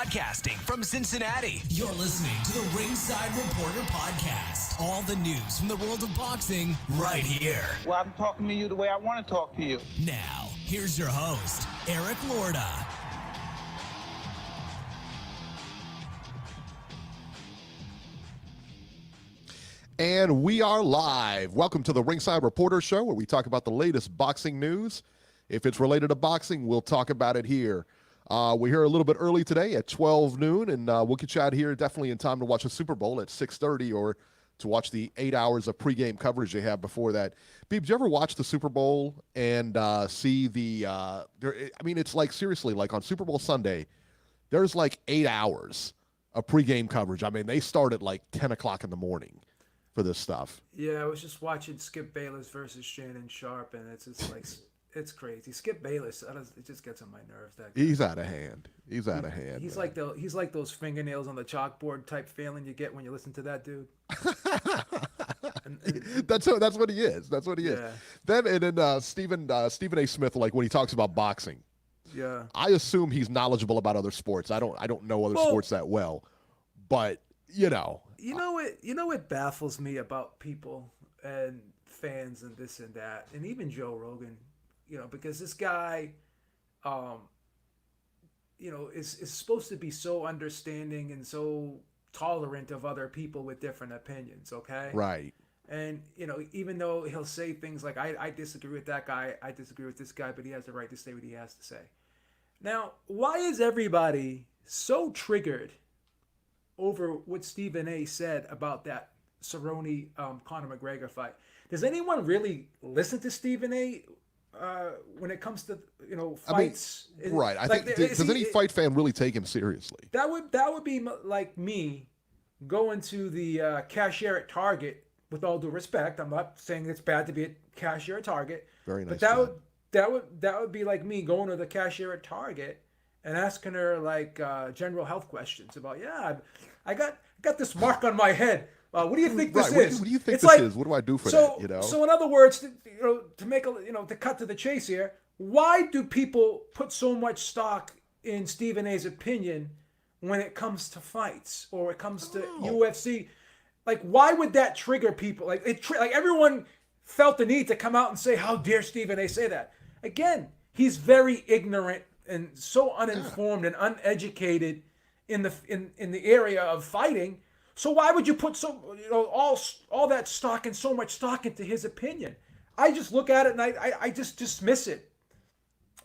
Broadcasting from Cincinnati, you're listening to the Ringside Reporter Podcast. All the news from the world of boxing right here. Well, I'm talking to you the way I want to talk to you. Now, here's your host, Eric Lorda. And we are live. Welcome to the Ringside Reporter Show, where we talk about the latest boxing news. If it's related to boxing, we'll talk about it here. We're here a little bit early today at 12 noon, and we'll get you out here definitely in time to watch the Super Bowl at 6:30 or to watch the 8 hours of pregame coverage they have before that. Beeb, did you ever watch the Super Bowl and see the it's like, seriously, like on Super Bowl Sunday, there's like 8 hours of pregame coverage. I mean, they start at like 10 o'clock in the morning for this stuff. Yeah, I was just watching Skip Bayless versus Shannon Sharp, and it's just like, it's crazy. Skip Bayless, it just gets on my nerves. That guy. He's out of hand. He's out of hand. He's like those fingernails on the chalkboard type feeling you get when you listen to that dude. That's what he is. That's what he is. Then Stephen A. Smith, like when he talks about boxing, yeah, I assume he's knowledgeable about other sports. I don't know other sports that well, but you know what baffles me about people and fans and this and that, and even Joe Rogan. Because this guy, is supposed to be so understanding and so tolerant of other people with different opinions, okay? Right. And, even though he'll say things like, I disagree with that guy, I disagree with this guy, but he has the right to say what he has to say. Now, why is everybody so triggered over what Stephen A. said about that Cerrone-Conor McGregor fight? Does anyone really listen to Stephen A., when it comes to fights? I mean, right. I think does any fight fan really take him seriously? That would be like me going to the cashier at Target. With all due respect, I'm not saying it's bad to be a cashier at Target. Very nice. But that would be like me going to the cashier at Target and asking her like general health questions about I got this mark on my head. What do you think this is? What do you think this is? What do I do for that? So in other words, to make to cut to the chase here, why do people put so much stock in Stephen A.'s opinion when it comes to fights or it comes to UFC? Like, why would that trigger people? Like everyone felt the need to come out and say, "How dare Stephen A. say that?" Again, he's very ignorant and so uninformed and uneducated in the area of fighting. So why would you put all that stock and so much stock into his opinion? I just look at it and I just dismiss it.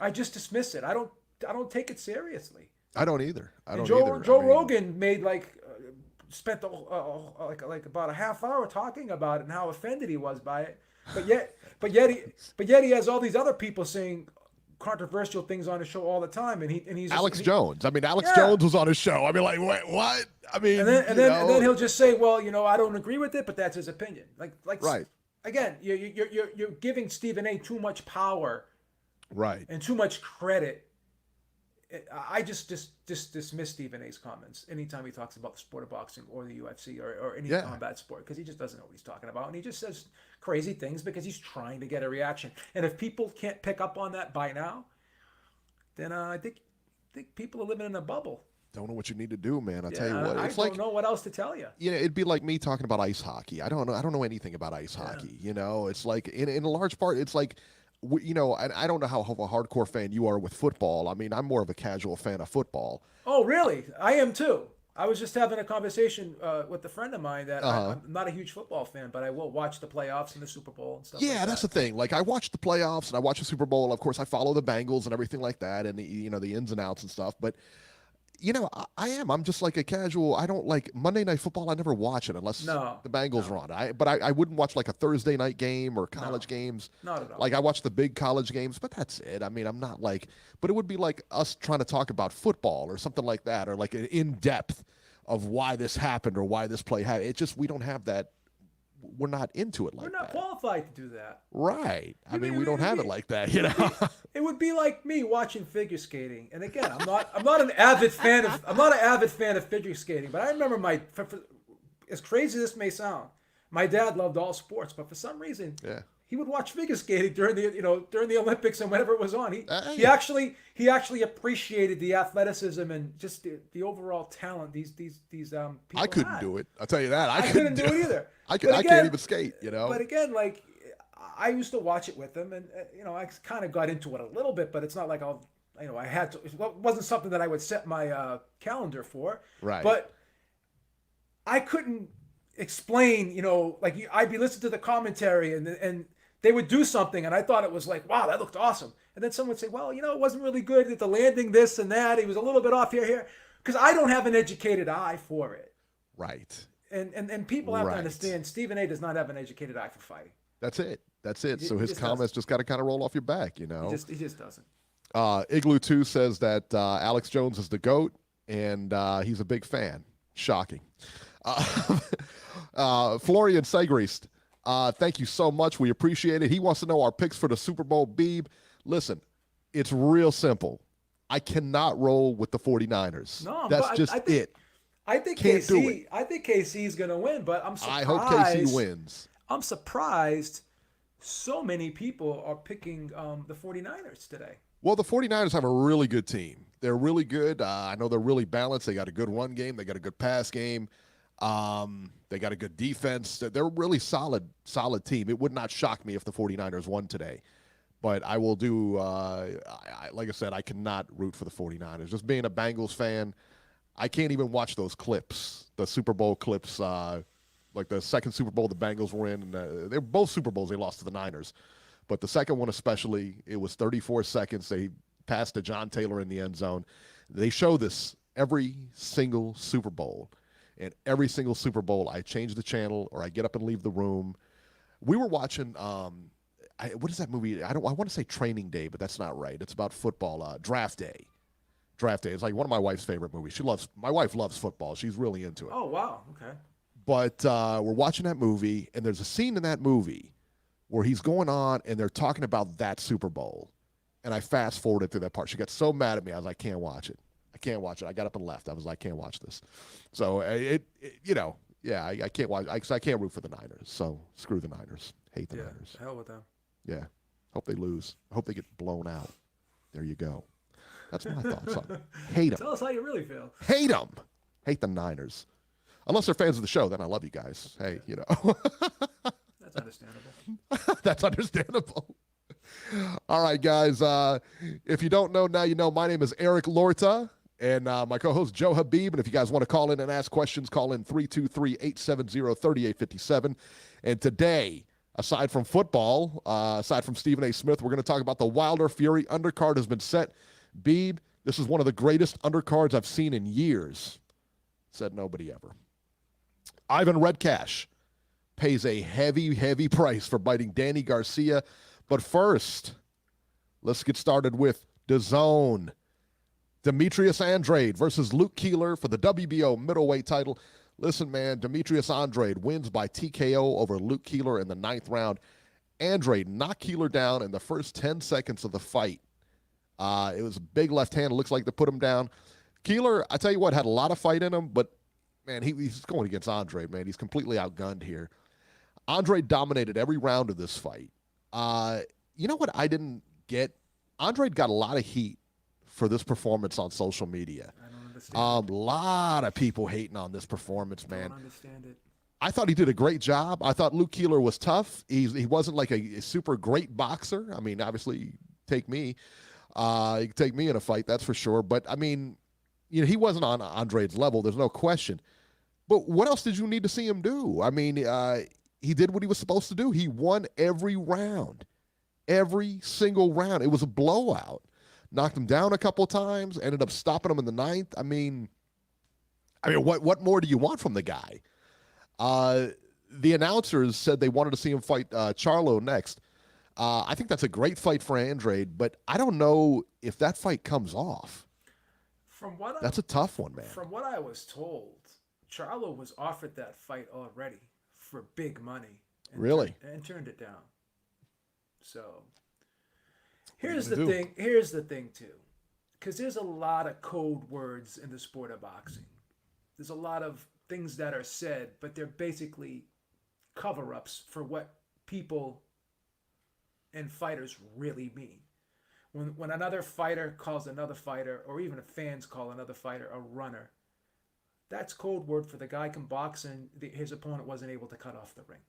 I just dismiss it. I don't take it seriously. I don't either. Joe Rogan made spent about a half hour talking about it and how offended he was by it. But yet he has all these other people saying controversial things on his show all the time, and he's Alex Jones. I mean, Alex Jones was on his show. I mean, like, wait, what? I mean, and then he'll just say, well, I don't agree with it, but that's his opinion. Like right. Again, you're giving Stephen A. too much power, right, and too much credit. I just dismiss Stephen A.'s comments anytime he talks about the sport of boxing or the UFC or any combat sport, because he just doesn't know what he's talking about, and he just says crazy things because he's trying to get a reaction. And if people can't pick up on that by now, then I think people are living in a bubble. Don't know what you need to do, man. I'll tell you what. I don't know what else to tell you. It'd be like me talking about ice hockey. I don't know anything about ice hockey. It's like in a large part, it's like. And I don't know how of a hardcore fan you are with football. I mean, I'm more of a casual fan of football. Oh, really? I am too. I was just having a conversation with a friend of mine that I'm not a huge football fan, but I will watch the playoffs and the Super Bowl and stuff like that. Yeah, that's the thing. Like, I watch the playoffs and I watch the Super Bowl. Of course, I follow the Bengals and everything like that and the ins and outs and stuff. But I'm just like a casual. I don't like Monday Night Football. I never watch it unless the Bengals are on. But I wouldn't watch like a Thursday night game or college games. Not at all. Like I watch the big college games, but that's it. I mean, I'm not like. But it would be like us trying to talk about football or something like that, or like an in depth of why this happened or why this play happened. It just we don't have that. We're not into it like that. We're not qualified to do that. Right. I mean, we don't have it like that, It would be like me watching figure skating. And again, I'm not an avid fan of figure skating, but I remember as crazy as this may sound, my dad loved all sports, but for some reason, He would watch figure skating during the Olympics and whenever it was on. He Hey. actually appreciated the athleticism and just the overall talent these people I couldn't had. do it. I'll tell you that. I couldn't do it either. I But can't even skate, you know. But again, like I used to watch it with them, and I kind of got into it a little bit, but it's not like I had to. It wasn't something that I would set my calendar for. Right. But I couldn't explain, like I'd be listening to the commentary and they would do something and I thought it was like, wow, that looked awesome. And then someone would say, well, it wasn't really good at the landing, this and that. He was a little bit off here. Because I don't have an educated eye for it. Right. And people have to Right. understand Stephen A. does not have an educated eye for fighting. That's it. So He his just comments just got to kind of roll off your back, you know. He just doesn't. Igloo 2 says that Alex Jones is the GOAT, and he's a big fan. Shocking. Florian Segrist, thank you so much. We appreciate it. He wants to know our picks for the Super Bowl. Beeb, listen, it's real simple. I cannot roll with the 49ers. No, that's but just I think, it. I think Can't do KC. I think KC's going to win, but I'm surprised. I hope KC wins. I'm surprised so many people are picking the 49ers today. Well, the 49ers have a really good team. They're really good. I know they're really balanced. They got a good run game. They got a good pass game. They got a good defense. They're a really solid team. It would not shock me if the 49ers won today. But I will do, like I said, I cannot root for the 49ers. Just being a Bengals fan, I can't even watch those clips, the Super Bowl clips, like the second Super Bowl the Bengals were in. They're both Super Bowls they lost to the Niners. But the second one especially, it was 34 seconds. They passed to John Taylor in the end zone. They show this every single Super Bowl. And every single Super Bowl, I change the channel or I get up and leave the room. We were watching, what is that movie? I want to say Training Day, but that's not right. It's about football. Draft Day. Draft Day. It's like one of my wife's favorite movies. My wife loves football. She's really into it. Oh, wow. Okay. But we're watching that movie, and there's a scene in that movie where he's going on, and they're talking about that Super Bowl. And I fast forwarded through that part. She got so mad at me. I was like, I can't watch it. I got up and left. I was like, I can't watch this. So I can't watch. I can't root for the Niners. So screw the Niners. Hate the Niners. Hell with them. Yeah. Hope they lose. Hope they get blown out. There you go. That's my thoughts on it. Hate them. Tell us how you really feel. Hate them. Hate the Niners. Unless they're fans of the show, then I love you guys. Hey, That's understandable. That's understandable. All right, guys. If you don't know, now you know. My name is Eric Lorta, and my co-host Joe Habib. And if you guys want to call in and ask questions, call in 323-870-3857. And today, aside from football, aside from Stephen A. Smith, we're going to talk about the Wilder Fury undercard has been set. Beeb, this is one of the greatest undercards I've seen in years. Said nobody ever. Ivan Redcash pays a heavy, heavy price for biting Danny Garcia. But first, let's get started with DAZN. Demetrius Andrade versus Luke Keeler for the WBO middleweight title. Listen, man, Demetrius Andrade wins by TKO over Luke Keeler in the 9th round. Andrade knocked Keeler down in the first 10 seconds of the fight. It was a big left hand. It looks like they put him down. Keeler, I tell you what, had a lot of fight in him, but, man, he's going against Andrade, man. He's completely outgunned here. Andrade dominated every round of this fight. You know what I didn't get? Andrade got a lot of heat for this performance on social media. I don't understand. A lot of people hating on this performance, man. I don't understand it. I thought he did a great job. I thought Luke Keeler was tough. He wasn't like a super great boxer. I mean, obviously, take me. You can take me in a fight, that's for sure. But, I mean, he wasn't on Andrade's level. There's no question. But what else did you need to see him do? I mean, he did what he was supposed to do. He won every round. Every single round. It was a blowout. Knocked him down a couple times, ended up stopping him in the 9th. I mean, what more do you want from the guy? The announcers said they wanted to see him fight Charlo next. I think that's a great fight for Andrade, but I don't know if that fight comes off. That's a tough one, man. From what I was told, Charlo was offered that fight already for big money. Really? And turned it down. So here's the thing. Here's the thing too, because there's a lot of code words in the sport of boxing. There's a lot of things that are said, but they're basically cover-ups for what people and fighters really mean. When another fighter calls another fighter, or even if fans call another fighter a runner, that's code word for the guy can box and his opponent wasn't able to cut off the ring.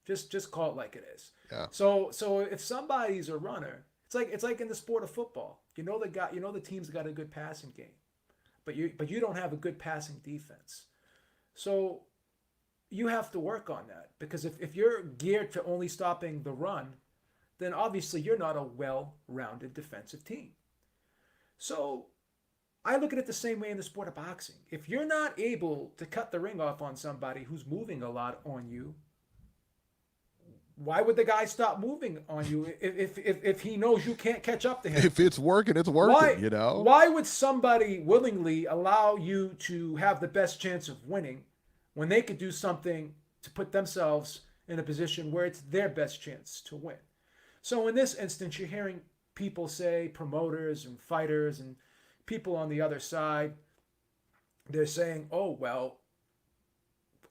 Just call it like it is. Yeah. So if somebody's a runner, it's like in the sport of football. The team's got a good passing game, but you don't have a good passing defense. So you have to work on that, because if you're geared to only stopping the run, then obviously you're not a well-rounded defensive team. So I look at it the same way in the sport of boxing. If you're not able to cut the ring off on somebody who's moving a lot on you, why would the guy stop moving on you if he knows you can't catch up to him? If it's working, it's working, Why would somebody willingly allow you to have the best chance of winning when they could do something to put themselves in a position where it's their best chance to win? So in this instance, you're hearing people say, promoters and fighters and people on the other side, they're saying, oh, well,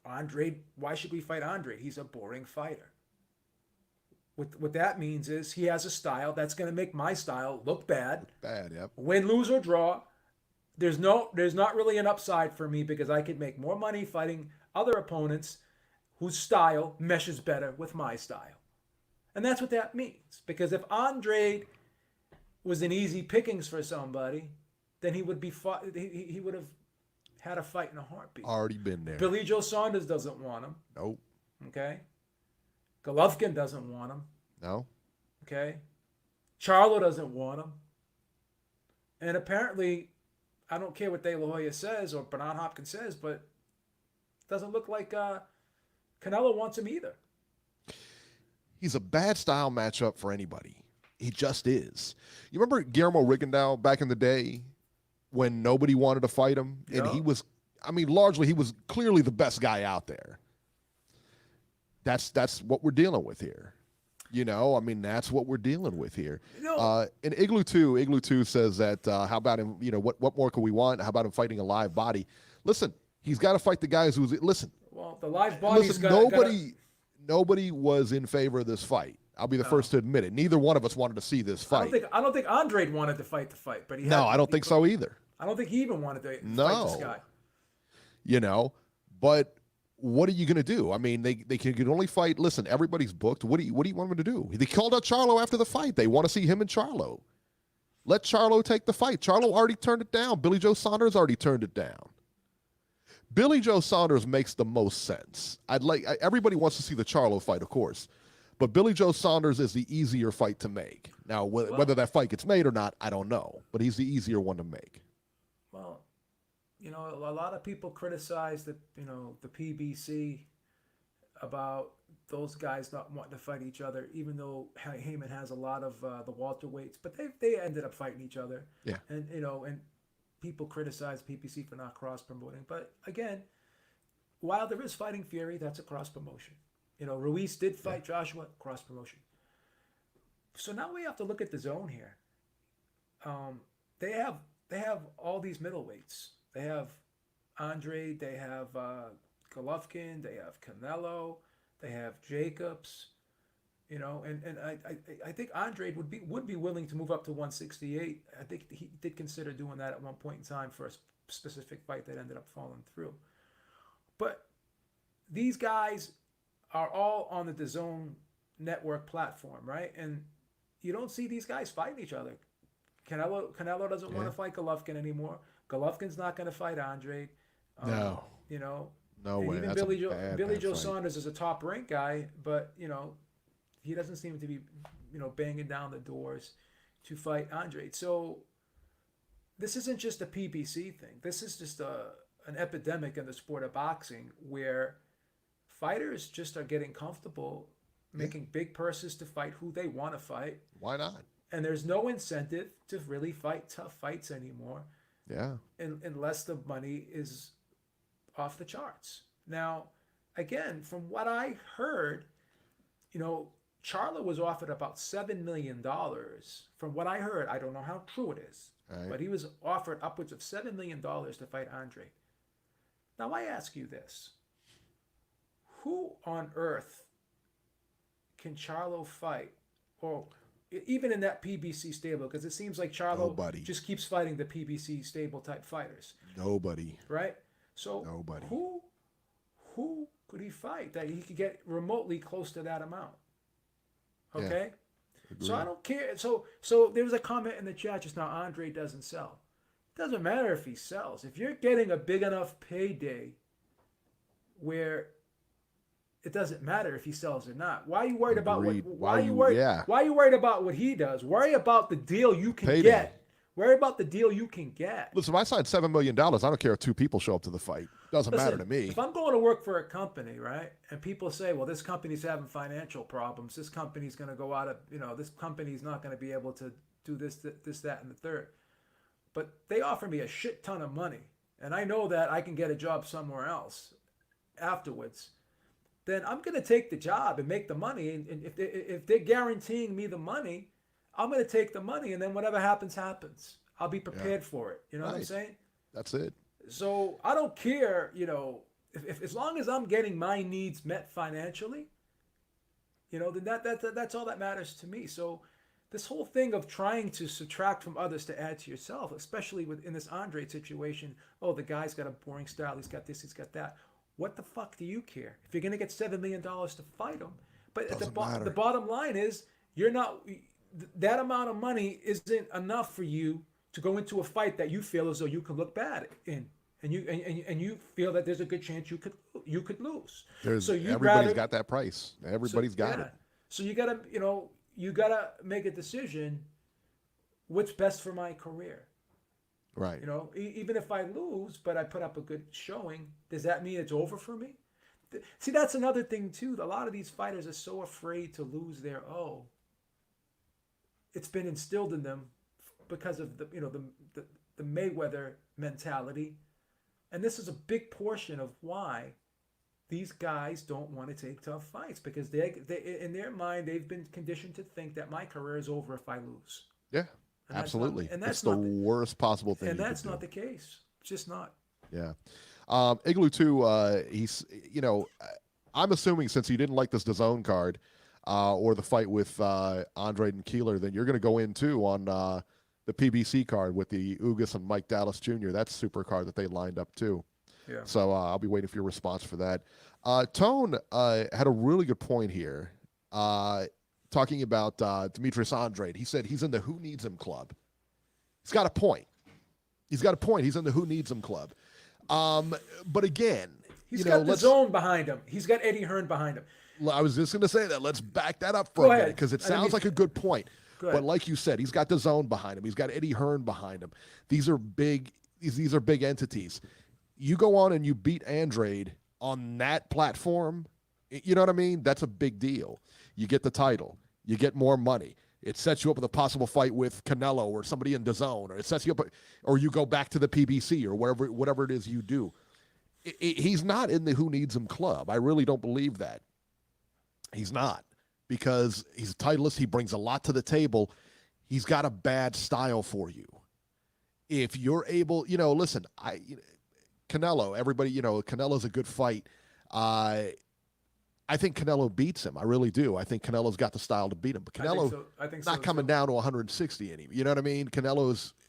Andrade, why should we fight Andrade? He's a boring fighter. What that means is he has a style that's going to make my style look bad. Bad, yep. Win, lose, or draw. There's not really an upside for me, because I could make more money fighting other opponents whose style meshes better with my style. And that's what that means. Because if Andrade was an easy pickings for somebody, then he would have had a fight in a heartbeat. Already been there. Billy Joe Saunders doesn't want him. Nope. Okay. Golovkin doesn't want him. No. Okay. Charlo doesn't want him. And apparently, I don't care what De La Hoya says or Bernard Hopkins says, but it doesn't look like Canelo wants him either. He's a bad style matchup for anybody. He just is. You remember Guillermo Rigondeaux back in the day when nobody wanted to fight him? Yeah. And he was, largely he was clearly the best guy out there. That's what we're dealing with here. That's what we're dealing with here. And Igloo 2 says that, how about him, what more could we want? How about him fighting a live body? Listen, he's got to fight the guys Well, the live body's nobody was in favor of this fight. I'll be the first to admit it. Neither one of us wanted to see this fight. I don't think Andrade wanted to fight the fight, but I don't think so either. I don't think he even wanted to fight this guy. But what are you going to do? They can only fight. Listen, everybody's booked. What do you want them to do? They called out Charlo after the fight. They want to see him and Charlo. Let Charlo take the fight. Charlo already turned it down. Billy Joe Saunders already turned it down. Billy Joe Saunders makes the most sense. Everybody wants to see the Charlo fight, of course, but Billy Joe Saunders is the easier fight to make. Now, whether that fight gets made or not, I don't know, but he's the easier one to make. Well, a lot of people criticize the PBC about those guys not wanting to fight each other, even though Heyman has a lot of the welterweights, but they ended up fighting each other. Yeah. And people criticize PBC for not cross promoting, but again, while there is Fighting Fury, that's a cross promotion. Ruiz did fight Joshua, cross promotion. So now we have to look at the zone here. They have all these middleweights. They have Andrade, they have Golovkin, they have Canelo, they have Jacobs, and I think Andrade would be willing to move up to 168. I think he did consider doing that at one point in time for a specific fight that ended up falling through. But these guys are all on the DAZN network platform, right? And you don't see these guys fighting each other. Canelo doesn't want to fight Golovkin anymore. Golovkin's not going to fight Andrade. No. No way. Even Billy Joe Saunders is a top rank guy, but he doesn't seem to be banging down the doors to fight Andrade. So this isn't just a PBC thing. This is just an epidemic in the sport of boxing where fighters just are getting comfortable making big purses to fight who they want to fight. Why not? And there's no incentive to really fight tough fights anymore. Yeah. Unless the money is off the charts. Now, again, from what I heard, Charlo was offered about $7 million. From what I heard, I don't know how true it is, but he was offered upwards of $7 million to fight Andrade. Now, I ask you this. Who on earth can Charlo fight or even in that PBC stable, because it seems like Charlo just keeps fighting the PBC stable type fighters. Nobody. Right? So nobody. Who could he fight that he could get remotely close to that amount? Okay? Yeah, so I don't care. So there was a comment in the chat just now, Andre doesn't sell. It doesn't matter if he sells. If you're getting a big enough payday where it doesn't matter if he sells or not. Why are you worried about what? Why are you worried? Yeah. Why are you worried about what he does? Worry about the deal you can get. Worry about the deal you can get. Listen, if I signed $7 million, I don't care if 2 people show up to the fight. Doesn't matter to me. If I'm going to work for a company, right, and people say, well, this company's having financial problems. This company's going to go out of, this company's not going to be able to do this, that, and the third. But they offer me a shit ton of money, and I know that I can get a job somewhere else afterwards. Then I'm going to take the job and make the money. And if they're guaranteeing me the money, I'm going to take the money. And then whatever happens, happens. I'll be prepared for it. You know what I'm saying? That's it. So I don't care, if as long as I'm getting my needs met financially, then that's all that matters to me. So this whole thing of trying to subtract from others to add to yourself, especially in this Andre situation, oh, the guy's got a boring style. He's got this, he's got that. What the fuck do you care? If you're going to get $7 million to fight him. But the bottom line is, that amount of money isn't enough for you to go into a fight that you feel as though you can look bad in. And you feel that there's a good chance you could lose. Everybody's got that price. Everybody's got it. So you gotta make a decision. What's best for my career? Right. Even if I lose, but I put up a good showing, does that mean it's over for me? See, that's another thing too. A lot of these fighters are so afraid to lose their it's been instilled in them because of the Mayweather mentality. And this is a big portion of why these guys don't want to take tough fights, because they in their mind, they've been conditioned to think that my career is over if I lose. Yeah. Absolutely. That's the worst possible thing. And that's not the case. It's just not. Yeah. Igloo too, he's, I'm assuming since you didn't like this DAZN card or the fight with Andrade and Keeler, then you're going to go in too on the PBC card with the Ugas and Mike Dallas Jr. That's super card that they lined up too. Yeah. So I'll be waiting for your response for that. Tone had a really good point here. Talking about Demetrius Andrade. He said he's in the Who Needs Him club. He's got a point. He's in the Who Needs Him club. But again, he's got the zone behind him. He's got Eddie Hearn behind him. I was just going to say that. Let's back that up for a minute, because it sounds like a good point. But like you said, he's got the zone behind him. He's got Eddie Hearn behind him. These are big entities. You go on and you beat Andrade on that platform, you know what I mean? That's a big deal. You get the title. You get more money. It sets you up with a possible fight with Canelo or somebody in DAZN, or it sets you up, or you go back to the PBC or whatever it is you do. He's not in the Who Needs Him club. I really don't believe that. He's not, because he's a titleist. He brings a lot to the table. He's got a bad style for you. If you're able, listen, Canelo, everybody, Canelo's a good fight. I think Canelo beats him. I really do. I think Canelo's got the style to beat him. But Canelo's not coming down to 160 anymore. You know what I mean?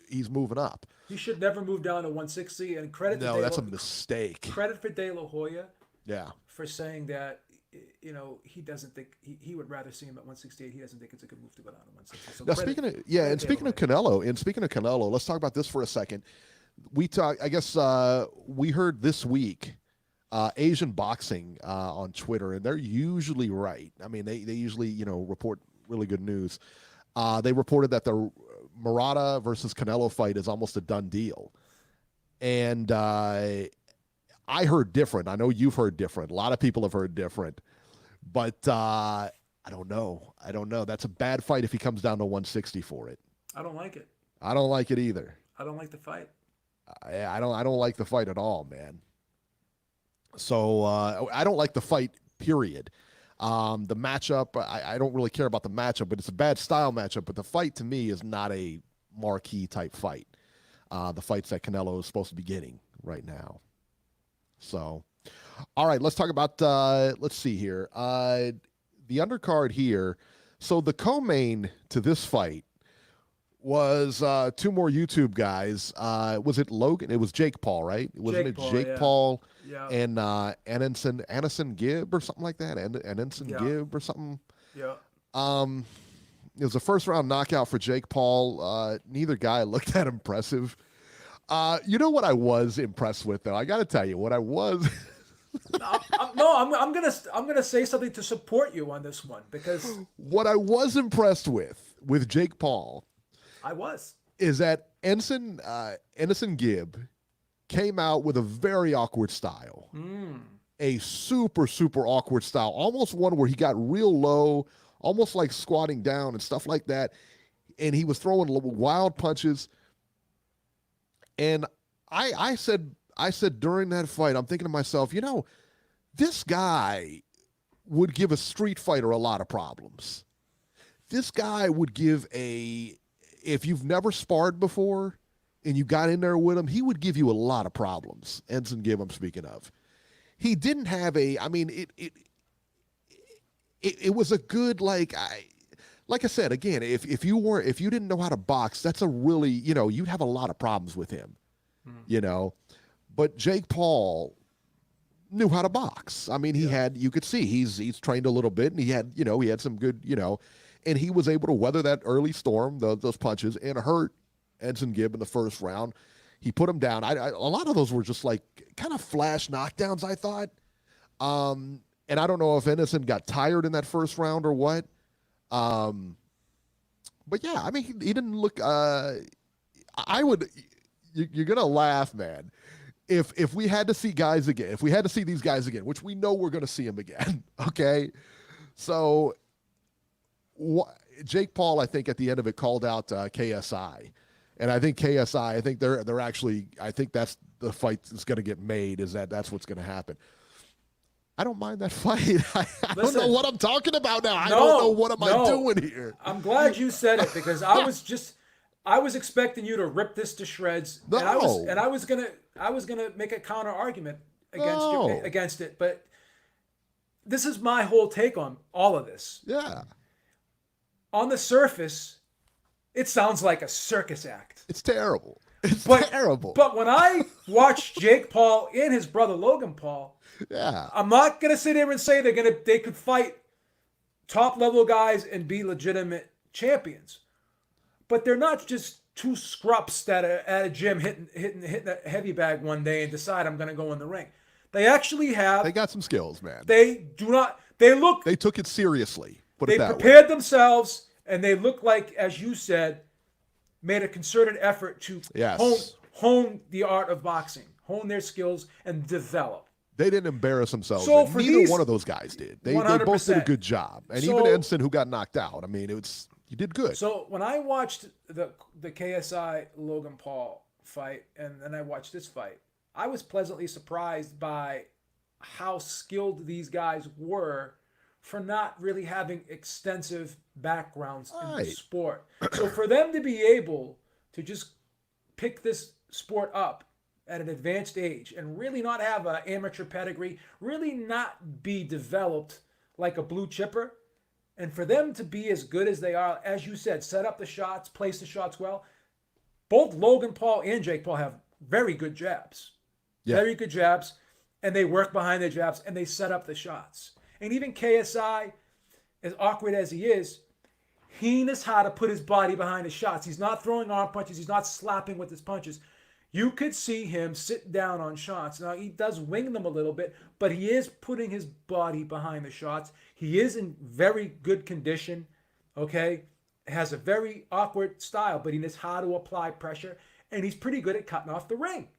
He's moving up. He should never move down to 160. And credit to that's a mistake. Credit for De La Hoya. Yeah. For saying that, he doesn't think he would rather see him at 168. He doesn't think it's a good move to go down to 160. So now, speaking of Canelo, let's talk about this for a second. We heard this week Asian Boxing on Twitter, and they're usually right. I mean, they usually, report really good news. They reported that the Murata versus Canelo fight is almost a done deal. And I heard different. I know you've heard different. A lot of people have heard different. But I don't know. That's a bad fight if he comes down to 160 for it. I don't like it. I don't like it either. I don't like the fight. I don't like the fight at all, man. So I don't like the fight, period. The matchup, I don't really care about the matchup, but it's a bad style matchup. But the fight, to me, is not a marquee type fight. The fights that Canelo is supposed to be getting right now. So, all right, let's talk about, let's see here. The undercard here. So the co-main to this fight was two more YouTube guys. Was it Logan? It was Jake Paul, right? Wasn't Jake Paul Yeah. and Anderson Gibb or something like that? Anderson Gibb or something? Yeah. It was a first round knockout for Jake Paul. Neither guy looked that impressive. You know what I was impressed with, though? I got to tell you what I was. I'm gonna say something to support you on this one, because what I was impressed with Jake Paul is that Anderson Gibb came out with a very awkward style. A super, super awkward style. Almost one where he got real low, almost like squatting down and stuff like that. And he was throwing wild punches. And I said during that fight, I'm thinking to myself, this guy would give a street fighter a lot of problems. This guy would give if you've never sparred before and you got in there with him, he would give you a lot of problems. Ensign Gibb, I'm speaking of. He didn't have it was a good, like I said, again, if you didn't know how to box, that's a really, you'd have a lot of problems with him, But Jake Paul knew how to box. I mean, you could see he's trained a little bit, and he had some good, and he was able to weather that early storm, those punches, and hurt Ensign Gibb in the first round. He put him down. A lot of those were just like kind of flash knockdowns, I thought. And I don't know if Ensign got tired in that first round or what. But yeah, I mean, he didn't look. You're gonna laugh, man. If we had to see guys again, if we had to see these guys again, which we know we're gonna see them again, okay? So, Jake Paul, I think at the end of it called out KSI, and I think KSI, I think they're actually, I think that's the fight that's gonna get made. That's what's gonna happen. I don't mind that fight. I don't know what I'm talking about now. I don't know what am I doing here. I'm glad you said it, because I was expecting you to rip this to shreds. No. And I was gonna make a counter argument against it. But this is my whole take on all of this. Yeah. On the surface, it sounds like a circus act. It's terrible. It's terrible. But when I watched Jake Paul and his brother Logan Paul, yeah, I'm not gonna sit here and say they could fight top level guys and be legitimate champions, but they're not just two scrups that are at a gym hitting a heavy bag one day and decide I'm gonna go in the ring. They actually have. They got some skills, man. They do not. They took it seriously. They prepared themselves, and they look like, as you said, made a concerted effort to hone the art of boxing, hone their skills, and develop. They didn't embarrass themselves. So neither one of those guys did. They both did a good job. And even Ensign, who got knocked out, I mean, you did good. So when I watched the KSI Logan Paul fight, and then I watched this fight, I was pleasantly surprised by how skilled these guys were for not really having extensive backgrounds in the sport. So for them to be able to just pick this sport up at an advanced age and really not have an amateur pedigree, really not be developed like a blue chipper, and for them to be as good as they are, as you said, set up the shots, place the shots well. Both Logan Paul and Jake Paul have very good jabs. Yeah. Very good jabs, and they work behind their jabs, and they set up the shots. And even KSI, as awkward as he is, he knows how to put his body behind his shots. He's not throwing arm punches. He's not slapping with his punches. You could see him sit down on shots. Now, he does wing them a little bit, but he is putting his body behind the shots. He is in very good condition, okay? Has a very awkward style, but he knows how to apply pressure, and he's pretty good at cutting off the ring.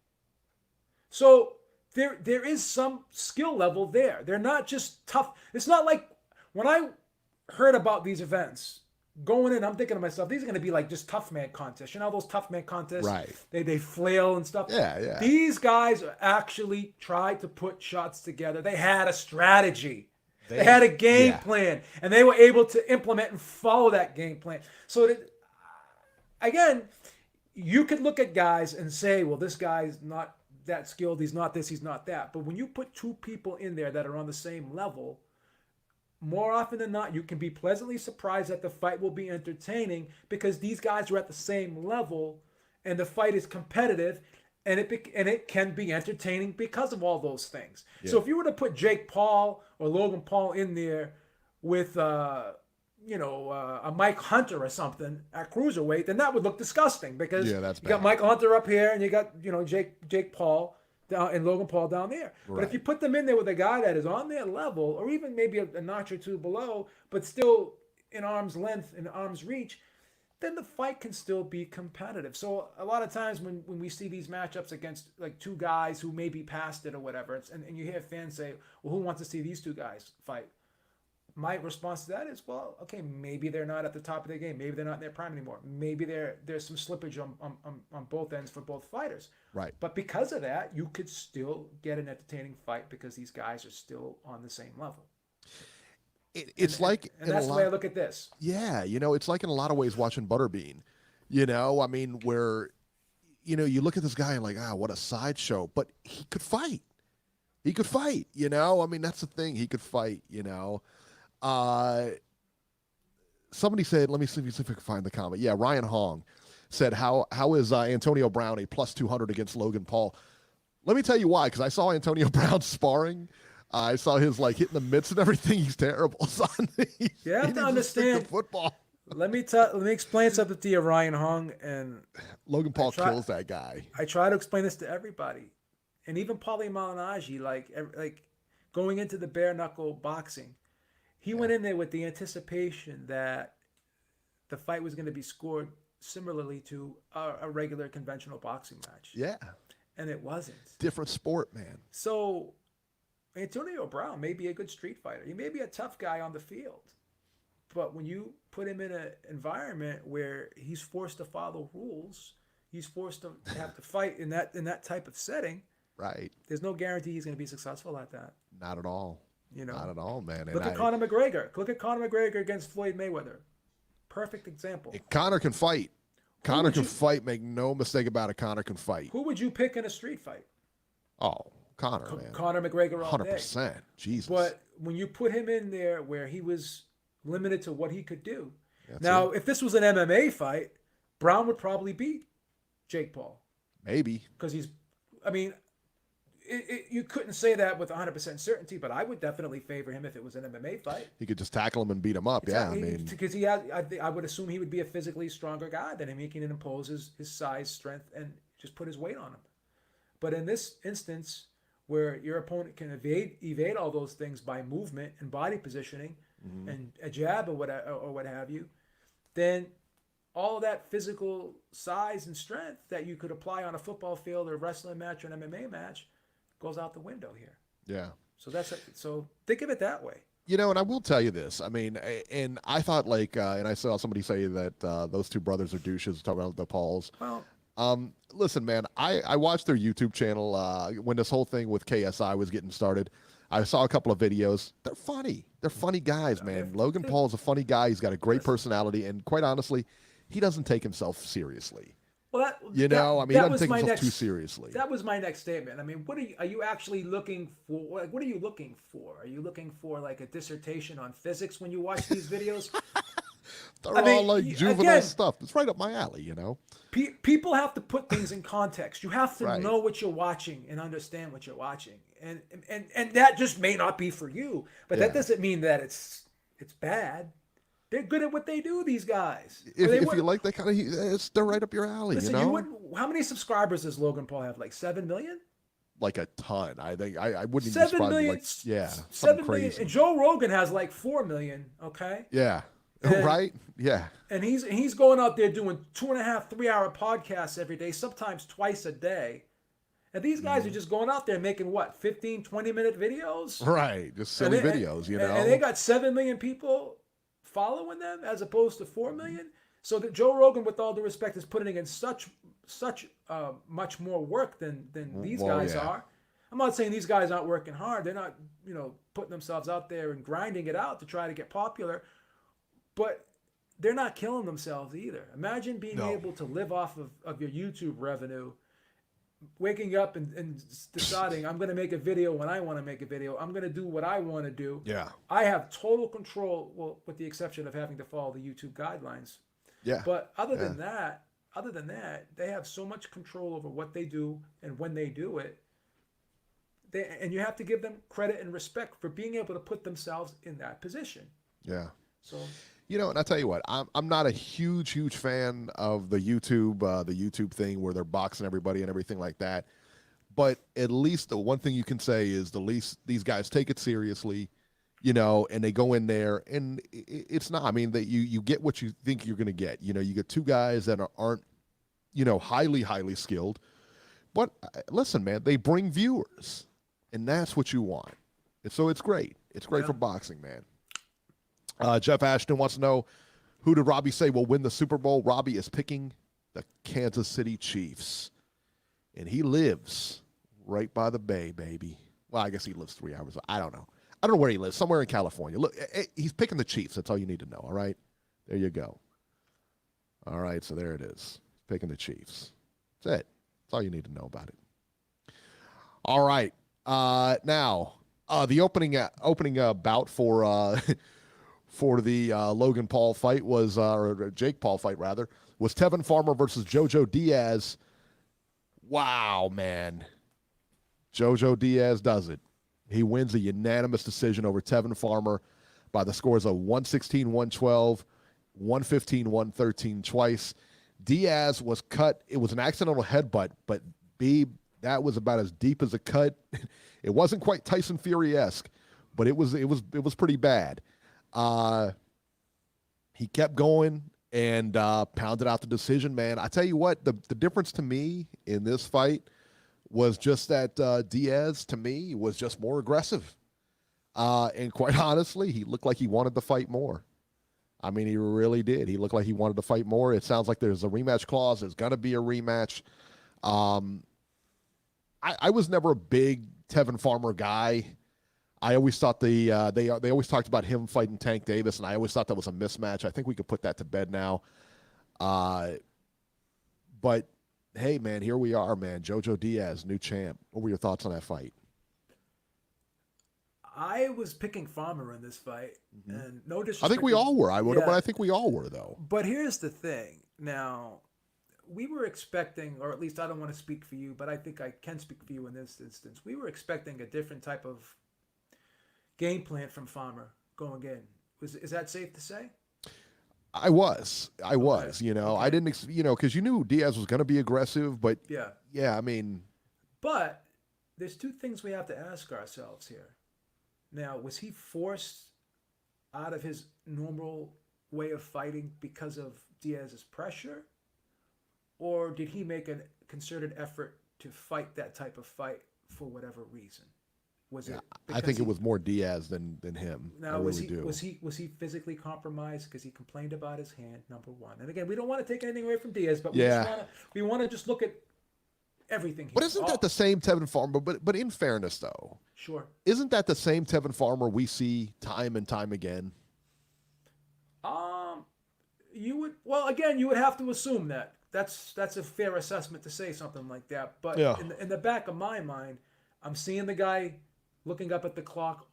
So there is some skill level there. They're not just tough. It's not like when I heard about these events, going in, I'm thinking to myself, these are going to be like just tough man contests. You know those tough man contests? Right. They flail and stuff. Yeah. These guys actually tried to put shots together. They had a strategy. They had a game plan, and they were able to implement and follow that game plan. So again, you could look at guys and say, well, this guy's not that skilled. He's not this. He's not that. But when you put two people in there that are on the same level, more often than not, you can be pleasantly surprised that the fight will be entertaining because these guys are at the same level and the fight is competitive and it can be entertaining because of all those things. Yeah. So if you were to put Jake Paul or Logan Paul in there with, a Mike Hunter or something at cruiserweight, then that would look disgusting because you got Michael Hunter up here and you got, Jake Paul down and Logan Paul down there. Right. But if you put them in there with a guy that is on their level or even maybe a notch or two below, but still in arm's length, in arm's reach, then the fight can still be competitive. So a lot of times when we see these matchups against like two guys who may be past it or whatever, and you hear fans say, well, who wants to see these two guys fight? My response to that is, well, okay, maybe they're not at the top of their game. Maybe they're not in their prime anymore. Maybe there's some slippage on both ends for both fighters. Right. But because of that, you could still get an entertaining fight because these guys are still on the same level. It's and that's the way I look at this. Yeah, it's like in a lot of ways watching Butterbean. I mean, where, you look at this guy and like, what a sideshow. But he could fight. I mean, that's the thing. He could fight, Somebody said, let me see if I can find the comment. Yeah, Ryan Hong said, how is Antonio Brown a plus 200 against Logan Paul? Let me tell you why, because I saw Antonio Brown sparring. I saw his hitting the mitts and everything. He's terrible, son. You have to understand football. Let me explain something to you, Ryan Hong. And Logan Paul kills that guy. I try to explain this to everybody, and even Paulie Malignaggi, like going into the bare knuckle boxing, he went in there with the anticipation that the fight was going to be scored similarly to a regular conventional boxing match. Yeah, and it wasn't. Different sport, man. So Antonio Brown may be a good street fighter. He may be a tough guy on the field. But when you put him in an environment where he's forced to follow rules, he's forced to have to fight in that type of setting. Right. There's no guarantee he's going to be successful at that. Not at all. Not at all, man. Look at Conor McGregor. Look at Conor McGregor against Floyd Mayweather. Perfect example. Conor can fight. Conor can fight. Make no mistake about it. Conor can fight. Who would you pick in a street fight? Oh, Conor, man. Conor McGregor all 100%. Day. Jesus. But when you put him in there where he was limited to what he could do. If this was an MMA fight, Brown would probably beat Jake Paul. Maybe. Because you couldn't say that with 100% certainty, but I would definitely favor him if it was an MMA fight. He could just tackle him and beat him up. Exactly. Because I would assume he would be a physically stronger guy than him. He can impose his size, strength, and just put his weight on him. But in this instance, where your opponent can evade all those things by movement and body positioning, and a jab or what have you, then all of that physical size and strength that you could apply on a football field or wrestling match or an MMA match goes out the window here. Yeah. So think of it that way. And I will tell you this. I mean, and I thought and I saw somebody say that those two brothers are douches, talking about the Pauls. Well, listen, man, I watched their YouTube channel when this whole thing with KSI was getting started. I saw a couple of videos. They're funny. They're funny guys, man. Logan Paul is a funny guy. He's got a great personality, and quite honestly, he doesn't take himself seriously. Well, he doesn't take himself too seriously. That was my next statement. I mean, what are you actually looking for? What are you looking for? Are you looking for like a dissertation on physics when you watch these videos? They're all like juvenile stuff. It's right up my alley, People have to put things in context. You have to know what you're watching and understand what you're watching, and that just may not be for you. But that doesn't mean that it's bad. They're good at what they do. These guys. If you like that kind of, they're right up your alley. Listen, how many subscribers does Logan Paul have? Like 7 million? Like a ton. I think I wouldn't even 7 million. 7 million. And Joe Rogan has like 4 million. Okay. Yeah. Right? Yeah. And he's going out there doing 2.5, 3 hour podcasts every day, sometimes twice a day. And these guys are just going out there making what, 15, 20-minute videos? Right. Just silly videos, And they got 7 million people following them as opposed to 4 million. So that Joe Rogan, with all due respect, is putting in such much more work than these guys are. I'm not saying these guys aren't working hard. They're not, putting themselves out there and grinding it out to try to get popular. But they're not killing themselves either. Imagine being able to live off of your YouTube revenue, waking up and deciding I'm going to make a video when I want to make a video. I'm going to do what I want to do. Yeah. I have total control, well, with the exception of having to follow the YouTube guidelines. Yeah. But other than that, they have so much control over what they do and when they do it. And you have to give them credit and respect for being able to put themselves in that position. Yeah. So, you know, and I tell you what, I'm not a huge fan of the YouTube thing where they're boxing everybody and everything like that. But at least the one thing you can say is the least these guys take it seriously, you know, and they go in there and it's not, I mean, that you get what you think you're going to get. You know, you get two guys that aren't, you know, highly skilled. But listen, man, they bring viewers, and that's what you want. And so it's great. It's great for boxing, man. Jeff Ashton wants to know, who did Robbie say will win the Super Bowl? Robbie is picking the Kansas City Chiefs. And he lives right by the bay, baby. Well, I guess he lives 3 hours. I don't know. I don't know where he lives. Somewhere in California. Look, he's picking the Chiefs. That's all you need to know, all right? There you go. All right, so there it is. Picking the Chiefs. That's it. That's all you need to know about it. All right. Now, the opening bout for for the Logan Paul fight was, or Jake Paul fight rather, was Tevin Farmer versus Jojo Diaz. Wow, man. Jojo Diaz does it. He wins a unanimous decision over Tevin Farmer by the scores of 116-112, 115-113 twice. Diaz was cut. It was an accidental headbutt, but that was about as deep as a cut. It wasn't quite Tyson Fury-esque, but it was pretty bad. He kept going and pounded out the decision, man. I tell you what, the difference to me in this fight was just that Diaz, to me, was just more aggressive. And quite honestly, he looked like he wanted to fight more. I mean, he really did. He looked like he wanted to fight more. It sounds like there's a rematch clause. There's going to be a rematch. I was never a big Tevin Farmer guy. I always thought they always talked about him fighting Tank Davis, and I always thought that was a mismatch. I think we could put that to bed now. But hey, man, here we are, man. Jojo Diaz, new champ. What were your thoughts on that fight? I was picking Farmer in this fight, and no disrespect. I think we all were. But I think we all were, though. But here's the thing. Now, we were expecting, or at least I don't want to speak for you, but I think I can speak for you in this instance. We were expecting a different type of game plan from Farmer going in. Is that safe to say? I was, you know, I didn't, you know, because you knew Diaz was going to be aggressive, but yeah, I mean. But there's two things we have to ask ourselves here. Now, was he forced out of his normal way of fighting because of Diaz's pressure? Or did he make a concerted effort to fight that type of fight for whatever reason? Was it? I think it was more Diaz than him. Now, was he physically compromised because he complained about his hand? Number one, and again, we don't want to take anything away from Diaz, but we want to just look at everything. But isn't that the same Tevin Farmer? But in fairness, though, sure, isn't that the same Tevin Farmer we see time and time again? You would have to assume that. That's a fair assessment to say something like that. But in the back of my mind, I'm seeing the guy looking up at the clock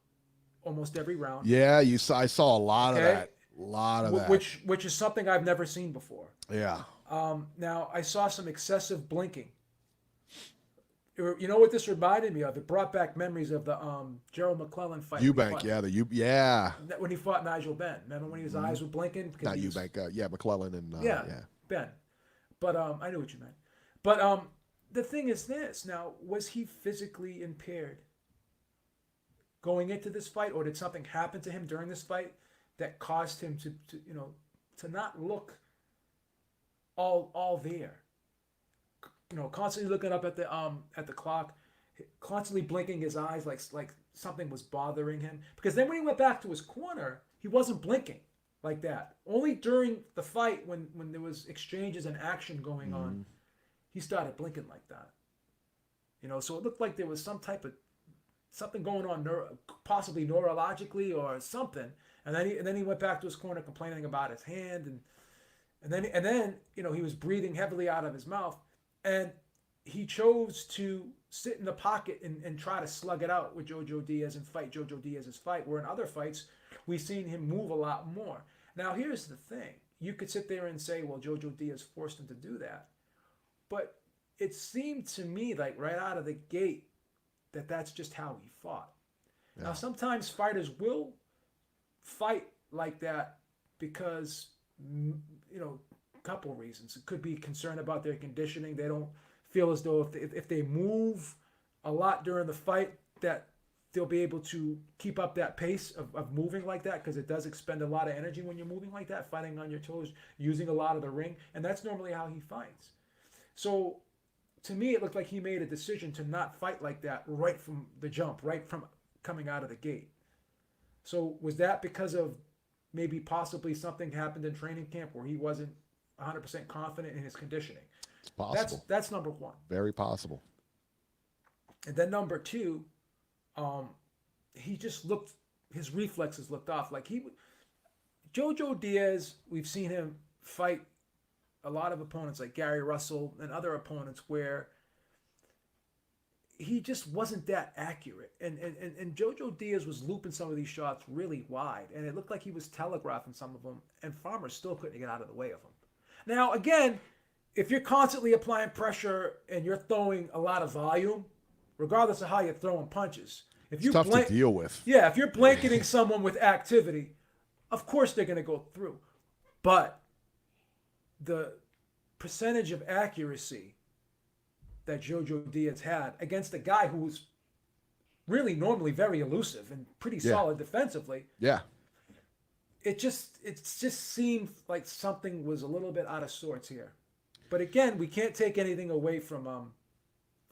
almost every round. Yeah, I saw a lot of that. A lot of that. Which is something I've never seen before. Yeah. Now, I saw some excessive blinking. You know what this reminded me of? It brought back memories of the Gerald McClellan fight. Eubank, when he fought Nigel Benn. Remember when his eyes were blinking? Not Eubank, McClellan and Ben. But I knew what you meant. But the thing is this. Now, was he physically impaired going into this fight, or did something happen to him during this fight that caused him to not look all there? You know, constantly looking up at the clock, constantly blinking his eyes like something was bothering him. Because then when he went back to his corner, he wasn't blinking like that. Only during the fight, when there was exchanges and action going on, he started blinking like that. You know, so it looked like there was something going on, possibly neurologically or something. And then he went back to his corner complaining about his hand, and then he was breathing heavily out of his mouth. And he chose to sit in the pocket and try to slug it out with Jojo Diaz and fight Jojo Diaz's fight, where in other fights, we've seen him move a lot more. Now, here's the thing. You could sit there and say, well, Jojo Diaz forced him to do that. But it seemed to me like right out of the gate that that's just how he fought. Yeah. Now, sometimes fighters will fight like that because, a couple reasons. It could be concern about their conditioning. They don't feel as though if they move a lot during the fight that they'll be able to keep up that pace of moving like that, because it does expend a lot of energy when you're moving like that, fighting on your toes, using a lot of the ring, and that's normally how he fights. So to me, it looked like he made a decision to not fight like that right from the jump, right from coming out of the gate. So was that because of maybe possibly something happened in training camp where he wasn't 100% confident in his conditioning? It's possible. That's number one. Very possible. And then number two, he just looked, his reflexes looked off. Like Jojo Diaz, we've seen him fight a lot of opponents like Gary Russell and other opponents where he just wasn't that accurate. And Jojo Diaz was looping some of these shots really wide, and it looked like he was telegraphing some of them, and Farmer still couldn't get out of the way of them. Now, again, if you're constantly applying pressure and you're throwing a lot of volume, regardless of how you're throwing punches, it's tough to deal with. Yeah, if you're blanketing someone with activity, of course they're going to go through. But the percentage of accuracy that Jojo Diaz had against a guy who was really normally very elusive and pretty solid defensively. Yeah. It just seemed like something was a little bit out of sorts here. But again, we can't take anything away from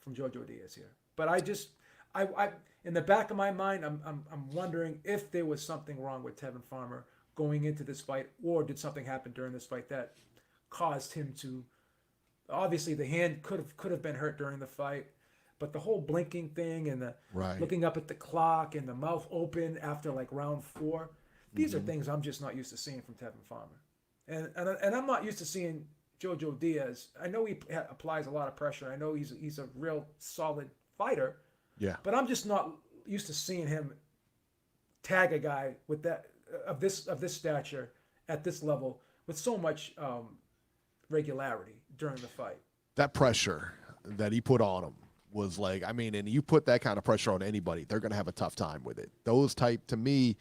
Jojo Diaz here. But I in the back of my mind, I'm wondering if there was something wrong with Tevin Farmer going into this fight, or did something happen during this fight that caused him to. Obviously, the hand could have been hurt during the fight, but the whole blinking thing and the looking up at the clock and the mouth open after like round 4, these are things I'm just not used to seeing from Tevin Farmer, and I'm not used to seeing Jojo Diaz. I know he applies a lot of pressure. I know he's a real solid fighter. Yeah. But I'm just not used to seeing him tag a guy with that of this stature at this level with so much regularity during the fight. That pressure that he put on him was like, I mean, and you put that kind of pressure on anybody, they're going to have a tough time with it. To me,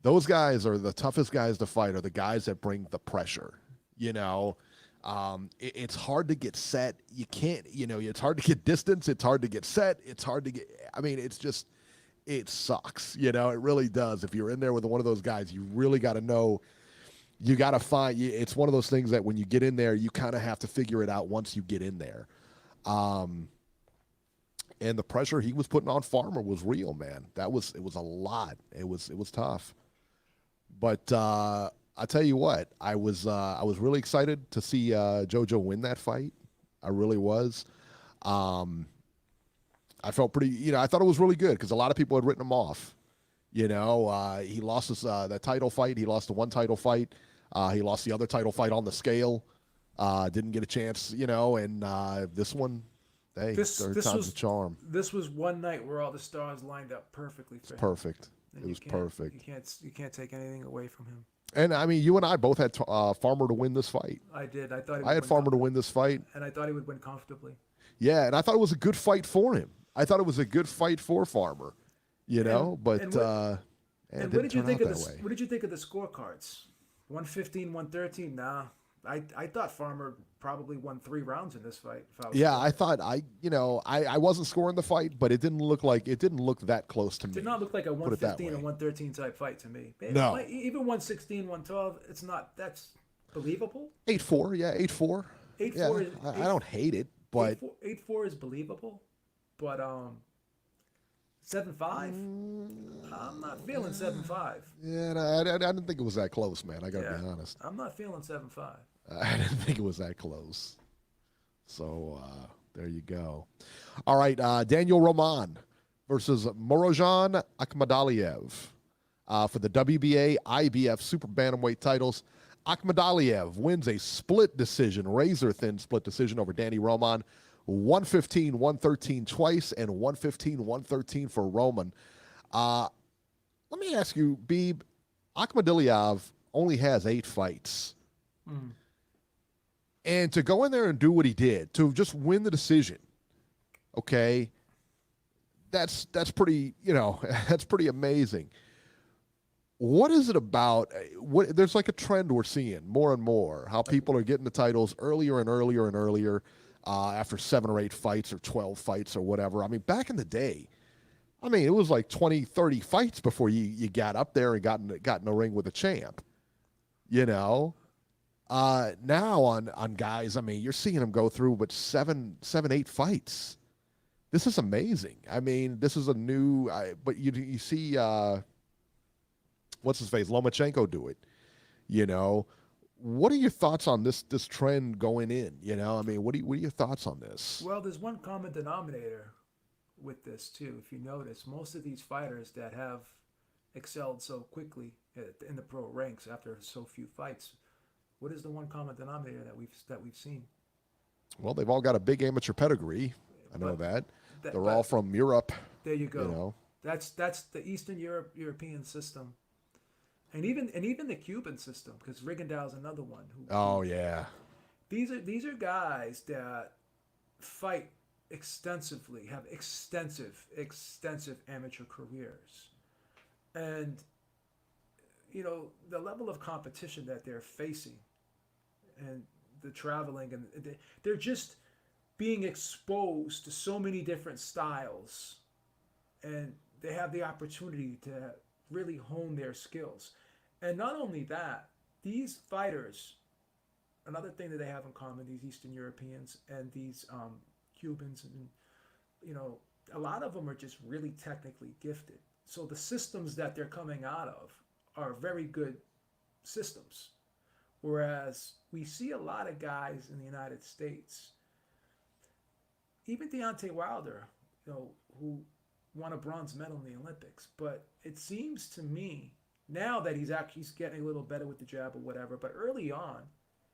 those guys are the toughest guys to fight, are the guys that bring the pressure, It's hard to get set. You can't, it's hard to get distance. It's hard to get set. It's hard to get, it sucks. It really does. If you're in there with one of those guys, you really got to know, you got to find, it's one of those things that when you get in there, you kind of have to figure it out once you get in there. And the pressure he was putting on Farmer was real, man. It was a lot. It was tough. But, I'll tell you what, I was really excited to see Jojo win that fight. I really was. I felt pretty, I thought it was really good because a lot of people had written him off. He lost that title fight. He lost the one title fight. He lost the other title fight on the scale. Didn't get a chance, and this one, hey, third time's a charm. This was one night where all the stars lined up perfectly for him. Perfect. It was perfect. You can't take anything away from him. And you and I both had Farmer to win this fight. I did. I had Farmer to win this fight, and I thought he would win comfortably. Yeah, and I thought it was a good fight for him. I thought it was a good fight for Farmer, But what did you think of the What did you think of the scorecards? 115, 113. Nah, I thought Farmer probably won 3 rounds in this fight. I thought I wasn't scoring the fight, but it didn't look that close to me. It did not look like a 115 and 113 type fight to me. No. Even 116, 112, it's not. That's believable. 8-4, yeah, 8-4. 8-4. Yeah, I don't hate it, but 8-4 is believable, but 7-5. I'm not feeling 7-5. Yeah, I didn't think it was that close, man. I gotta be honest. I'm not feeling 7-5. I didn't think it was that close. So there you go. All right, Daniel Roman versus Murodjon Akhmadaliev for the WBA, IBF Super Bantamweight titles. Akhmadaliev wins a split decision, razor-thin split decision over Danny Roman 115, 113 twice, and 115, 113 for Roman. Let me ask you, Beeb, Akhmadiliev only has 8 fights. Mm. And to go in there and do what he did, to just win the decision, okay, that's pretty, that's pretty amazing. What is it about? There's like a trend we're seeing more and more, how people are getting the titles earlier and earlier and earlier after 7 or 8 fights or 12 fights or whatever. I mean, back in the day, it was like 20, 30 fights before you got up there and got in the ring with a champ, Now on guys, you're seeing them go through but 7, 8 fights. This is amazing. This is a new, but you see, what's his face, Lomachenko do it, What are your thoughts on this trend going in? What are your thoughts on this? Well, there's one common denominator with this too. If you notice, most of these fighters that have excelled so quickly in the pro ranks after so few fights, what is the one common denominator that we've seen? Well, they've all got a big amateur pedigree. I know that. They're all from Europe. There you go. That's the Eastern European system. And even the Cuban system, because Rigondeaux's another one. These are guys that fight extensively, have extensive amateur careers, and the level of competition that they're facing, and the traveling, and they're just being exposed to so many different styles, and they have the opportunity to really hone their skills. And not only that, these fighters, another thing that they have in common, these Eastern Europeans and these Cubans, and a lot of them are just really technically gifted. So the systems that they're coming out of are very good systems. Whereas we see a lot of guys in the United States, even Deontay Wilder, who won a bronze medal in the Olympics. But it seems to me now that he's getting a little better with the jab or whatever, but early on,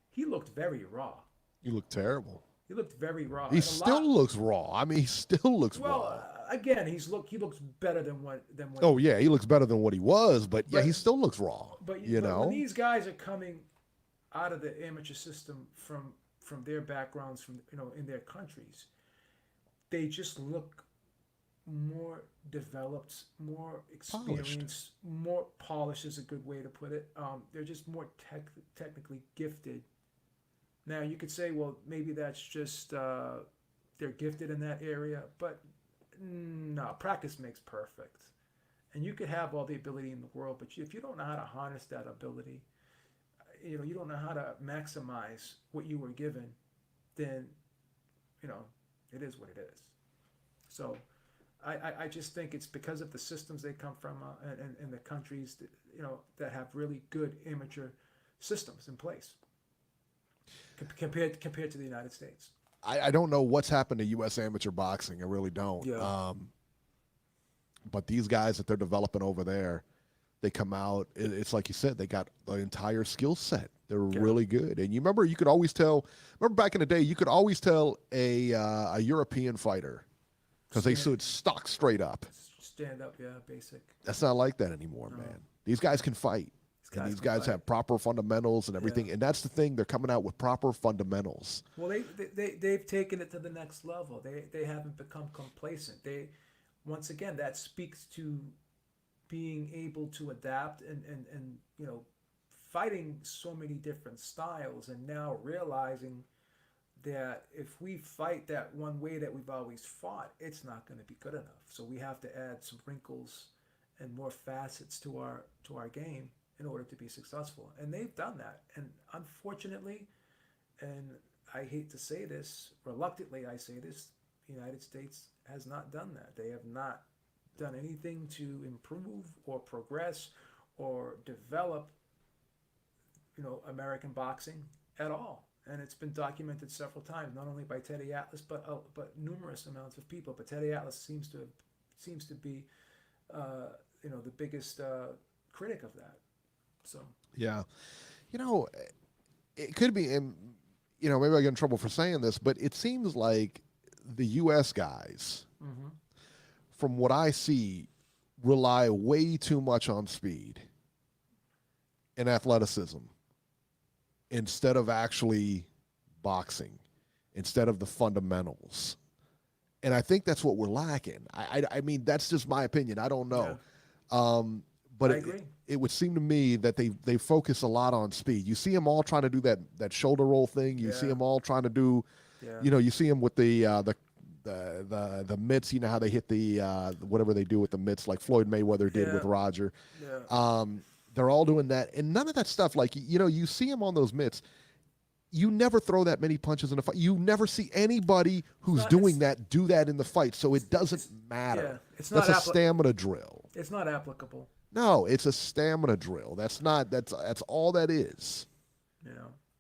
he looked very raw. He looked terrible. He looked very raw. He still looks raw. He still looks raw. Well, again, he looks better than what. Oh yeah, he looks better than what he was, but yeah, he still looks raw. But when these guys are coming out of the amateur system from their backgrounds, from in their countries, they just look more developed, more experienced, more polished is a good way to put it. They're just more technically gifted. Now you could say, well, maybe that's just they're gifted in that area, but no, practice makes perfect. And you could have all the ability in the world, but if you don't know how to harness that ability, you don't know how to maximize what you were given, then it is what it is. So I just think it's because of the systems they come from and the countries that have really good amateur systems in place compared to the United States. I don't know what's happened to U.S. amateur boxing. I really don't. Yeah. But these guys that they're developing over there, they come out. It's like you said, they got the entire skill set. They're really good. And you remember, you could always tell. Remember back in the day, you could always tell a European fighter because they stood stock straight up. Stand up, yeah, basic. That's not like that anymore, man. These guys can fight. These guys have proper fundamentals and everything. Yeah. And that's the thing. They're coming out with proper fundamentals. Well, they've taken it to the next level. They haven't become complacent. Once again, that speaks to being able to adapt and fighting so many different styles, and now realizing that if we fight that one way that we've always fought, it's not going to be good enough. So we have to add some wrinkles and more facets to our game in order to be successful. And they've done that. And unfortunately, and I hate to say this, reluctantly I say this, the United States has not done that. They have not done anything to improve or progress or develop American boxing at all. And it's been documented several times, not only by Teddy Atlas, but numerous amounts of people. But Teddy Atlas seems to be the biggest critic of that. So yeah, it could be, maybe I get in trouble for saying this, but it seems like the U.S. guys, from what I see, rely way too much on speed and athleticism instead of actually boxing, instead of the fundamentals. And I think that's what we're lacking. I mean, that's just my opinion. I don't know. Yeah. But I agree. it would seem to me that they focus a lot on speed. You see them all trying to do that shoulder roll thing. You see them all trying to do, you see them with the mitts. You know how they hit the whatever they do with the mitts, like Floyd Mayweather did with Roger. Yeah. They're all doing that, and none of that stuff. Like you see them on those mitts. You never throw that many punches in a fight. You never see anybody who's doing that do that in the fight. So it doesn't matter. Yeah, it's not that's a stamina drill. It's not applicable. No, it's a stamina drill. That's all that is.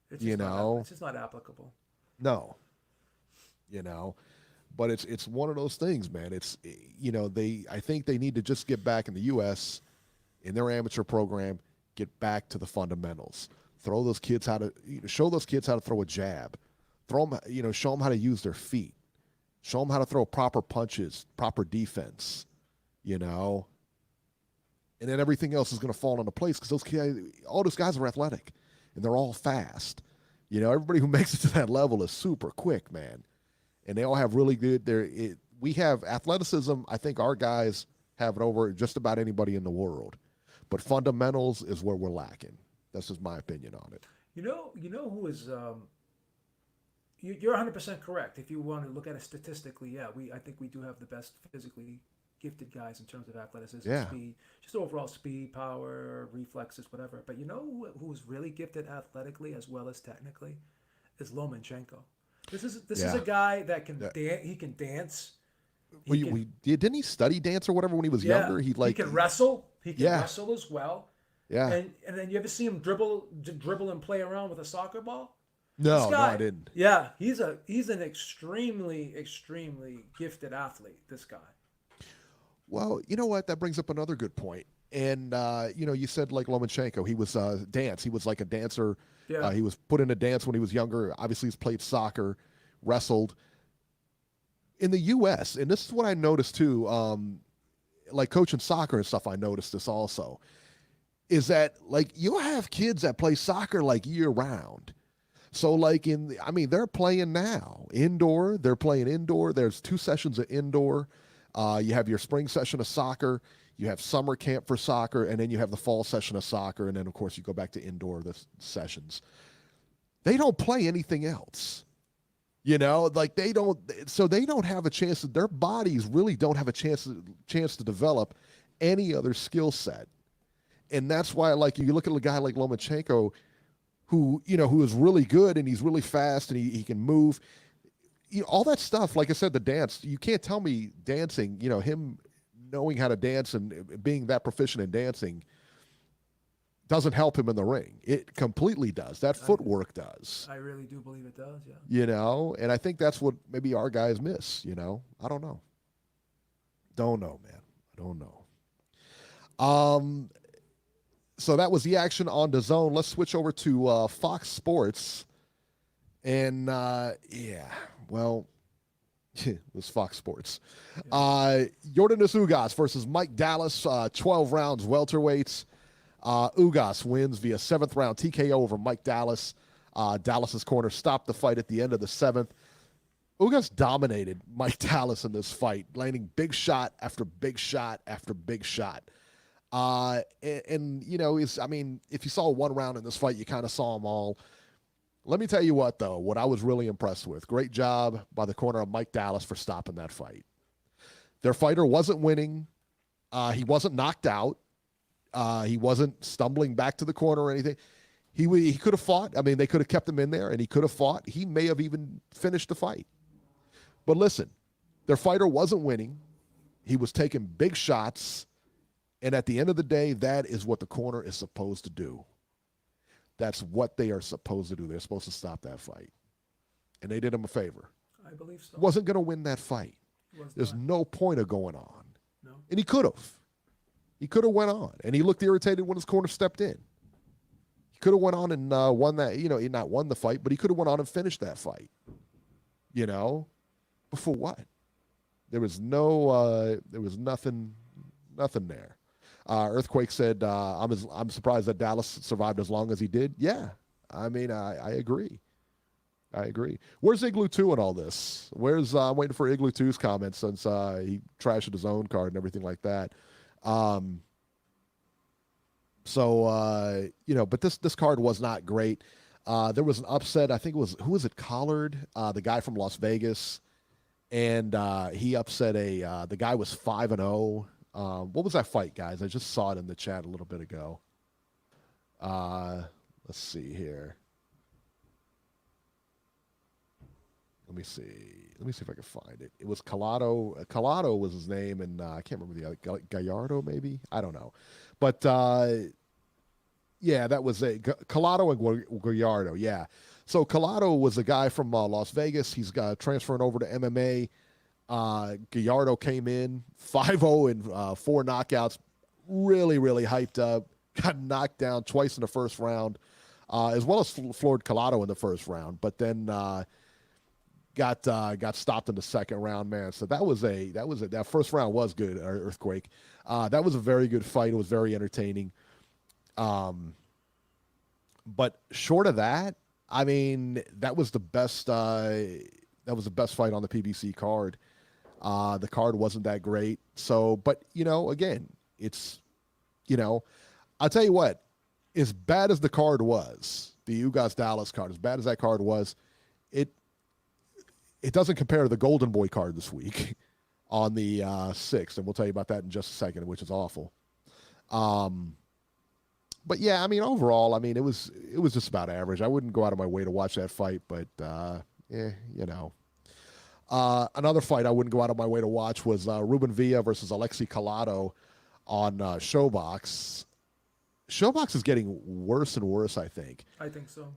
It's just not applicable. No. But it's one of those things, man. It's I think they need to just get back in the US in their amateur program, get back to the fundamentals. Show those kids how to throw a jab. Show them how to use their feet. Show them how to throw proper punches, proper defense, And then everything else is going to fall into place because all those guys are athletic and they're all fast. Everybody who makes it to that level is super quick, man. And they all have really good we have athleticism. I think our guys have it over just about anybody in the world. But fundamentals is where we're lacking. That's just my opinion on it. You know who is you're 100% correct. If you want to look at it statistically, I think we do have the best physically gifted guys in terms of athleticism, speed, just overall speed, power, reflexes, whatever. But you know who's really gifted athletically as well as technically is Lomachenko. This is a guy that can he can dance. Didn't he study dance or whatever when he was younger? He can wrestle. He can wrestle as well. Yeah. And then you ever see him dribble and play around with a soccer ball? No, I didn't. Yeah, he's an extremely gifted athlete. This guy. Well, you know what? That brings up another good point. And you said like Lomachenko, he was dance. He was like a dancer. Yeah. He was put in a dance when he was younger. Obviously, he's played soccer, wrestled. In the U.S., and this is what I noticed too, like coaching soccer and stuff, I noticed this also, is that like you'll have kids that play soccer like year round. So like they're playing now indoor. They're playing indoor. There's 2 sessions of indoor. You have your spring session of soccer. You have summer camp for soccer, and then you have the fall session of soccer, and then of course you go back to indoor sessions. They don't play anything else. Like they don't have a chance. Their bodies really don't have a chance to develop any other skill set. And that's why, like, you look at a guy like Lomachenko, who is really good and he's really fast and he can move. All that stuff, like I said, the dance, you can't tell me dancing, him knowing how to dance and being that proficient in dancing doesn't help him in the ring. It completely does. That footwork does. I really do believe it does, yeah. And I think that's what maybe our guys miss, I don't know. Don't know, man. I don't know. So that was the action on DAZN. Let's switch over to Fox Sports. And, it was Fox Sports. Yordenis Ugas versus Mike Dallas, 12 rounds welterweights. Ugas wins via 7th round TKO over Mike Dallas. Dallas's corner stopped the fight at the end of the 7th. Ugas dominated Mike Dallas in this fight, landing big shot after big shot after big shot. If you saw one round in this fight, you kind of saw them all. Let me tell you what, though, what I was really impressed with. Great job by the corner of Mike Dallas for stopping that fight. Their fighter wasn't winning. He wasn't knocked out. He wasn't stumbling back to the corner or anything. He could have fought. I mean, they could have kept him in there, and he could have fought. He may have even finished the fight. But listen, their fighter wasn't winning. He was taking big shots. And at the end of the day, that is what the corner is supposed to do. That's what they are supposed to do. They're supposed to stop that fight. And they did him a favor. I believe so. Wasn't going to win that fight. There's no point of going on. No. And he could have. He could have went on. And he looked irritated when his corner stepped in. He could have went on and won that. He not won the fight, but he could have went on and finished that fight. Before what? There was nothing there. Earthquake said, I'm surprised that Dallas survived as long as he did. Yeah, I mean, I agree. I agree. Where's Igloo 2 in all this? I'm waiting for Igloo 2's comments since he trashed his own card and everything like that. But this card was not great. There was an upset. I think it was, who was it? Collard, the guy from Las Vegas. And he upset the guy was 5-0. What was that fight, guys? I just saw it in the chat a little bit ago. Let's see here. Let me see if I can find it. It was Collado. Collado was his name, and I can't remember the other. Gallardo, maybe? I don't know. But, yeah, that was Collado and Gallardo, yeah. So Collado was a guy from Las Vegas. He's transferring over to MMA. Gallardo came in 5-0 and 4 knockouts. Really, really hyped up. Got knocked down twice in the first round, as well as floored Collado in the first round. But then got stopped in the second round, man. So that first round was good. Earthquake. That was a very good fight. It was very entertaining. But short of that, I mean, that was the best. That was the best fight on the PBC card. The card wasn't that great. So, but again, it's, I'll tell you what, as bad as the card was, the Ugas Dallas card, as bad as that card was, it doesn't compare to the Golden Boy card this week on the 6th, and we'll tell you about that in just a second, which is awful. But yeah, I mean, overall, I mean, it was just about average. I wouldn't go out of my way to watch that fight, but another fight I wouldn't go out of my way to watch was Ruben Villa versus Alexei Collado on ShowBox. ShowBox is getting worse and worse, I think. I think so.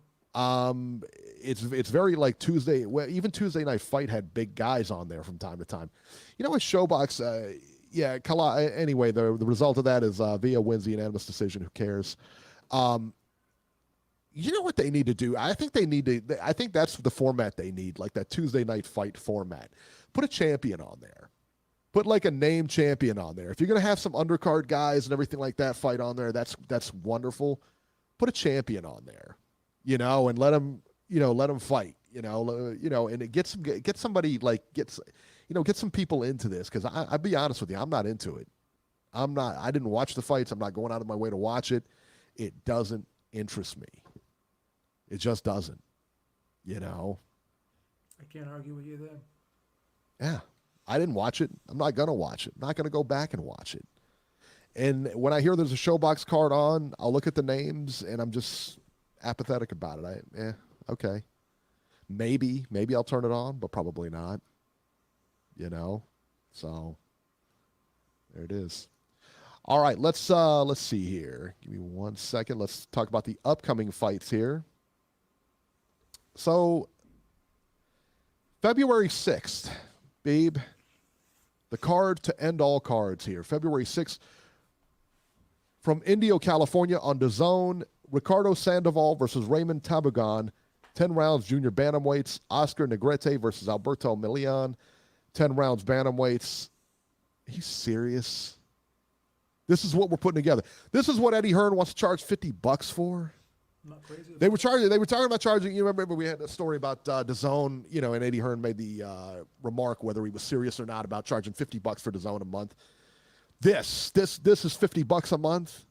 It's very like Tuesday. Well, even Tuesday Night Fight had big guys on there from time to time. You know what, ShowBox? Yeah, anyway, the result of that is Villa wins the unanimous decision. Who cares? You know what they need to do? I think that's the format they need, like that Tuesday Night Fight format. Put a champion on there. Put like a named champion on there. If you're going to have some undercard guys and everything like that fight on there, that's wonderful. Put a champion on there, and let them fight, and it get somebody like get some people into this, because I'll be honest with you, I'm not into it. I didn't watch the fights. I'm not going out of my way to watch it. It doesn't interest me. It just doesn't, I can't argue with you there. Yeah. I didn't watch it. I'm not going to watch it. I'm not going to go back and watch it. And when I hear there's a ShowBox card on, I'll look at the names and I'm just apathetic about it. Okay. Maybe I'll turn it on, but probably not. So there it is. All right, let's see here. Give me 1 second. Let's talk about the upcoming fights here. So February 6th, babe, the card to end all cards here. February 6th, from Indio, California, on DAZN, Ricardo Sandoval versus Raymond Tabugon, 10 rounds junior bantamweights. Oscar Negrete versus Alberto Milian, 10 rounds bantamweights. Are you serious? This is what we're putting together. This is what Eddie Hearn wants to charge $50 for. Not crazy. They were talking about charging. You remember we had a story about DAZN, and Eddie Hearn made the remark whether he was serious or not about charging $50 for DAZN a month. This is $50 a month.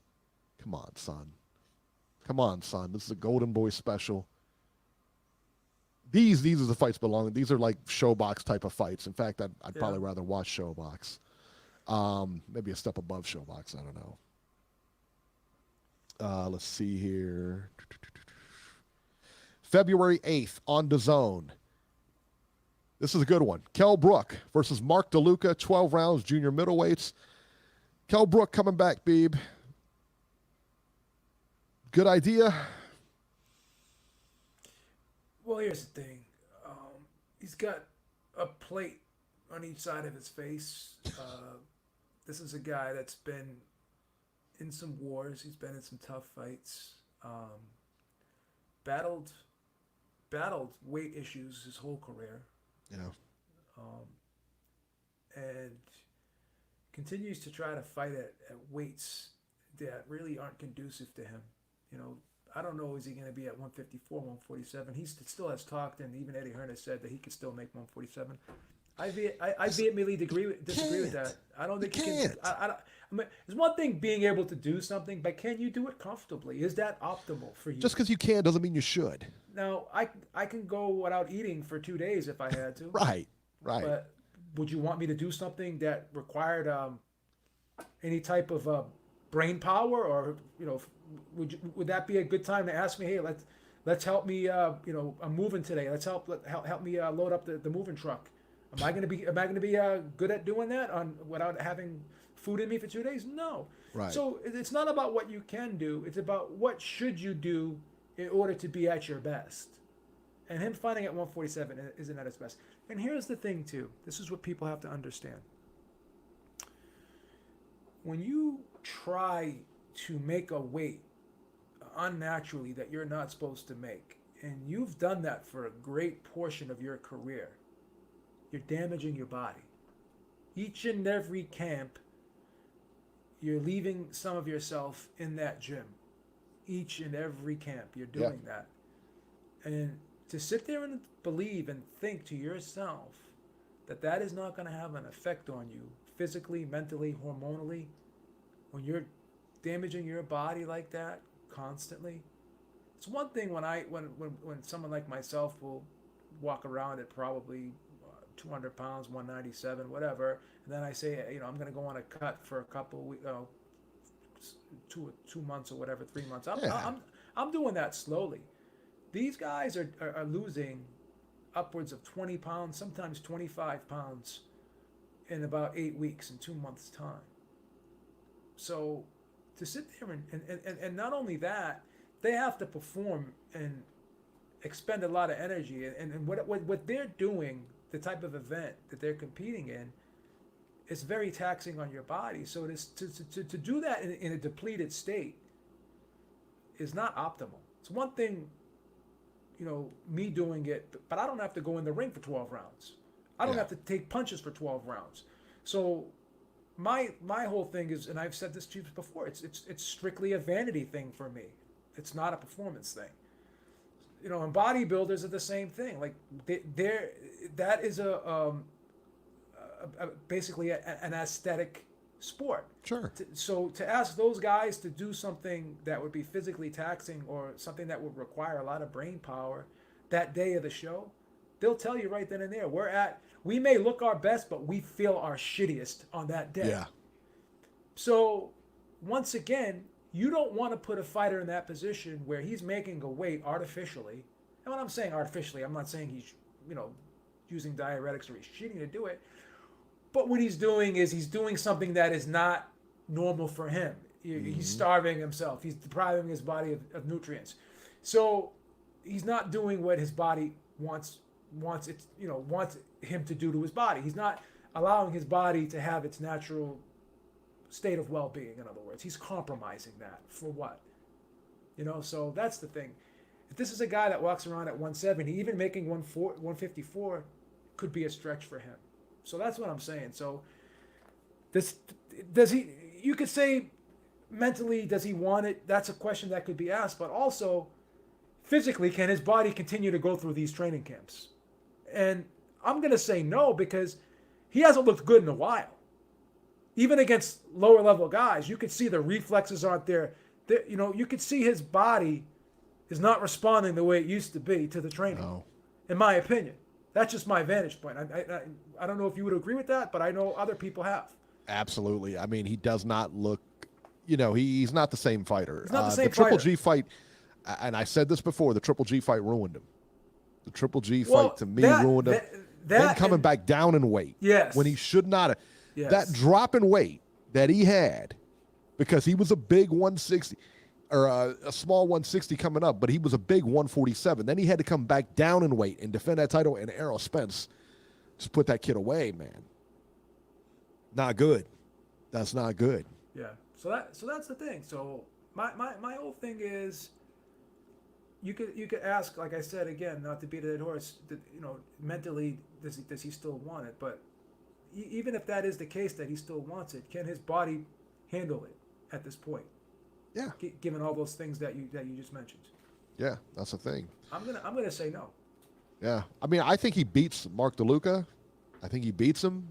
Come on, son. This is a Golden Boy special. These are the fights belonging. These are like ShowBox type of fights. In fact, I'd probably rather watch ShowBox. Maybe a step above ShowBox. I don't know. Let's see here. February 8th on DAZN. This is a good one. Kell Brook versus Mark DeLuca, 12 rounds, junior middleweights. Kell Brook coming back, Beeb. Good idea? Well, here's the thing. He's got a plate on each side of his face. This is a guy that's been in some wars. He's been in some tough fights. Battled weight issues his whole career. Yeah. and continues to try to fight at weights that really aren't conducive to him. You know, I don't know, is he going to be at 154, 147? He still has talked, and even Eddie Hearn has said that he could still make 147. I vehemently disagree with that. I don't think you can. I mean, it's one thing being able to do something, but can you do it comfortably? Is that optimal for you? Just because you can doesn't mean you should. Now, I can go without eating for 2 days if I had to. Right. But would you want me to do something that required any type of brain power, or would that be a good time to ask me? Hey, let's help me. I'm moving today. Let's help me load up the moving truck. Am I going to be good at doing that without having food in me for 2 days? No. Right. So it's not about what you can do. It's about what should you do in order to be at your best. And him fighting at 147 isn't at his best. And here's the thing too. This is what people have to understand. When you try to make a weight unnaturally that you're not supposed to make, and you've done that for a great portion of your career, you're damaging your body. Each and every camp, you're leaving some of yourself in that gym. Each and every camp, you're doing that. And to sit there and believe and think to yourself that is not going to have an effect on you physically, mentally, hormonally, when you're damaging your body like that constantly. It's one thing when someone like myself will walk around at probably 200 pounds, 197, whatever, and then I say, I'm going to go on a cut for a couple of weeks, 2 months or whatever, 3 months. I'm doing that slowly. These guys are losing upwards of 20 pounds, sometimes 25 pounds in about 8 weeks, in 2 months' time. So to sit there and not only that, they have to perform and expend a lot of energy. And what they're doing, the type of event that they're competing in, is very taxing on your body. So to do that in a depleted state is not optimal. It's one thing, me doing it, but I don't have to go in the ring for 12 rounds. I don't have to take punches for 12 rounds. So my whole thing is, and I've said this to you before, it's strictly a vanity thing for me. It's not a performance thing. And bodybuilders are the same thing. Like that is basically an aesthetic sport. Sure. So to ask those guys to do something that would be physically taxing or something that would require a lot of brain power that day of the show, they'll tell you right then and there, we may look our best, but we feel our shittiest on that day. Yeah. So once again, you don't want to put a fighter in that position where he's making a weight artificially. And when I'm saying artificially, I'm not saying he's, using diuretics or he's cheating to do it. But what he's doing is he's doing something that is not normal for him. He's starving himself. He's depriving his body of nutrients. So he's not doing what his body wants him to do to his body. He's not allowing his body to have its natural state of well-being. In other words, he's compromising that for what? So that's the thing. If this is a guy that walks around at 170, even making 154 could be a stretch for him. So that's what I'm saying. So you could say mentally, does he want it? That's a question that could be asked, but also physically, can his body continue to go through these training camps? And I'm going to say no, because he hasn't looked good in a while. Even against lower level guys, you could see the reflexes aren't there. You could see his body is not responding the way it used to be to the training, in my opinion. That's just my vantage point. I don't know if you would agree with that, but I know other people have. Absolutely. I mean, he does not look, he's not the same fighter. He's not the same the Triple fighter. G fight, and I said this before, the Triple G fight ruined him. The Triple G fight, to me, ruined him. Then coming back down in weight. Yes. When he should not have. Yes. That drop in weight that he had, because he was a big 160, or a small 160 coming up, but he was a big 147. Then he had to come back down in weight and defend that title, and Errol Spence just put that kid away, man. Not good. That's not good. Yeah. So that's the thing. So my whole thing is, you could ask, like I said again, not to beat a dead horse. Mentally, does he still want it? But even if that is the case, that he still wants it, can his body handle it at this point? Yeah. Given all those things that you just mentioned. Yeah, that's the thing. I'm gonna say no. Yeah, I mean, I think he beats Mark DeLuca. I think he beats him,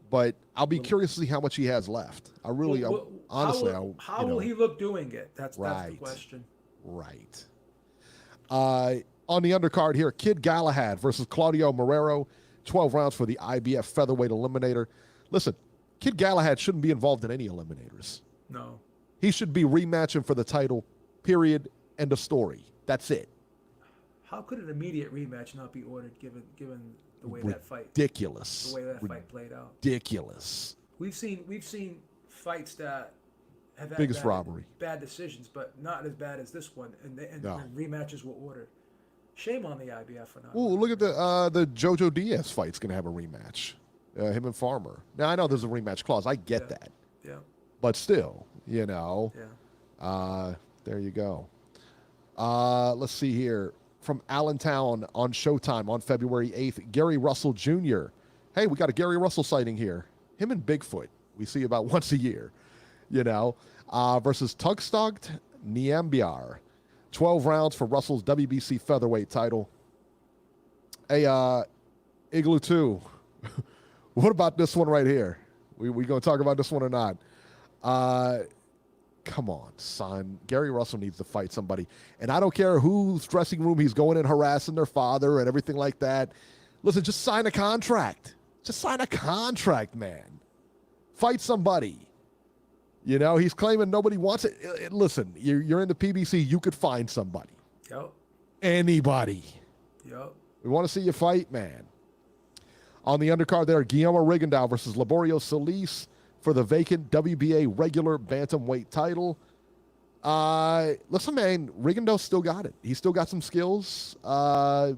but I'll be curious to see how much he has left. I really, honestly, how will he look doing it? That's the question. Right. On the undercard here, Kid Galahad versus Claudio Marrero, 12 rounds for the IBF featherweight eliminator. Listen, Kid Galahad shouldn't be involved in any eliminators. No. He should be rematching for the title, period, end of story. That's it. How could an immediate rematch not be ordered given the way that fight? Ridiculous. The way that fight played out. Ridiculous. We've seen fights that have had biggest robbery, bad decisions, but not as bad as this one, and rematches were ordered. Shame on the IBF for not. Ooh, look at the Jojo Diaz fight's going to have a rematch. Him and Farmer. Now I know there's a rematch clause. I get that. Yeah. But still, Yeah. There you go. Let's see here. From Allentown on Showtime on February 8th, Gary Russell Jr. Hey, we got a Gary Russell sighting here. Him and Bigfoot. We see about once a year, versus Tugstogt Niambiar. 12 rounds for Russell's WBC featherweight title. Hey, Igloo 2. What about this one right here? We going to talk about this one or not? Come on, son. Gary Russell needs to fight somebody. And I don't care whose dressing room he's going in harassing their father and everything like that. Listen, just sign a contract. Just sign a contract, man. Fight somebody. He's claiming nobody wants it. Listen, you're in the PBC. You could find somebody. Yep. Anybody. Yep. We want to see you fight, man. On the undercard there, Guillermo Rigondeaux versus Laborio Solis for the vacant WBA regular bantamweight title. Listen, man, Rigondeaux still got it. He's still got some skills. We'll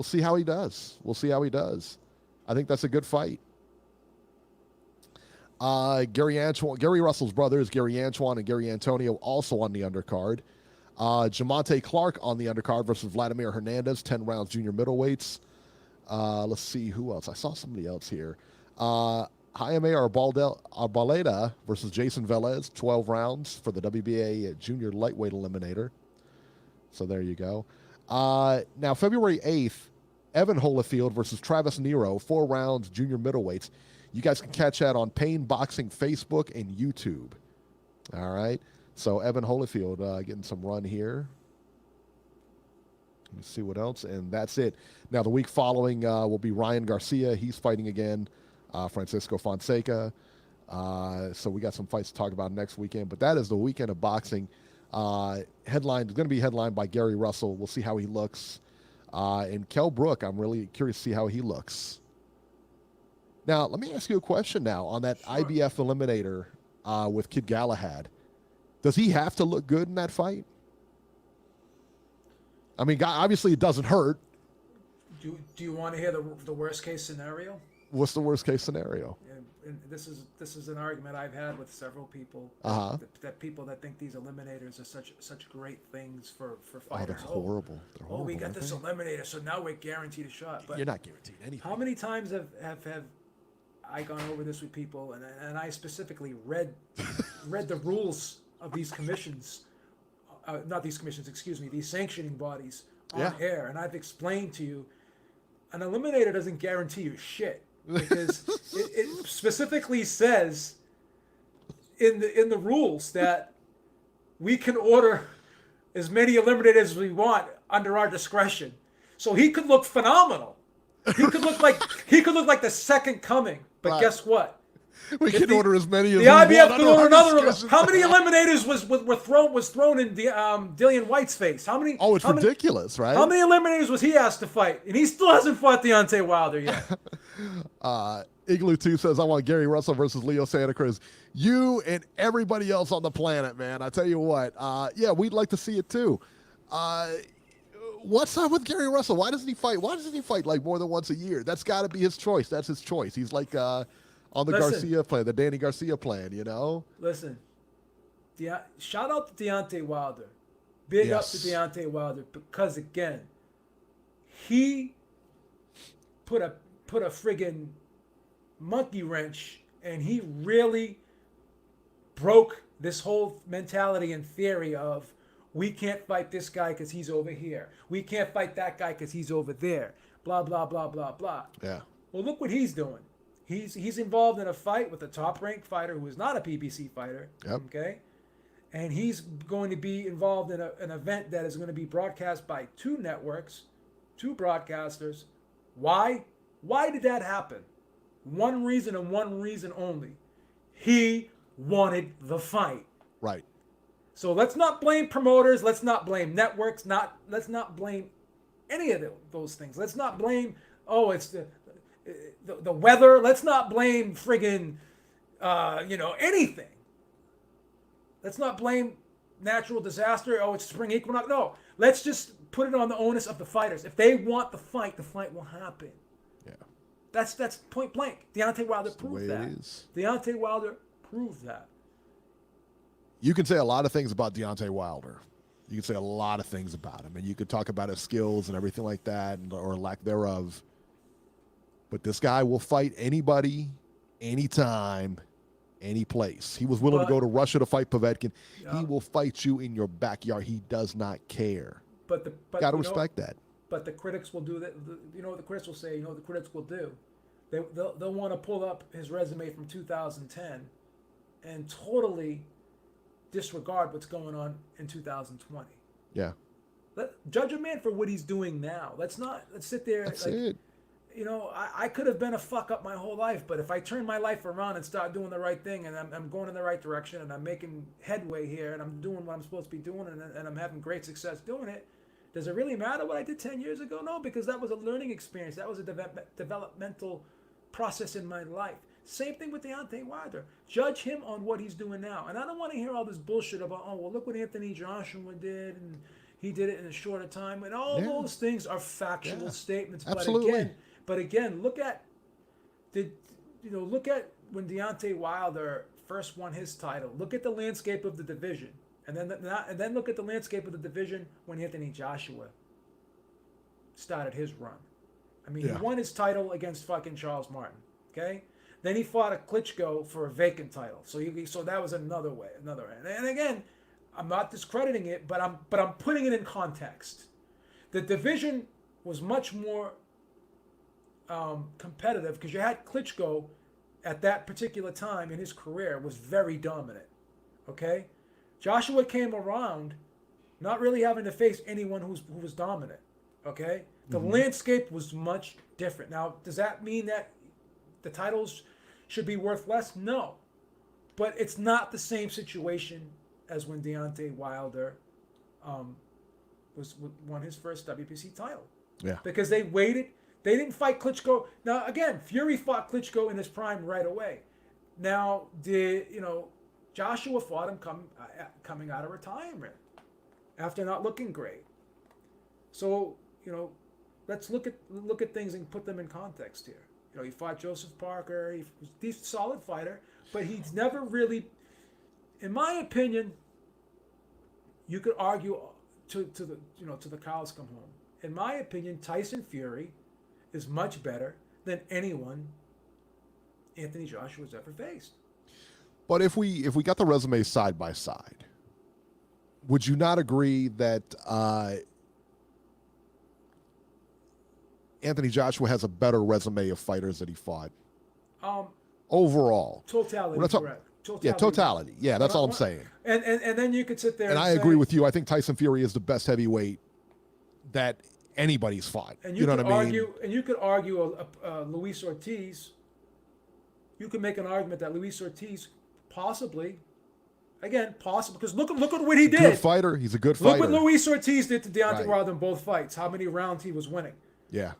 see how he does. I think that's a good fight. Gary Russell's brothers, Gary Antoine and Gary Antonio, also on the undercard. Jamonte Clark on the undercard versus Vladimir Hernandez, 10 rounds junior middleweights. Let's see who else. I saw somebody else here. Jaime Arboleda versus Jason Velez, 12 rounds for the WBA junior lightweight eliminator. So there you go. Now, February 8th, Evan Holyfield versus Travis Nero, 4 rounds junior middleweights. You guys can catch that on Pain Boxing Facebook and YouTube. All right. So Evan Holyfield getting some run here. Let's see what else. And that's it. Now, the week following will be Ryan Garcia. He's fighting again. Francisco Fonseca. So we got some fights to talk about next weekend. But that is the weekend of boxing. Going to be headlined by Gary Russell. We'll see how he looks. And Kell Brook, I'm really curious to see how he looks. Now, let me ask you a question now on that IBF eliminator with Kid Galahad. Does he have to look good in that fight? I mean, obviously it doesn't hurt. Do you want to hear the worst case scenario? What's the worst case scenario? And this is an argument I've had with several people. That people that think these eliminators are such great things for fighters. They're horrible. We got this eliminator, so now we're guaranteed a shot. But you're not guaranteed anything. How many times have I gone over this with people, and I specifically read the rules of these commissions, not these commissions, excuse me, these sanctioning bodies on air, and I've explained to you, an eliminator doesn't guarantee you shit, because it specifically says in the rules that we can order as many eliminators as we want under our discretion. So he could look phenomenal. He could look like the second coming. But guess what? We can order as many as the IBF could order another. How many eliminators was thrown in Dillian White's face? How many? Oh, it's ridiculous, right? How many eliminators was he asked to fight? And he still hasn't fought Deontay Wilder yet. Igloo 2 says, I want Gary Russell versus Leo Santa Cruz. You and everybody else on the planet, man. I tell you what. We'd like to see it too. What's up with Gary Russell? Why doesn't he fight? Why doesn't he fight like more than once a year? That's got to be his choice. That's his choice. He's like on the Garcia plan, the Danny Garcia plan, Listen, shout out to Deontay Wilder. Big Yes. up to Deontay Wilder because again, he put a friggin' monkey wrench, and he really broke this whole mentality and theory of we can't fight this guy because he's over here. We can't fight that guy because he's over there. Blah blah blah blah blah. Yeah. Well, look what he's doing. He's involved in a fight with a top-ranked fighter who is not a PBC fighter. Yep. Okay. And he's going to be involved in an event that is going to be broadcast by 2 networks, 2 broadcasters. Why? Why did that happen? One reason and one reason only. He wanted the fight. Right. So let's not blame promoters. Let's not blame networks. Let's not blame any of those things. Let's not blame, it's the weather. Let's not blame friggin', anything. Let's not blame natural disaster. Oh, it's spring equinox. No, let's just put it on the onus of the fighters. If they want the fight will happen. Yeah. That's point blank. Deontay Wilder proved that. Deontay Wilder proved that. You can say a lot of things about Deontay Wilder. You can say a lot of things about him, and you could talk about his skills and everything like that, or lack thereof. But this guy will fight anybody, anytime, any place. He was willing to go to Russia to fight Povetkin. He will fight you in your backyard. He does not care. But got to respect that. But the critics will do that. You know what the critics will say? You know what the critics will do? They'll want to pull up his resume from 2010 and totally disregard what's going on in 2020. Yeah. Judge a man for what he's doing now. Let's sit there. That's it. I could have been a fuck up my whole life, but if I turn my life around and start doing the right thing, and I'm going in the right direction, and I'm making headway here, and I'm doing what I'm supposed to be doing, and I'm having great success doing it, does it really matter what I did 10 years ago? No, because that was a learning experience. That was a developmental process in my life. Same thing with Deontay Wilder. Judge him on what he's doing now. And I don't want to hear all this bullshit about, look what Anthony Joshua did, and he did it in a shorter time. And all those things are factual statements. Absolutely. But again, look at when Deontay Wilder first won his title. Look at the landscape of the division. And then look at the landscape of the division when Anthony Joshua started his run. I mean, he won his title against fucking Charles Martin. Okay? Then he fought a Klitschko for a vacant title. So that was another way. And again, I'm not discrediting it, but I'm putting it in context. The division was much more competitive because you had Klitschko at that particular time in his career was very dominant. Okay? Joshua came around not really having to face anyone who was dominant. Okay? The landscape was much different. Now, does that mean that the titles should be worth less? No. But it's not the same situation as when Deontay Wilder won his first WBC title. Yeah. Because they waited. They didn't fight Klitschko. Now, again, Fury fought Klitschko in his prime right away. Now, Joshua fought him coming out of retirement after not looking great. So, let's look at things and put them in context here. He fought Joseph Parker. He was a solid fighter, but he's never really, in my opinion, you could argue to the cows come home. In my opinion, Tyson Fury is much better than anyone Anthony Joshua's ever faced. But if we got the resumes side by side, would you not agree that Anthony Joshua has a better resume of fighters that he fought? Overall. Totality, correct. Totality. Yeah, that's all I'm saying. And then you could sit there and I agree with you. I think Tyson Fury is the best heavyweight that anybody's fought. And you know what I mean? And you could argue Luis Ortiz. You could make an argument that Luis Ortiz possibly, because look at what he did. Good fighter. He's a good fighter. Look what Luis Ortiz did to Deontay Wilder in both fights. How many rounds he was winning. Yeah.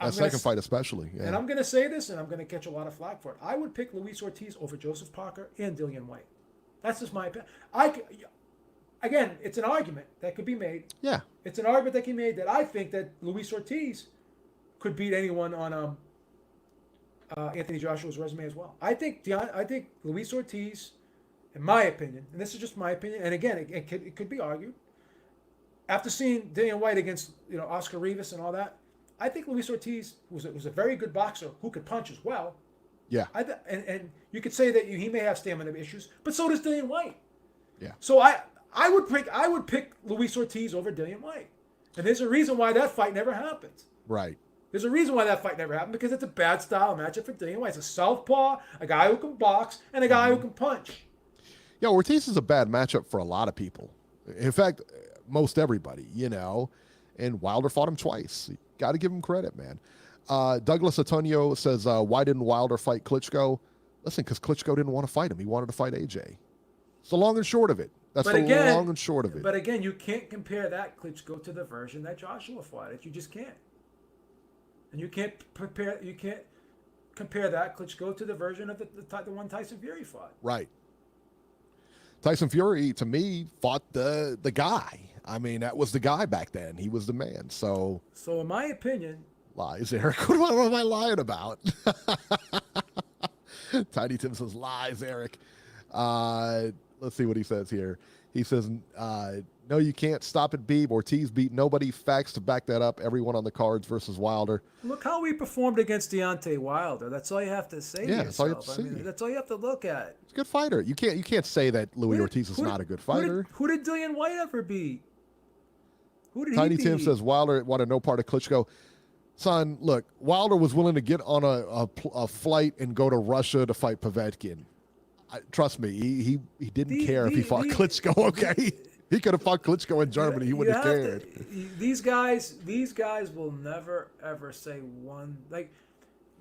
That second fight especially. Yeah. And I'm going to say this, and I'm going to catch a lot of flack for it. I would pick Luis Ortiz over Joseph Parker and Dillian White. That's just my opinion. Again, it's an argument that could be made. Yeah. It's an argument that can be made that I think that Luis Ortiz could beat anyone on Anthony Joshua's resume as well. I think Luis Ortiz, in my opinion, and this is just my opinion, and again, it could be argued, after seeing Dillian White against Oscar Rivas and all that, I think Luis Ortiz was a very good boxer who could punch as well. Yeah. And you could say that he may have stamina issues, but so does Dillian White. Yeah. So I would pick Luis Ortiz over Dillian White, and there's a reason why that fight never happened. Right. There's a reason why that fight never happened, because it's a bad style matchup for Dillian White. It's a southpaw, a guy who can box, and a guy who can punch. Yeah, Ortiz is a bad matchup for a lot of people. In fact, most everybody, and Wilder fought him twice. Got to give him credit, man. Douglas Antonio says, why didn't Wilder fight Klitschko? Listen, because Klitschko didn't want to fight him. He wanted to fight AJ. It's the long and short of it. That's long and short of it. But again, you can't compare that Klitschko to the version that Joshua fought it. You just can't. And you can't compare that Klitschko to the version of the one Tyson Fury fought. Right. Tyson Fury, to me, fought the guy. I mean, that was the guy back then. He was the man. So in my opinion, lies, Eric. What am I lying about? Tiny Tim says lies, Eric. Let's see what he says here. He says, no, you can't stop it, Beeb. Ortiz beat nobody. Facts to back that up. Everyone on the cards versus Wilder. Look how we performed against Deontay Wilder. That's all you have to say. Yeah, to that's all you have yourself. to see. That's all you have to look at. He's a good fighter. You can't say that Louis Ortiz is not a good fighter. Who did Dillian White ever beat? Who did Tiny he beat? Tim says Wilder wanted no part of Klitschko. Son, look, Wilder was willing to get on a flight and go to Russia to fight Povetkin. Trust me, he didn't care if he fought Klitschko. Okay, he could have fought Klitschko in Germany. He wouldn't have cared. These guys will never ever say one like.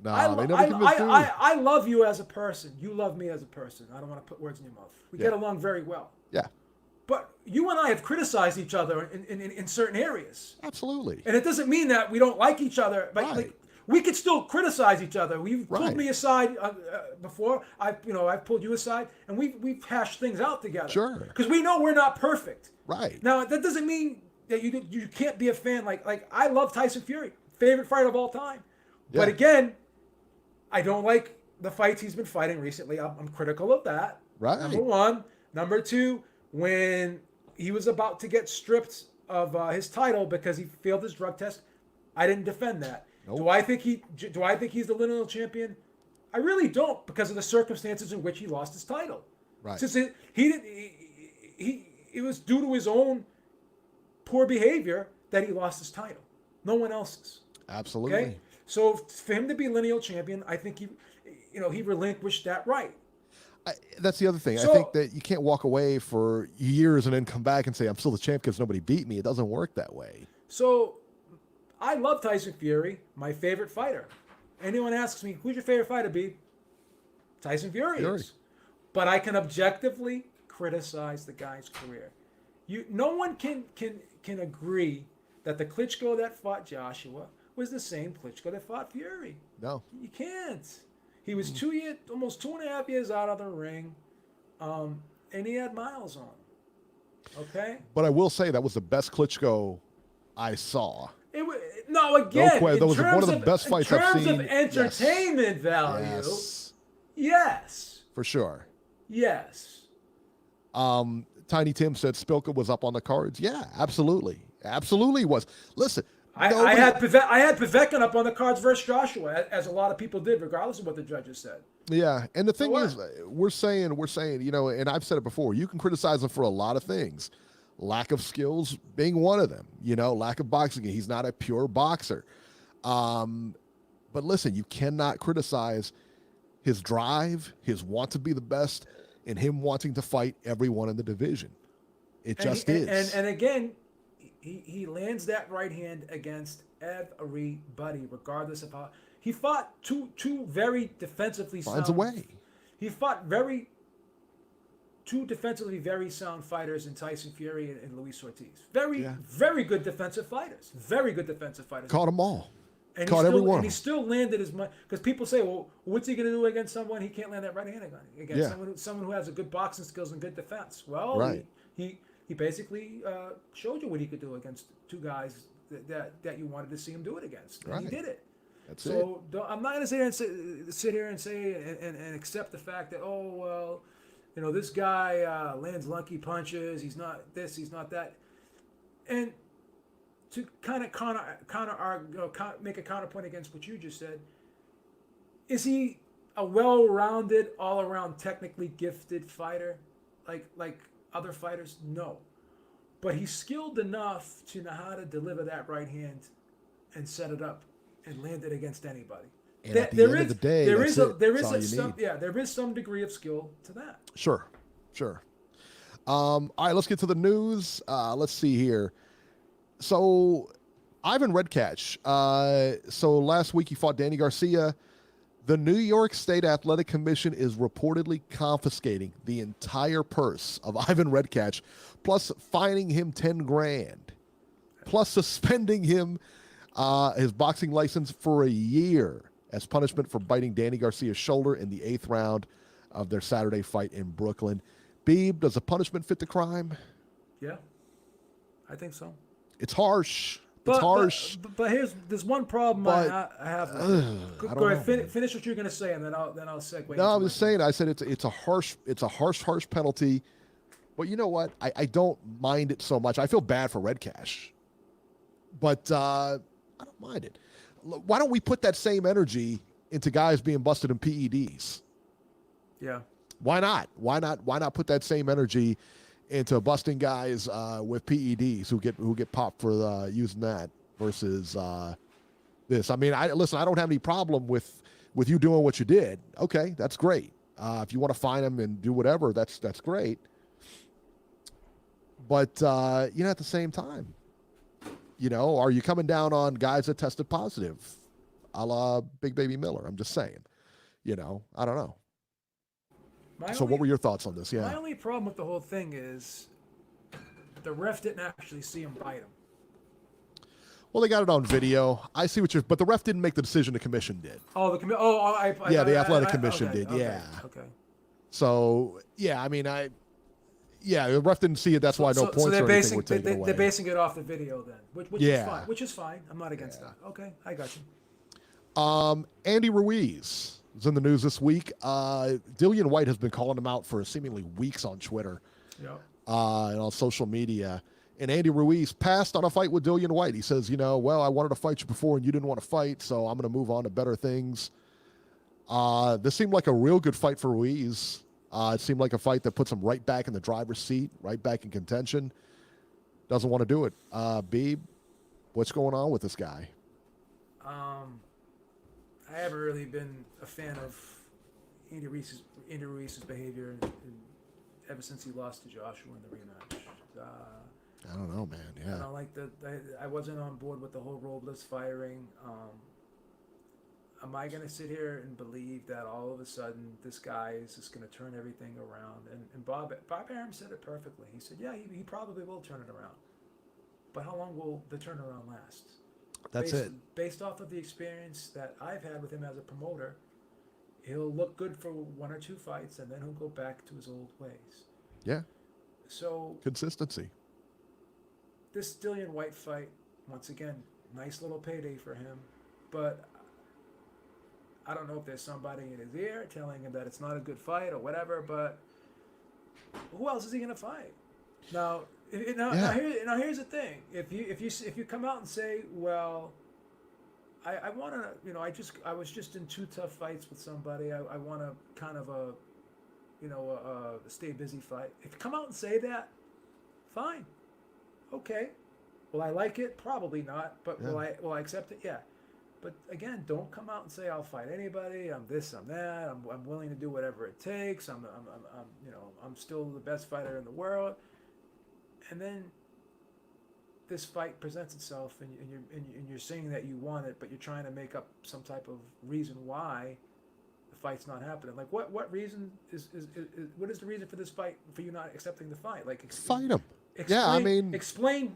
No, they never convinced me. I love you as a person. You love me as a person. I don't want to put words in your mouth. We get along very well. Yeah. But you and I have criticized each other in certain areas. Absolutely. And it doesn't mean that we don't like each other. But Right. we could still criticize each other. We've Right. pulled me aside before. I've pulled you aside, and we've hashed things out together. Sure. Because we know we're not perfect. Right. Now that doesn't mean that you can't be a fan. Like I love Tyson Fury, favorite fighter of all time. Yeah. But again, I don't like the fights he's been fighting recently. I'm critical of that. Right. Number one. Number two, when he was about to get stripped of his title because he failed his drug test, I didn't defend that. Nope. Do I think he's the lineal champion? I really don't, because of the circumstances in which he lost his title. Right. Since it was due to his own poor behavior that he lost his title. No one else's. Absolutely. Okay? So for him to be lineal champion, I think he relinquished that right. That's the other thing. So, I think that you can't walk away for years and then come back and say, I'm still the champ because nobody beat me. It doesn't work that way. So I love Tyson Fury, my favorite fighter. Anyone asks me, who's your favorite fighter, B? Tyson Fury is. But I can objectively criticize the guy's career. No one can agree that the Klitschko that fought Joshua was the same Klitschko that fought Fury. No. You can't. He was almost 2.5 years out of the ring, and he had miles on him. Okay? But I will say that was the best Klitschko I saw. That was one of the best fights I've seen. In terms of entertainment value, yes. For sure. Yes. Tiny Tim said Spilka was up on the cards. Yeah, absolutely. Absolutely was. Listen, I had Povetkin up on the cards versus Joshua, as a lot of people did, regardless of what the judges said. Yeah, and the thing is, we're saying, and I've said it before, you can criticize him for a lot of things. Lack of skills being one of them, lack of boxing. He's not a pure boxer. But listen, you cannot criticize his drive, his want to be the best, and him wanting to fight everyone in the division. It just is. And again, he lands that right hand against everybody, regardless of how he fought two very defensively sound. Finds a way. He fought two defensively very sound fighters in Tyson Fury and Luis Ortiz. Very good defensive fighters. Very good defensive fighters. Caught them all. And Caught every one. And he still landed his money, because people say, well, what's he going to do against someone he can't land that right hand against? Someone who has a good boxing skills and good defense. Well, right. He basically showed you what he could do against two guys that you wanted to see him do it against. And he did it. That's so I'm not going to sit here and say and accept the fact that, this guy lands lunky punches. He's not this, he's not that. And to kind of make a counterpoint against what you just said, is he a well-rounded, all-around, technically gifted fighter, like other fighters? No, but he's skilled enough to know how to deliver that right hand and set it up and land it against anybody. And at the end of the day, there is some degree of skill to that. Sure. All right, let's get to the news. Let's see here. So, Ivan Redkach. So last week he fought Danny Garcia. The New York State Athletic Commission is reportedly confiscating the entire purse of Ivan Redkach, plus fining him $10,000, plus suspending him his boxing license for a year as punishment for biting Danny Garcia's shoulder in the 8th round of their Saturday fight in Brooklyn. Beeb, does the punishment fit the crime? Yeah, I think so. It's harsh. It's harsh. But there's one problem I have. Go ahead, finish what you're going to say, and then I'll segue. No, I'm just saying. I said it's a harsh penalty. But you know what? I don't mind it so much. I feel bad for Redkach, but I don't mind it. Why don't we put that same energy into guys being busted in PEDs? Yeah. Why not? Why not put that same energy into busting guys with PEDs who get popped for using that versus this? I mean, I don't have any problem with you doing what you did. Okay, that's great. If you want to fine them and do whatever, that's great. But at the same time, are you coming down on guys that tested positive, a la Big Baby Miller? I'm just saying. I don't know. What were your thoughts on this? Yeah. My only problem with the whole thing is the ref didn't actually see him bite him. Well, they got it on video. I see but the ref didn't make the decision. The commission did. Oh, the commission. Oh, the athletic commission did. Okay, yeah. Okay. So yeah, I mean, the ref didn't see it. That's why no points or anything were taken away. They're basing it off the video then, which is fine. I'm not against that. Okay, I got you. Andy Ruiz is in the news this week. Dillian White has been calling him out for seemingly weeks on Twitter, and on social media. And Andy Ruiz passed on a fight with Dillian White. He says, I wanted to fight you before and you didn't want to fight, so I'm going to move on to better things. This seemed like a real good fight for Ruiz. It seemed like a fight that puts him right back in the driver's seat, right back in contention. Doesn't want to do it. Beeb, what's going on with this guy? I haven't really been a fan of Andy Ruiz's behavior ever since he lost to Joshua in the rematch. I don't know, man. Yeah. I don't like I wasn't on board with the whole Robles firing. Am I going to sit here and believe that all of a sudden this guy is just going to turn everything around? And Bob Arum said it perfectly. He said, yeah, he probably will turn it around. But how long will the turnaround last? That's it. Based off of the experience that I've had with him as a promoter, he'll look good for 1 or 2 fights, and then he'll go back to his old ways. Yeah. So consistency. This Dillian White fight, once again, nice little payday for him, but I don't know if there's somebody in his ear telling him that it's not a good fight or whatever. But who else is he going to fight? Now here's the thing: if you come out and say, well, I want to, I was just in 2 tough fights with somebody. I want to kind of a stay busy fight. If you come out and say that, fine, okay. Will I like it? Probably not. But yeah. Will I accept it? Yeah. But again, don't come out and say I'll fight anybody. I'm this. I'm that. I'm willing to do whatever it takes. I'm still the best fighter in the world. And then this fight presents itself, and you're saying that you want it, but you're trying to make up some type of reason why the fight's not happening. Like what reason is what is the reason for this fight, for you not accepting the fight? Like fight him. Explain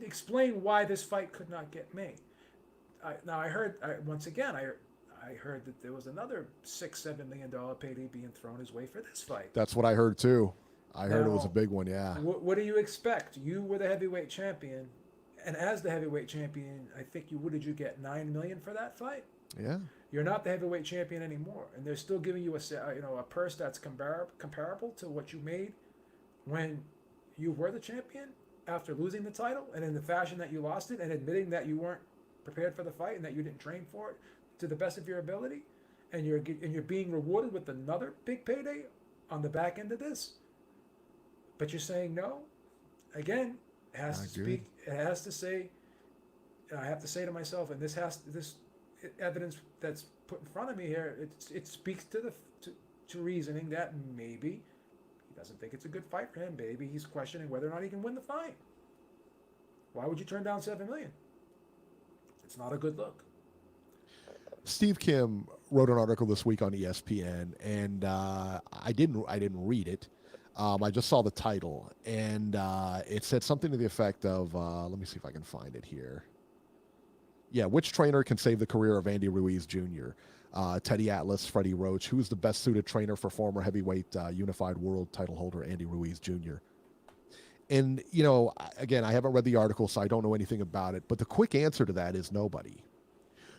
why this fight could not get made. I heard that there was another $6-7 million payday being thrown his way for this fight. That's what I heard too. I heard it was a big one. Yeah. What do you expect? You were the heavyweight champion, and as the heavyweight champion, I think what did you get, $9 million for that fight? Yeah. You're not the heavyweight champion anymore, and they're still giving you a purse that's comparable to what you made when you were the champion. after losing the title and in the fashion that you lost it, and admitting that you weren't prepared for the fight and that you didn't train for it to the best of your ability, and you're being rewarded with another big payday on the back end of this, but you're saying no? Again, it has to speak. It has to say. I have to say to myself, and this evidence that's put in front of me here, it speaks to reasoning that maybe he doesn't think it's a good fight for him. Maybe he's questioning whether or not he can win the fight. Why would you turn down $7 million? It's not a good look. Steve Kim wrote an article this week on ESPN, and I didn't read it. I just saw the title, and it said something to the effect of, let me see if I can find it here. Yeah, which trainer can save the career of Andy Ruiz Jr.? Teddy Atlas, Freddie Roach. Who's the best suited trainer for former heavyweight unified world title holder Andy Ruiz Jr.? And, again, I haven't read the article, so I don't know anything about it. But the quick answer to that is nobody.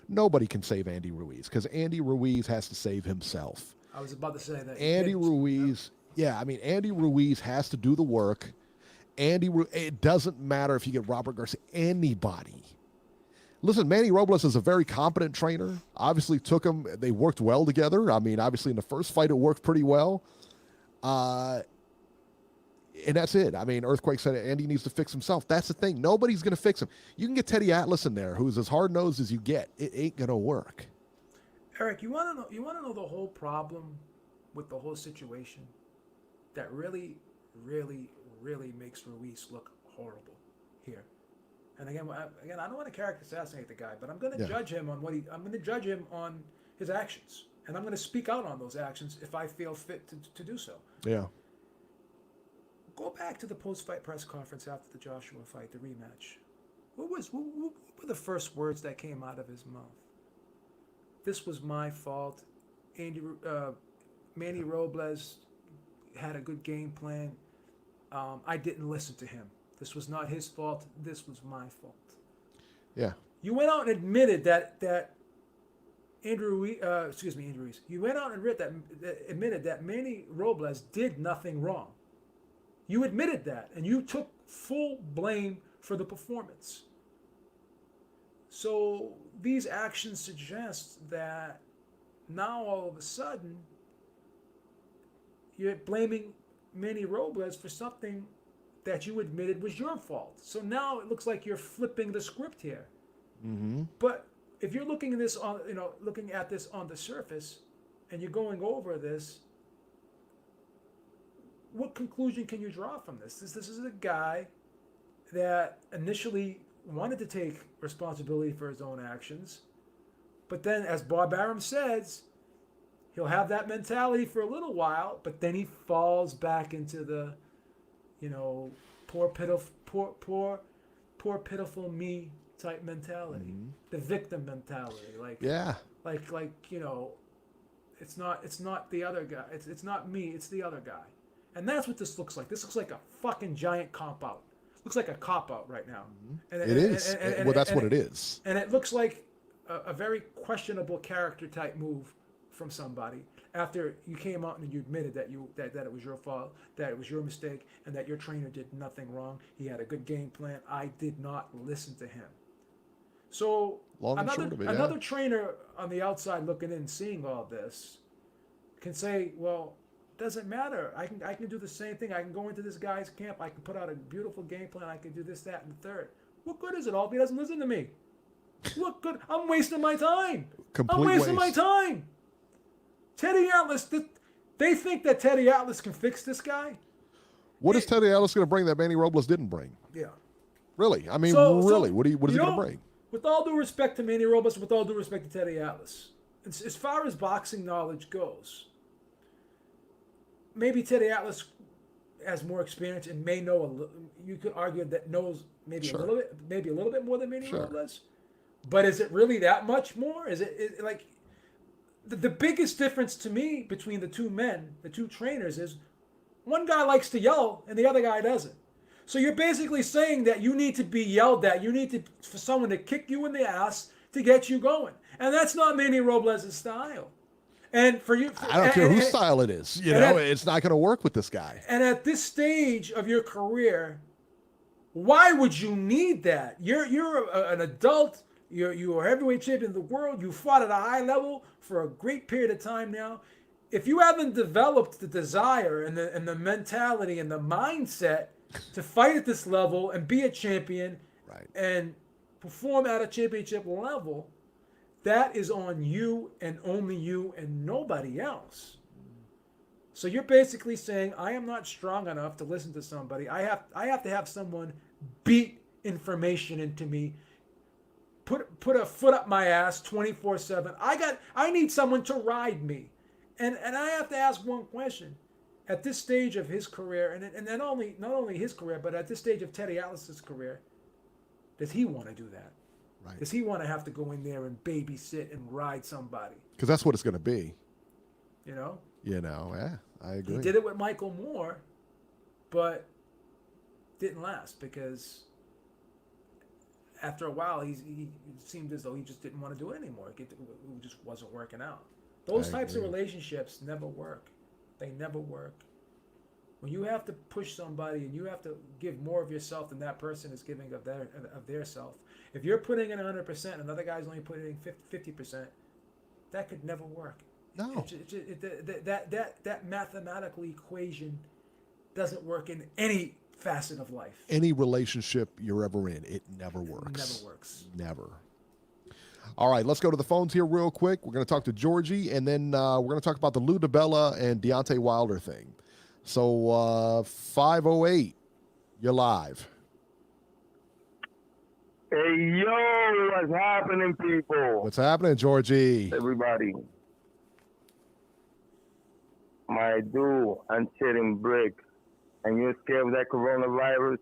Nobody can save Andy Ruiz because Andy Ruiz has to save himself. I was about to say that. Andy Ruiz, Andy Ruiz has to do the work. It doesn't matter if you get Robert Garcia, anybody. Listen, Manny Robles is a very competent trainer. Obviously took him, they worked well together. I mean, obviously in the first fight it worked pretty well. And that's it. I mean, Earthquake said Andy needs to fix himself. That's the thing. Nobody's going to fix him. You can get Teddy Atlas in there, who's as hard-nosed as you get. It ain't going to work. Eric, you want to know the whole problem with the whole situation that really, really, really makes Ruiz look horrible here. And again, I don't want to character assassinate the guy, but I'm going to judge him on I'm going to judge him on his actions, and I'm going to speak out on those actions if I feel fit to do so. Yeah. Go back to the post-fight press conference after the Joshua fight, the rematch. What were the first words that came out of his mouth? This was my fault. Manny Robles had a good game plan. I didn't listen to him. This was not his fault. This was my fault. Yeah. You went out and admitted that Andrew Ruiz. You went out and admitted that Manny Robles did nothing wrong. You admitted that, and you took full blame for the performance. So these actions suggest that now all of a sudden you're blaming Manny Robles for something that you admitted was your fault. So now it looks like you're flipping the script here. Mm-hmm. But if you're looking at this on the surface, and you're going over this, what conclusion can you draw from this? This is a guy that initially wanted to take responsibility for his own actions, but then, as Bob Arum says, he'll have that mentality for a little while, but then he falls back into the, poor pitiful me type mentality, mm-hmm. the victim mentality. It's not the other guy. It's not me. It's the other guy. And that's what this looks like. This looks like a fucking giant cop out. Looks like a cop out right now. And it is. That's what it is. And it looks like a very questionable character type move from somebody after you came out and you admitted that it was your fault, that it was your mistake, and that your trainer did nothing wrong. He had a good game plan. I did not listen to him. So another trainer on the outside looking in, seeing all this, can say, well, doesn't matter. I can do the same thing. I can go into this guy's camp. I can put out a beautiful game plan. I can do this, that, and the third. What good is it all if he doesn't listen to me? What good? I'm wasting my time. I'm wasting my time. Teddy Atlas, they think that Teddy Atlas can fix this guy? What is Teddy Atlas going to bring that Manny Robles didn't bring? Yeah. Really? I mean, really? What is he going to bring? With all due respect to Manny Robles, with all due respect to Teddy Atlas, as far as boxing knowledge goes, maybe Teddy Atlas has more experience and may know you could argue that knows maybe a little bit more than Manny Robles. But is it really that much more? Is it like the biggest difference to me between the two men, the two trainers, is one guy likes to yell and the other guy doesn't. So you're basically saying that you need to be yelled at. You need for someone to kick you in the ass to get you going. And that's not Manny Robles' style. And for you, I don't care whose style it is. It's not going to work with this guy. And at this stage of your career, Why would you need that? You're an adult. You are heavyweight champion of the world. You fought at a high level for a great period of time now. If you haven't developed the desire and the mentality and the mindset to fight at this level and be a champion Right. and perform at a championship level, that is on you and only you and nobody else. So you're basically saying, I am not strong enough to listen to somebody. I have to have someone beat information into me, put a foot up my ass 24/7. I need someone to ride me. And I have to ask one question. At this stage of his career, and not only his career, but at this stage of Teddy Atlas's career, does he want to do that? Right. Does he want to have to go in there and babysit and ride somebody? Because that's what it's going to be. You know? Yeah, I agree. He did it with Michael Moore, but didn't last because after a while he seemed as though he just didn't want to do it anymore. It just wasn't working out. Those types of relationships never work. They never work. When you have to push somebody and you have to give more of yourself than that person is giving of their self. If you're putting in 100% and another guy's only putting in 50%, that could never work. No. That mathematical equation doesn't work in any facet of life. Any relationship you're ever in, it never works. It never works. Never. All right, let's go to the phones here real quick. We're going to talk to Georgie, and then we're going to talk about the Lou DiBella and Deontay Wilder thing. So 508, you're live. Hey, yo, what's happening, people? What's happening, Georgie? Everybody. My dude, I'm sitting bricks. And you're scared of that coronavirus?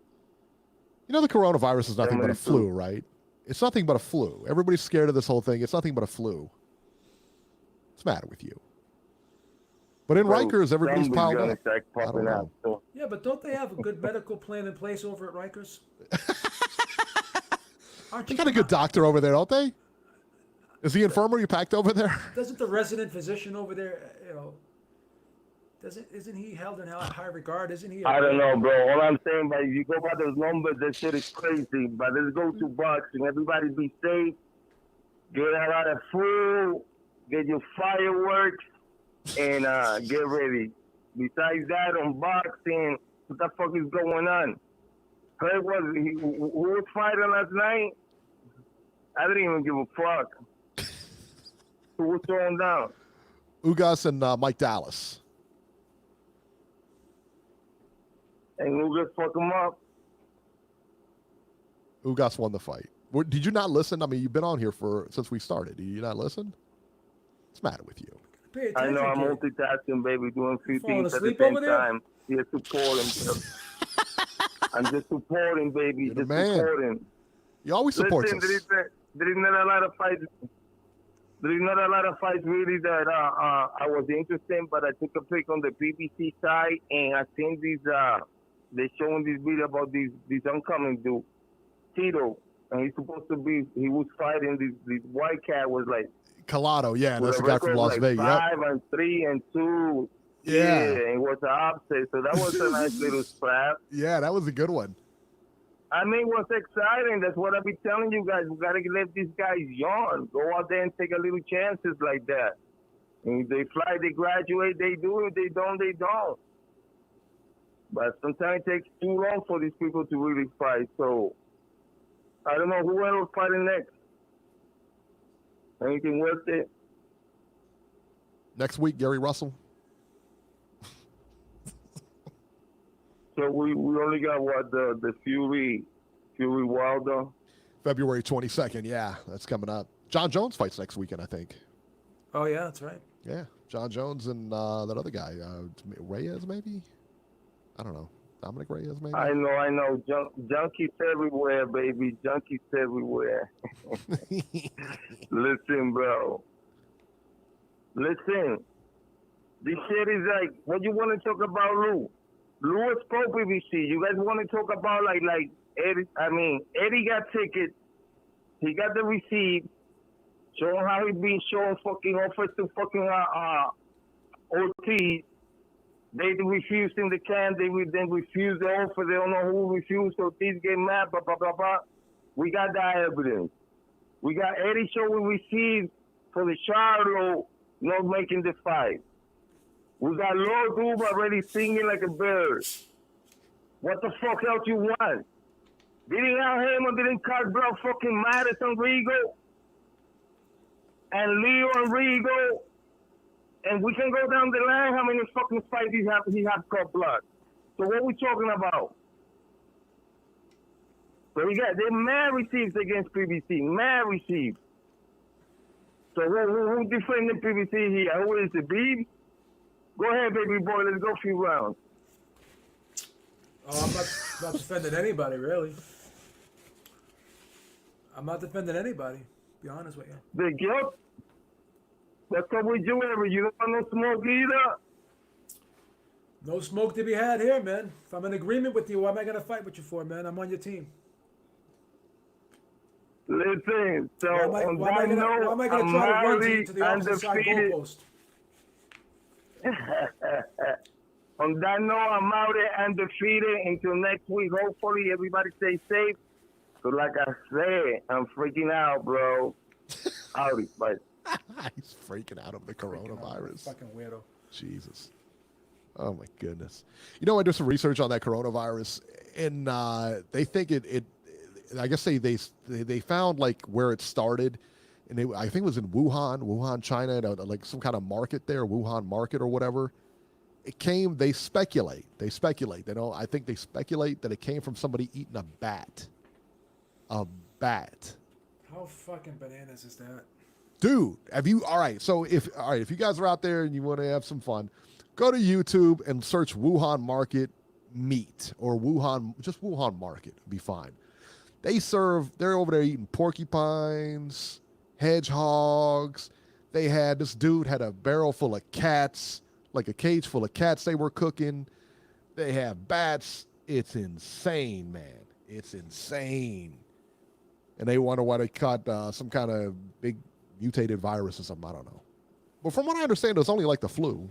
You know the coronavirus is nothing but a Definitely flu, right? It's nothing but a flu. Everybody's scared of this whole thing. It's nothing but a flu. What's the matter with you? But in Rikers, everybody's piled up. I don't know. So, Yeah, but don't they have a good medical plan in place over at Rikers? They got a good doctor over there, don't they? Is the infirmary packed over there? Doesn't the resident physician over there, isn't he held in high regard? Isn't he? I don't know, bro. All I'm saying, but you go by those numbers, that shit is crazy. But let's go to boxing. Everybody be safe. Get a lot of food. Get your fireworks. And get ready. Besides that, on boxing, what the fuck is going on? Who was fighting last night? I didn't even give a fuck. Who was thrown down? Ugas and Mike Dallas. And who just fuck him up? Ugas won the fight. Did you not listen? I mean, you've been on here since we started. Did you not listen? What's the matter with you? Pay I attention, know I'm kid. multitasking, baby, doing a few Falling things at the asleep same over there? time. Here supporting. I'm just supporting, baby. You're the Just man. supporting. You always support Listen, us. there is not a lot of fights. There is not a lot of fights really that I was interested in, but I took a pick on the BBC side, and I think they're showing this video about this oncoming dude, Tito, and he was fighting this white cat was like Colado, yeah, with that's a the guy from record Las like Vegas. Yep. 5-3-2. Yeah. And it was an upset, so that was a nice little scrap. Yeah, that was a good one. I mean, it was exciting. That's what I be telling you guys. We got to let these guys yawn. Go out there and take a little chances like that. And if they fly, they graduate, they do it. They don't, they don't. But sometimes it takes too long for these people to really fight. So, I don't know who else fighting next. Anything worth it? Next week, Gary Russell. So we only got what the Fury Wilder. February 22nd. Yeah, that's coming up. John Jones fights next weekend, I think. Oh yeah, that's right. Yeah, John Jones and that other guy, Reyes, maybe? I don't know. Dominic Reyes, maybe? I know. Junkies everywhere, baby. Junkies everywhere. Listen, bro. Listen. This shit is like, what you want to talk about, Lou? Lou is pro PBC. You guys want to talk about like Eddie? I mean, Eddie got tickets. He got the receipt. Showing how he been showing fucking offers to fucking Ortiz. They refused in the camp. They then refused the offer. They don't know who refused. So these get mad. Blah blah blah blah. We got that evidence. We got Eddie show we received for the Charlo not making the fight. We got Lord Duba already singing like a bird. What the fuck else you want? Didn't Al Heyman didn't cut blood fucking Madison Regal and Leo and Regal, and we can go down the line how many fucking fights he have cut blood. So what we talking about? So we got the mad receipts against PBC, mad receipts. So who defending PBC here? Who is the Beeb? Go ahead, baby boy. Let's go a few rounds. Oh, I'm not defending anybody, really. I'm not defending anybody, to be honest with you. The guilt? That's what we do ever. You don't want no smoke either? No smoke to be had here, man. If I'm in agreement with you, what am I going to fight with you for, man? I'm on your team. Listen, so why am I going to try to run to the opposite side goalpost? On that note, I'm out there undefeated until next week. Hopefully, everybody stay safe. So, like I said, I'm freaking out, bro. Howdy, bye. He's freaking out of the coronavirus. Fucking weirdo. Jesus. Oh my goodness. You know, I did some research on that coronavirus, and they think it I guess they found like where it started, and I think it was in Wuhan, China, like some kind of market there, Wuhan market or whatever. It came. They speculate. I think they speculate that it came from somebody eating a bat. A bat. How fucking bananas is that? Dude, all right, if you guys are out there and you want to have some fun, go to YouTube and search Wuhan market meat or just Wuhan market. It'll be fine. They're over there eating porcupines, hedgehogs. This dude had a barrel full of cats, like a cage full of cats they were cooking. They have bats. It's insane, man. It's insane. And they wonder why they caught some kind of big mutated virus or something. I don't know. But from what I understand, it's only like the flu.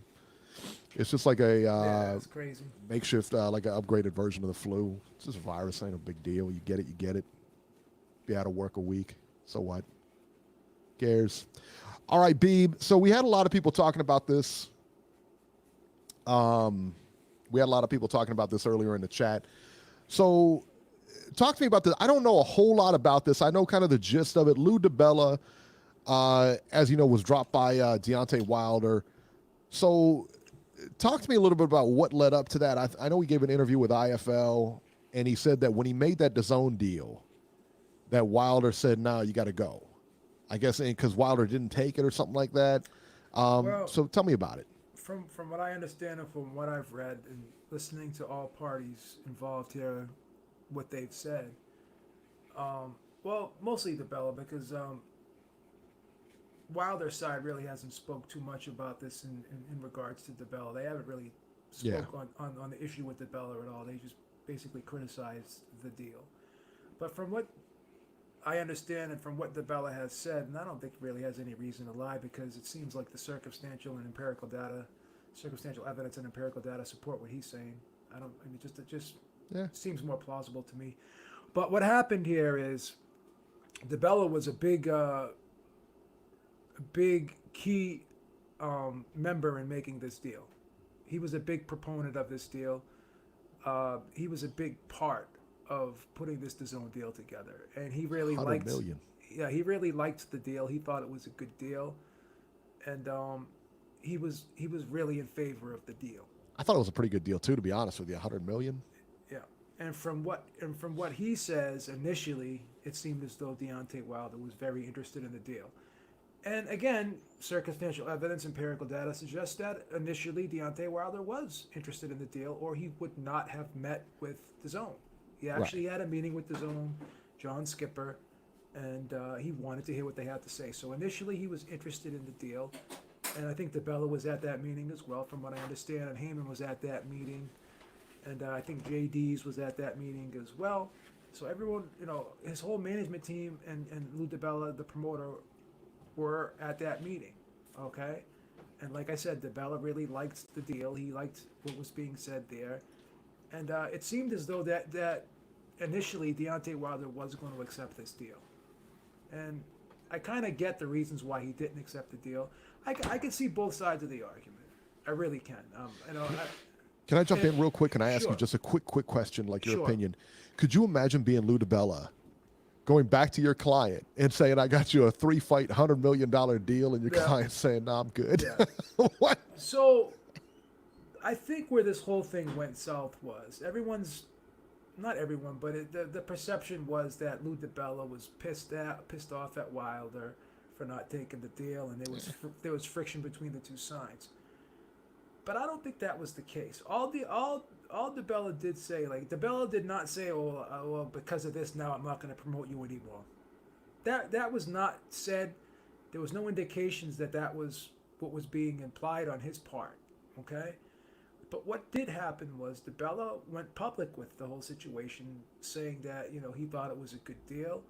It's just like a it's crazy. Makeshift, like an upgraded version of the flu. It's just a virus. Ain't a big deal. You get it. Be out of work a week. So what? Cares. All right, Beeb. So we had a lot of people talking about this. We had a lot of people talking about this earlier in the chat. So talk to me about this. I don't know a whole lot about this. I know kind of the gist of it. Lou DiBella, as you know, was dropped by Deontay Wilder. So talk to me a little bit about what led up to that. I know he gave an interview with IFL, and he said that when he made that DAZN deal, that Wilder said, "No, you got to go." I guess because Wilder didn't take it or something like that. So tell me about it. From what I understand and from what I've read and listening to all parties involved here, what they've said, well, mostly DiBella, because Wilder's side really hasn't spoke too much about this in regards to DiBella. They haven't really spoke on the issue with DiBella at all. They just basically criticized the deal. But from what I understand and from what DiBella has said, and I don't think really has any reason to lie, because it seems like the circumstantial evidence and empirical data support what he's saying. It just seems more plausible to me. But what happened here is DiBella was a big key member in making this deal. He was a big proponent of this deal. He was a big part of putting this DAZN deal together, and he really liked. He really liked the deal. He thought it was a good deal, and he was really in favor of the deal. I thought it was a pretty good deal too, to be honest with you. $100 million. Yeah, and from what he says, initially it seemed as though Deontay Wilder was very interested in the deal. And again, circumstantial evidence, empirical data suggests that initially Deontay Wilder was interested in the deal, or he would not have met with DAZN. He actually had a meeting with DAZN, John Skipper, and he wanted to hear what they had to say. So initially he was interested in the deal, and I think DiBella was at that meeting as well, from what I understand, and Heyman was at that meeting, and I think JD's was at that meeting as well. So everyone, his whole management team and Lou DiBella, the promoter, were at that meeting, okay? And like I said, DeBella really liked the deal. He liked what was being said there. And it seemed as though that initially Deontay Wilder was going to accept this deal. And I kind of get the reasons why he didn't accept the deal. I can see both sides of the argument. I really can. Can I jump in real quick? Can I ask Sure. you just a quick question, like your Sure. opinion? Could you imagine being Lou DiBella, going back to your client and saying, I got you a 3-fight, $100 million deal, and your Yeah. client saying, no, I'm good? Yeah. What? So I think where this whole thing went south was not everyone, but the perception was that Lou DiBella was pissed off at Wilder for not taking the deal, and there was friction between the two sides. But I don't think that was the case. All DiBella did say, like, DiBella did not say, well, because of this, now I'm not going to promote you anymore. That was not said. There was no indications that was what was being implied on his part. Okay. But what did happen was DiBella went public with the whole situation, saying that he thought it was a good deal.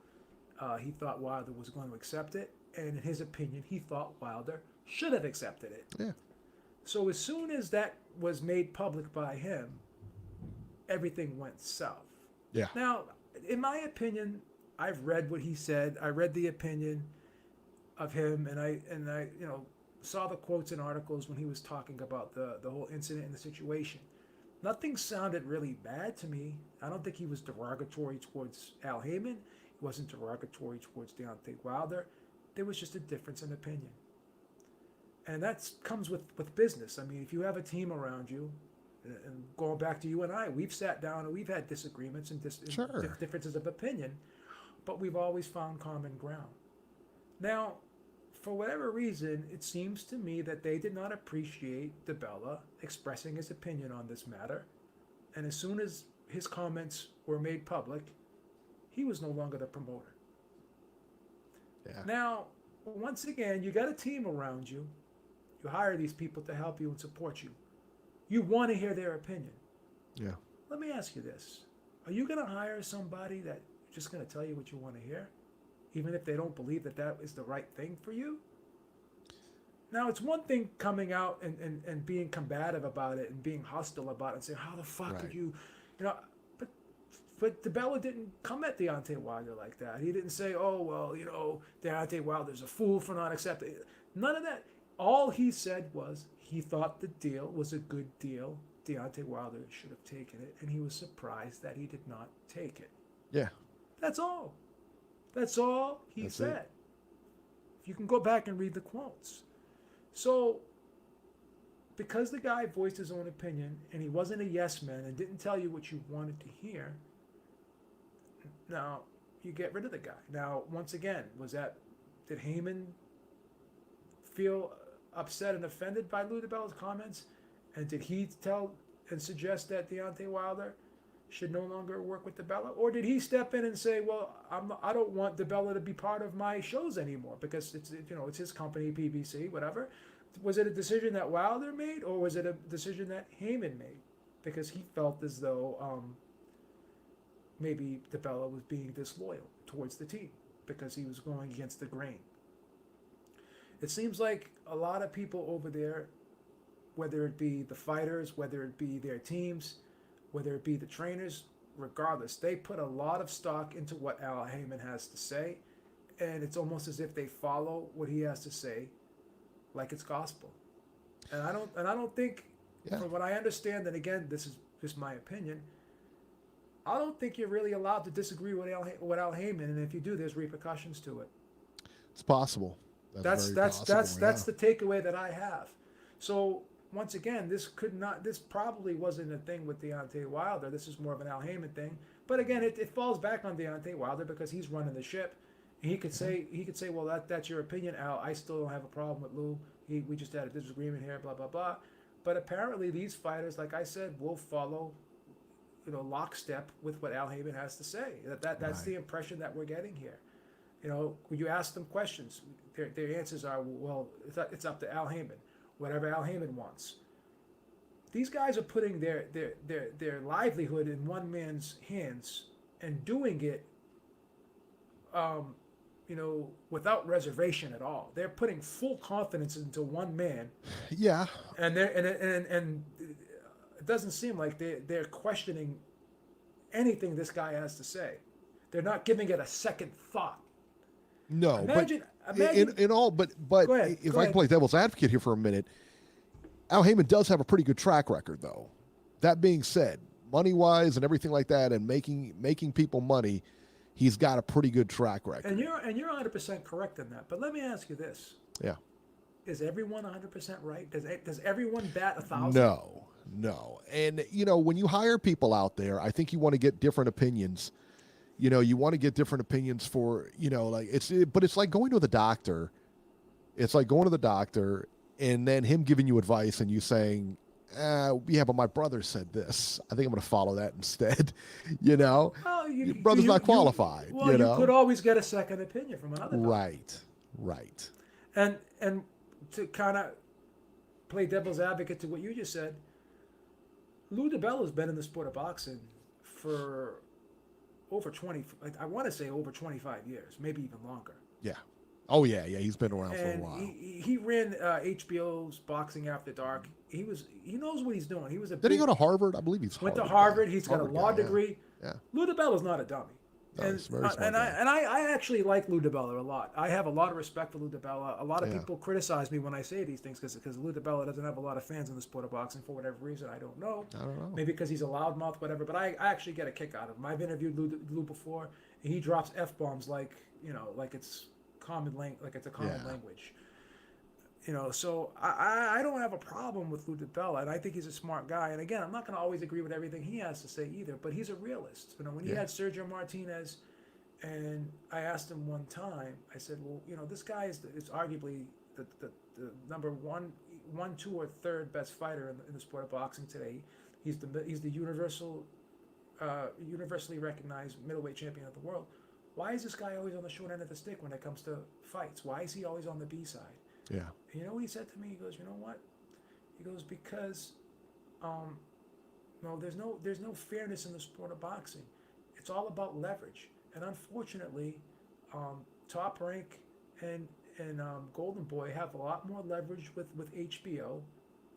He thought Wilder was going to accept it, and in his opinion, he thought Wilder should have accepted it. Yeah. So as soon as that was made public by him, everything went south. Yeah. Now, in my opinion, I've read what he said. I read the opinion of him, and I saw the quotes and articles when he was talking about the whole incident and the situation. Nothing sounded really bad to me. I don't think he was derogatory towards Al Heyman. He wasn't derogatory towards Deontay Wilder. There was just a difference in opinion. And that comes with business. I mean, if you have a team around you, and going back to you and I, we've sat down and we've had disagreements and Sure. differences of opinion, but we've always found common ground. Now, for whatever reason, it seems to me that they did not appreciate DiBella expressing his opinion on this matter. And as soon as his comments were made public, he was no longer the promoter. Yeah. Now, once again, you got a team around you. You hire these people to help you and support you. You want to hear their opinion. Yeah. Let me ask you this. Are you going to hire somebody that's just going to tell you what you want to hear? Even if they don't believe that is the right thing for you? Now, it's one thing coming out and being combative about it and being hostile about it and saying, how the fuck Right. could you, but DiBella didn't come at Deontay Wilder like that. He didn't say, oh, well, Deontay Wilder's a fool for not accepting it. None of that. All he said was he thought the deal was a good deal. Deontay Wilder should have taken it, and he was surprised that he did not take it. Yeah. That's all. That's all he That's said. it. You can go back and read the quotes. So, because the guy voiced his own opinion and he wasn't a yes man and didn't tell you what you wanted to hear, now you get rid of the guy. Now, once again, did Heyman feel upset and offended by Lou DiBella's comments? And did he tell and suggest that Deontay Wilder should no longer work with DiBella? Or did he step in and say, well, I don't want DiBella to be part of my shows anymore because it's his company, PBC, whatever. Was it a decision that Wilder made, or was it a decision that Heyman made? Because he felt as though maybe DiBella was being disloyal towards the team because he was going against the grain. It seems like a lot of people over there, whether it be the fighters, whether it be their teams, whether it be the trainers, regardless, they put a lot of stock into what Al Heyman has to say, and it's almost as if they follow what he has to say like it's gospel. And I don't think, from what I understand, and again, this is just my opinion, I don't think you're really allowed to disagree with Al Heyman, and if you do, there's repercussions to it. It's possible. That's very possible, the takeaway that I have. So once again, this probably wasn't a thing with Deontay Wilder. This is more of an Al Heyman thing. But again, it falls back on Deontay Wilder because he's running the ship. He could say, well, that's your opinion, Al. I still don't have a problem with Lou. We just had a disagreement here, blah blah blah. But apparently, these fighters, like I said, will follow, lockstep with what Al Heyman has to say. That's Right. the impression that we're getting here. When you ask them questions, their answers are, well, it's up to Al Heyman. Whatever Al Heyman wants. These guys are putting their livelihood in one man's hands and doing it, without reservation at all. They're putting full confidence into one man. Yeah. And it doesn't seem like they're questioning anything this guy has to say. They're not giving it a second thought. No, imagine in all, but Go ahead, if go I ahead. can play devil's advocate here for a minute, Al Heyman does have a pretty good track record, though. That being said, money-wise and everything like that, and making people money, he's got a pretty good track record. And you're 100% correct in that. But let me ask you this: Yeah. is everyone 100% right? Does everyone bat 1,000? No. And when you hire people out there, I think you want to get different opinions. You want to get different opinions for, but it's like going to the doctor. It's like going to the doctor and then him giving you advice and you saying, yeah, but my brother said this. I think I'm going to follow that instead. Well, your brother's not qualified. You could always get a second opinion from another doctor. Right. And to kind of play devil's advocate to what you just said, Lou DiBella's been in the sport of boxing for over 25 years, maybe even longer. Yeah. Oh yeah. He's been around for a And while. he ran HBO's Boxing After Dark. He knows what he's doing. Did he go to Harvard? I believe he's went to Harvard. He's got a law guy, degree. Yeah. Lou DiBella's not a dummy. No, And, he's a very smart I actually like Lou DiBella a lot. I have a lot of respect for Lou DiBella. A lot of Yeah. people criticize me when I say these things because Lou DiBella doesn't have a lot of fans in the sport of boxing for whatever reason. I don't know. Maybe because he's a loudmouth, whatever. But I actually get a kick out of him. I've interviewed Lou before, and he drops F-bombs like it's common like it's a common language. So I don't have a problem with Lou DiBella, and I think he's a smart guy. And again, I'm not going to always agree with everything he has to say either, but he's a realist. When he had Sergio Martinez, and I asked him one time, I said, well, this guy is arguably the number one, two, or third best fighter in the sport of boxing today. He's the universally recognized middleweight champion of the world. Why is this guy always on the short end of the stick when it comes to fights? Why is he always on the B side? Yeah. And you know what he said to me? He goes, you know what? He goes, because there's no fairness in the sport of boxing. It's all about leverage. And unfortunately, Top Rank and Golden Boy have a lot more leverage with HBO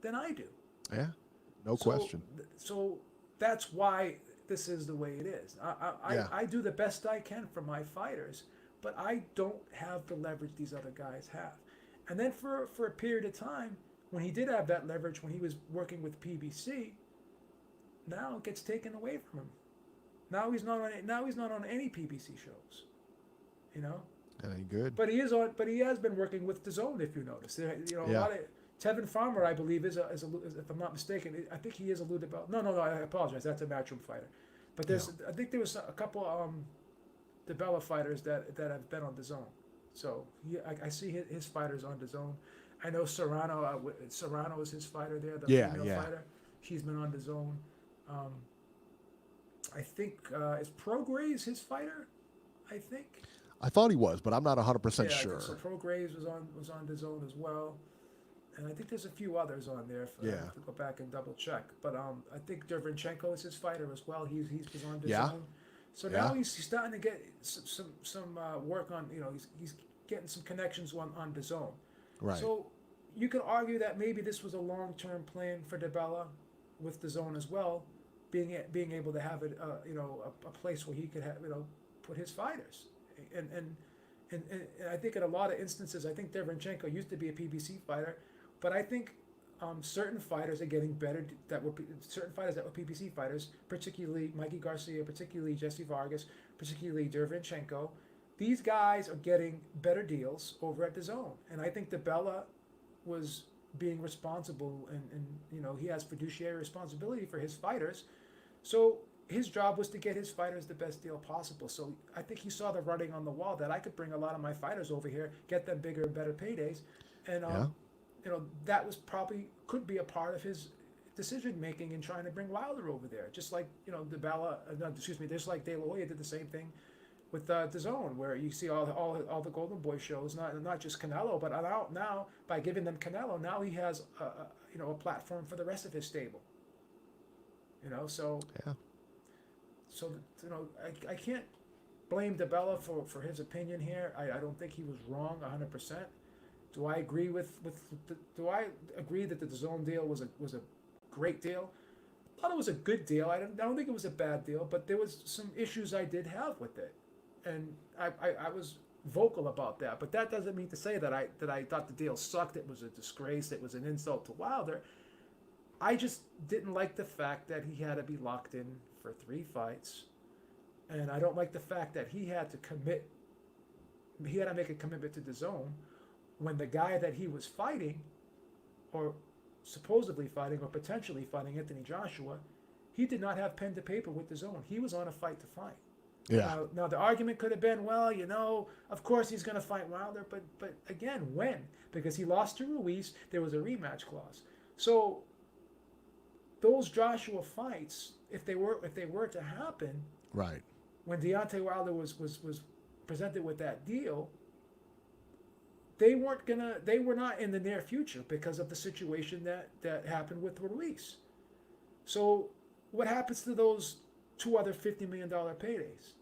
than I do. Yeah. No question. So that's why this is the way it is. I do the best I can for my fighters, but I don't have the leverage these other guys have. And then for a period of time, when he did have that leverage, when he was working with PBC, now it gets taken away from him. Now he's not on any PBC shows. That ain't good. But he has been working with DAZN, if you notice. A lot of Tevin Farmer, I believe, is if I'm not mistaken, I think he is a Lou DiBella. No, I apologize. That's a matchroom fighter. But I think there was a couple DiBella fighters that have been on DAZN. So I see his fighters on DAZN. I know Serrano. Serrano is his fighter there, the female fighter. She's been on DAZN. I think is Prograis his fighter. I think. I thought he was, but I'm not 100% sure. So Prograis was on DAZN as well, and I think there's a few others on there. To go back and double check. But I think Derevyanchenko is his fighter as well. He's on DAZN. Yeah. So now he's starting to get some work on. He's getting some connections on DAZN. Right. So you could argue that maybe this was a long-term plan for DiBella with DAZN as well, being able to have it a place where he could have put his fighters. And I think in a lot of instances, I think Derevyanchenko used to be a PBC fighter, but I think certain fighters are getting better. Certain fighters that were PBC fighters, particularly Mikey Garcia, particularly Jesse Vargas, particularly Derevyanchenko. These guys are getting better deals over at DAZN, and I think DiBella was being responsible, and he has fiduciary responsibility for his fighters. So his job was to get his fighters the best deal possible. So I think he saw the writing on the wall that I could bring a lot of my fighters over here, get them bigger and better paydays, and that was probably could be a part of his decision making in trying to bring Wilder over there. Just like just like De La Hoya did the same thing with DAZN, where you see all the Golden Boy shows, not just Canelo, but now by giving them Canelo, now he has a platform for the rest of his stable. So I can't blame DeBella for his opinion here. I don't think he was wrong 100%. Do I agree do I agree that the DAZN deal was a great deal? I thought it was a good deal. I don't think it was a bad deal, but there was some issues I did have with it, and I was vocal about that. But that doesn't mean to say that I thought the deal sucked. It was a disgrace. It was an insult to Wilder. I just didn't like the fact that he had to be locked in for 3 fights, and I don't like the fact that he had to make a commitment to DAZN when the guy that he was fighting, or supposedly fighting, or potentially fighting, Anthony Joshua, he did not have pen to paper with DAZN. He was on a fight to fight. Yeah. Now the argument could have been, well, of course he's going to fight Wilder, but again, when? Because he lost to Ruiz, there was a rematch clause. So those Joshua fights, if they were to happen, right, when Deontay Wilder was presented with that deal, they were not in the near future because of the situation that happened with Ruiz. So what happens to those 2 other $50 million paydays?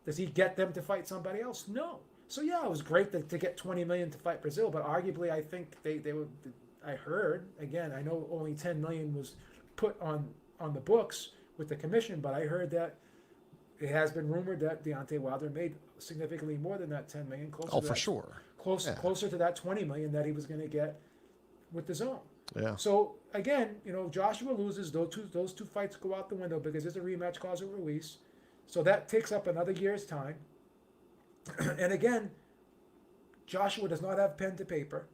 Does he get them to fight somebody else? No. So yeah, it was great to get $20 million to fight Brazil, but arguably I think they were. I heard, again, I know only $10 million was put on the books with the commission, but I heard that it has been rumored that Deontay Wilder made significantly more than that $10 million. for sure. Closer to that $20 million that he was going to get with DAZN. Yeah. So again, Joshua loses, those two fights go out the window because there's a rematch clause with Ruiz. So that takes up another year's time. And again, Joshua does not have pen to paper.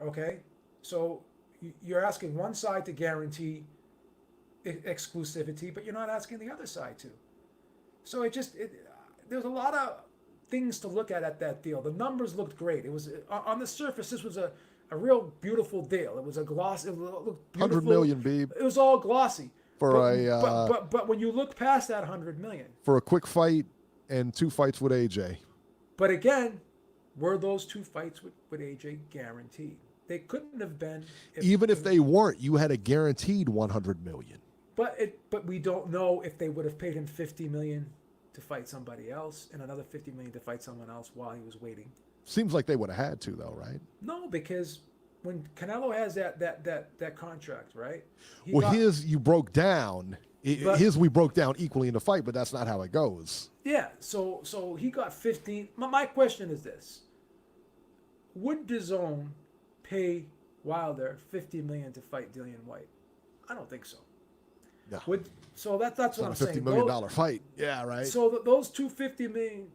Okay? So you're asking one side to guarantee exclusivity, but you're not asking the other side to. So there's a lot of things to look at that deal. The numbers looked great. It was, on the surface, this was a real beautiful deal. It was a gloss. It looked beautiful. 100 million, Beeb. It was all glossy. But But when you look past that 100 million, for a quick fight and 2 fights with AJ. But again, were those 2 fights with AJ guaranteed? They couldn't have been. Even if they weren't, you had a guaranteed 100 million. But we don't know if they would have paid him 50 million to fight somebody else and another 50 million to fight someone else while he was waiting. Seems like they would have had to, though, right? No, because when Canelo has that contract, right? His you broke down. His we broke down equally in the fight, but that's not how it goes. Yeah, so he got 15. My question is this: would DAZN pay Wilder 50 million to fight Dillian White? I don't think so. No. So that's what I'm saying. $50 million fight. Yeah, right. So those two $50 million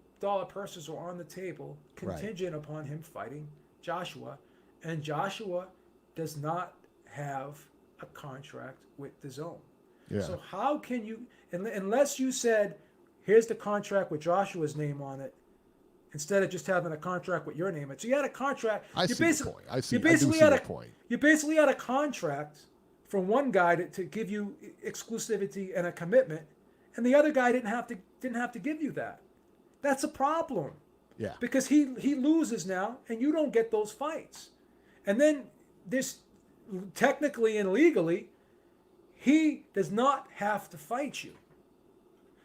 purses are on the table, contingent upon him fighting Joshua, and Joshua does not have a contract with DAZN. Yeah. So how can you, unless you said, here's the contract with Joshua's name on it, instead of just having a contract with your name on it. So you had a contract. I see your point. I see your point. You basically had a contract from one guy to give you exclusivity and a commitment, and the other guy didn't have to give you that. That's a problem. Yeah. Because he loses now, and you don't get those fights. And then this, technically and legally, he does not have to fight you.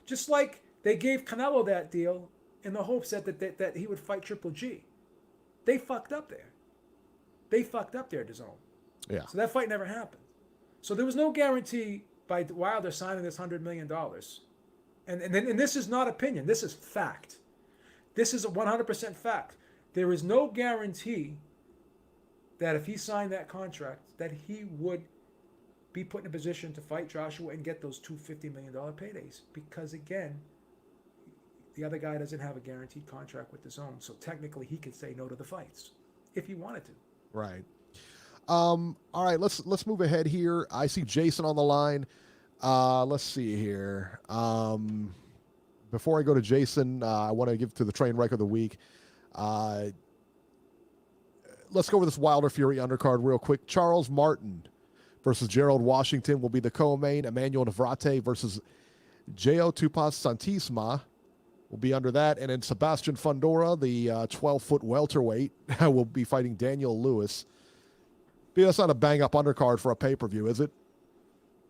Just like they gave Canelo that deal in the hopes that he would fight Triple G. They fucked up there. DAZN. Yeah. So that fight never happened. So there was no guarantee by Wilder signing this $100 million. And this is not opinion. This is fact. This is a 100% fact. There is no guarantee that if he signed that contract, that he would be put in a position to fight Joshua and get those two $50 million paydays. Because again, the other guy doesn't have a guaranteed contract with DAZN. So technically he could say no to the fights if he wanted to. Right. All right, let's move ahead here. I see Jason on the line. Let's see here. Before I go to Jason, I want to give to the train wreck of the week. Let's go over this Wilder Fury undercard real quick. Charles Martin versus Gerald Washington will be the co-main. Emmanuel Navarrete versus João Tupas Santisma will be under that. And then Sebastian Fundora, the 12-foot welterweight, will be fighting Daniel Lewis. That's not a bang-up undercard for a pay-per-view, is it?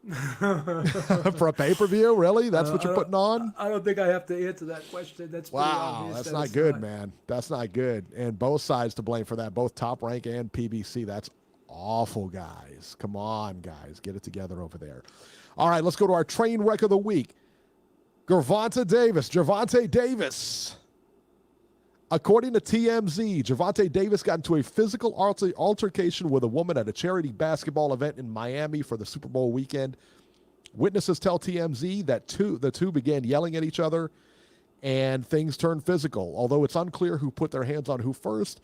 For a pay-per-view, really? That's what you're putting on? I don't think I have to answer that question. That's pretty Wow, obvious that's that not it's good, man. That's not good. And both sides to blame for that, both Top Rank and PBC. That's awful, guys. Come on, guys. Get it together over there. All right, let's go to our train wreck of the week. Gervonta Davis. According to TMZ, Gervonta Davis got into a physical altercation with a woman at a charity basketball event in Miami for the Super Bowl weekend. Witnesses tell TMZ that the two began yelling at each other and things turned physical. Although it's unclear who put their hands on who first,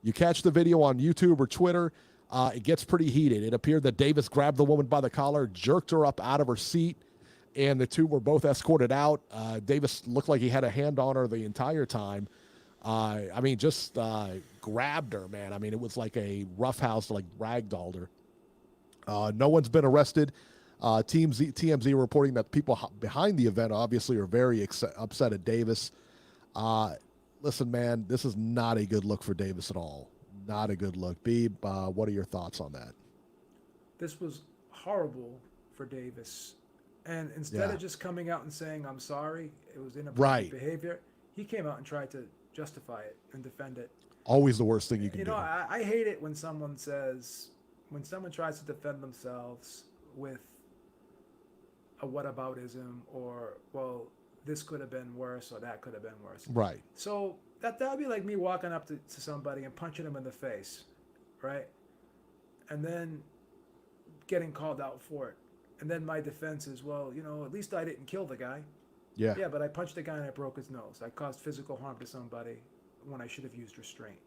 you catch the video on YouTube or Twitter, it gets pretty heated. It appeared that Davis grabbed the woman by the collar, jerked her up out of her seat, and the two were both escorted out. Davis looked like he had a hand on her the entire time. Just grabbed her, man. I mean, it was like a roughhouse, like ragdolled her. No one's been arrested. TMZ reporting that people behind the event obviously are very upset at Davis. Listen, man, this is not a good look for Davis at all. Not a good look. Beeb, what are your thoughts on that? This was horrible for Davis. And instead of just coming out and saying, I'm sorry, it was inappropriate behavior, he came out and tried to justify it and defend it. Always the worst thing you can do. I hate it when someone tries to defend themselves with a whataboutism or, well, this could have been worse or that could have been worse. Right. So that would be like me walking up to somebody and punching them in the face, right? And then getting called out for it. And then my defense is, well, at least I didn't kill the guy. Yeah. Yeah, but I punched the guy and I broke his nose. I caused physical harm to somebody when I should have used restraint.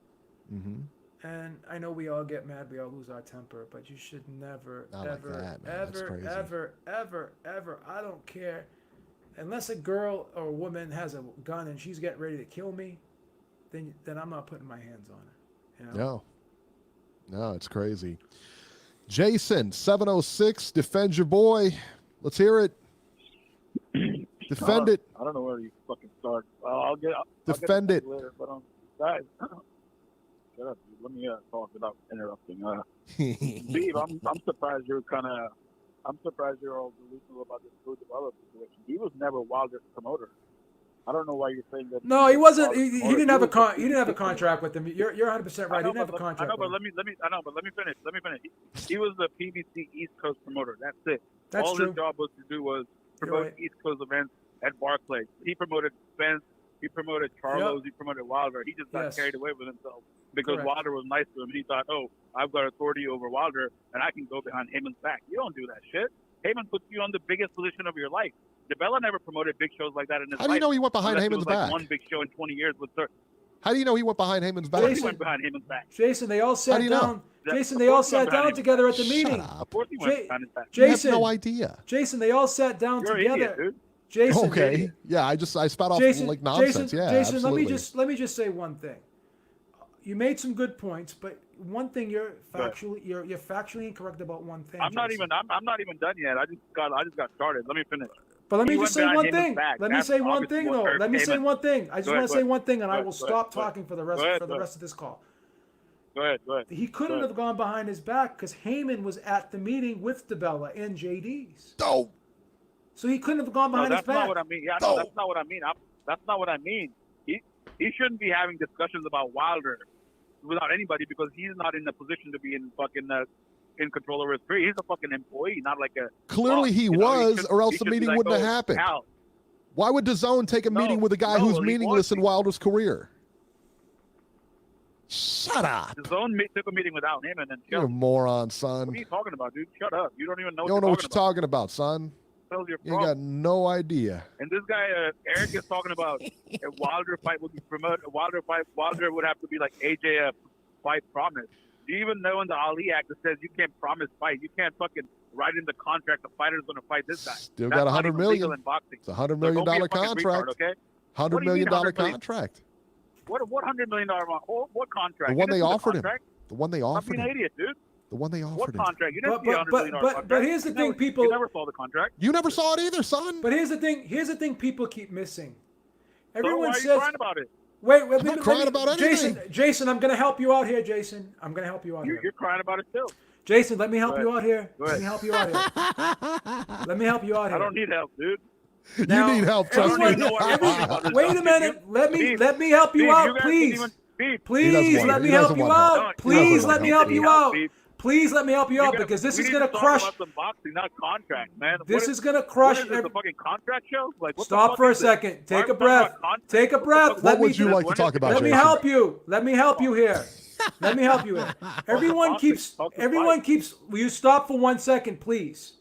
Mm-hmm. And I know we all get mad, we all lose our temper, but you should never, ever, I don't care. Unless a girl or a woman has a gun and she's getting ready to kill me, then I'm not putting my hands on her. No, it's crazy. Jason, 706, defend your boy. Let's hear it. Defend it. I don't know where you fucking start. I'll defend get it later, but guys, shut up, dude. Let me talk without interrupting. Steve, I'm surprised I'm surprised you're all delusional about this food developer situation. He was never Wilder's promoter. I don't know why you're saying that. No, he wasn't. He didn't have a he didn't have a contract with him. You're 100% right. He didn't have a contract. I know, but let me finish. He was the PBC East Coast promoter. That's it. That's true. His job was to do was promote East Coast events at Barclays. He promoted Spence. He promoted Charlo's. He promoted Wilder. He just got carried away with himself because Wilder was nice to him. And he thought, oh, I've got authority over Wilder, and I can go behind Heyman's back. You don't do that shit. Heyman puts you on the biggest position of your life. DeBella never promoted big shows like that in his life. How do you know he went behind Heyman's back? One big show in 20 years with Sir. How do you know he went behind Heyman's back? He went behind Heyman's back. Jason, they all sat down. Jason, they all sat down together at the meeting. Of course he went behind his back. Jason, you have no idea. Jason, they all sat down You're together. An idiot, dude. Jason, okay, yeah, I spat off like nonsense. Jason, absolutely. let me just say one thing. You made some good points, but one thing you're factually incorrect about one thing. I'm not even done yet. I just got started. Let me finish. But let me just say one thing. Let me say one thing though. Let me say one thing. I just want to say one thing, and I will stop talking for the rest of this call. Go ahead. He couldn't have gone behind his back because Heyman was at the meeting with DeBella and JD's. Oh. So he couldn't have gone behind his back. That's not what I mean. Yeah, no, that's not what I mean. That's not what I mean. He shouldn't be having discussions about Wilder without anybody because he's not in a position to be in fucking in control of his career. He's a fucking employee, not like a. Clearly he was, or else the meeting wouldn't have happened. Al. Why would DAZN take a meeting with a guy who's meaningless in Wilder's career? Shut up. DAZN took a meeting without him and then. You're a moron, son. What are you talking about, dude? Shut up. You don't even know. You don't know what you're talking about, son. You got no idea. And this guy Eric is talking about a Wilder fight would be promoted. Wilder would have to be like AJ fight promise. Do you even know in the Ali Act it says you can't promise fight? You can't fucking write in the contract the fighter's going to fight this guy. Still got $100 million. In boxing. It's a $100 million contract. Retard, okay? $100 million contract. What $100 million? What contract? The one they offered him. The one they I'm offered being him. an idiot, dude. The one they offered what him. What contract? You didn't see $100 million contract. But here's the thing, people. You never saw the contract. You never saw it either, son. But here's the thing people keep missing. Everyone says. So why are you crying about it? Wait, I'm not crying about anything. Jason, I'm going to help you out here, Jason. I'm going to help you out here. You're crying about it too. Jason, let me help you out here. Go Let ahead. me help you out here. Let me help you out here. I don't need help, dude. Now, you need help, trust me. Wait a minute. Let me help you out, please. Please let me help you out. Please let me help you out. Please let me help you out because this is gonna crush. About some boxing, not contract, man. This is gonna crush. What is this, a fucking contract show? Like, what Stop for a second. Take a breath. Take a breath. What would you like to talk about, Let me Jason? help you. Let me help you here. Let me help you here. Everyone keeps. Will you stop for 1 second, please?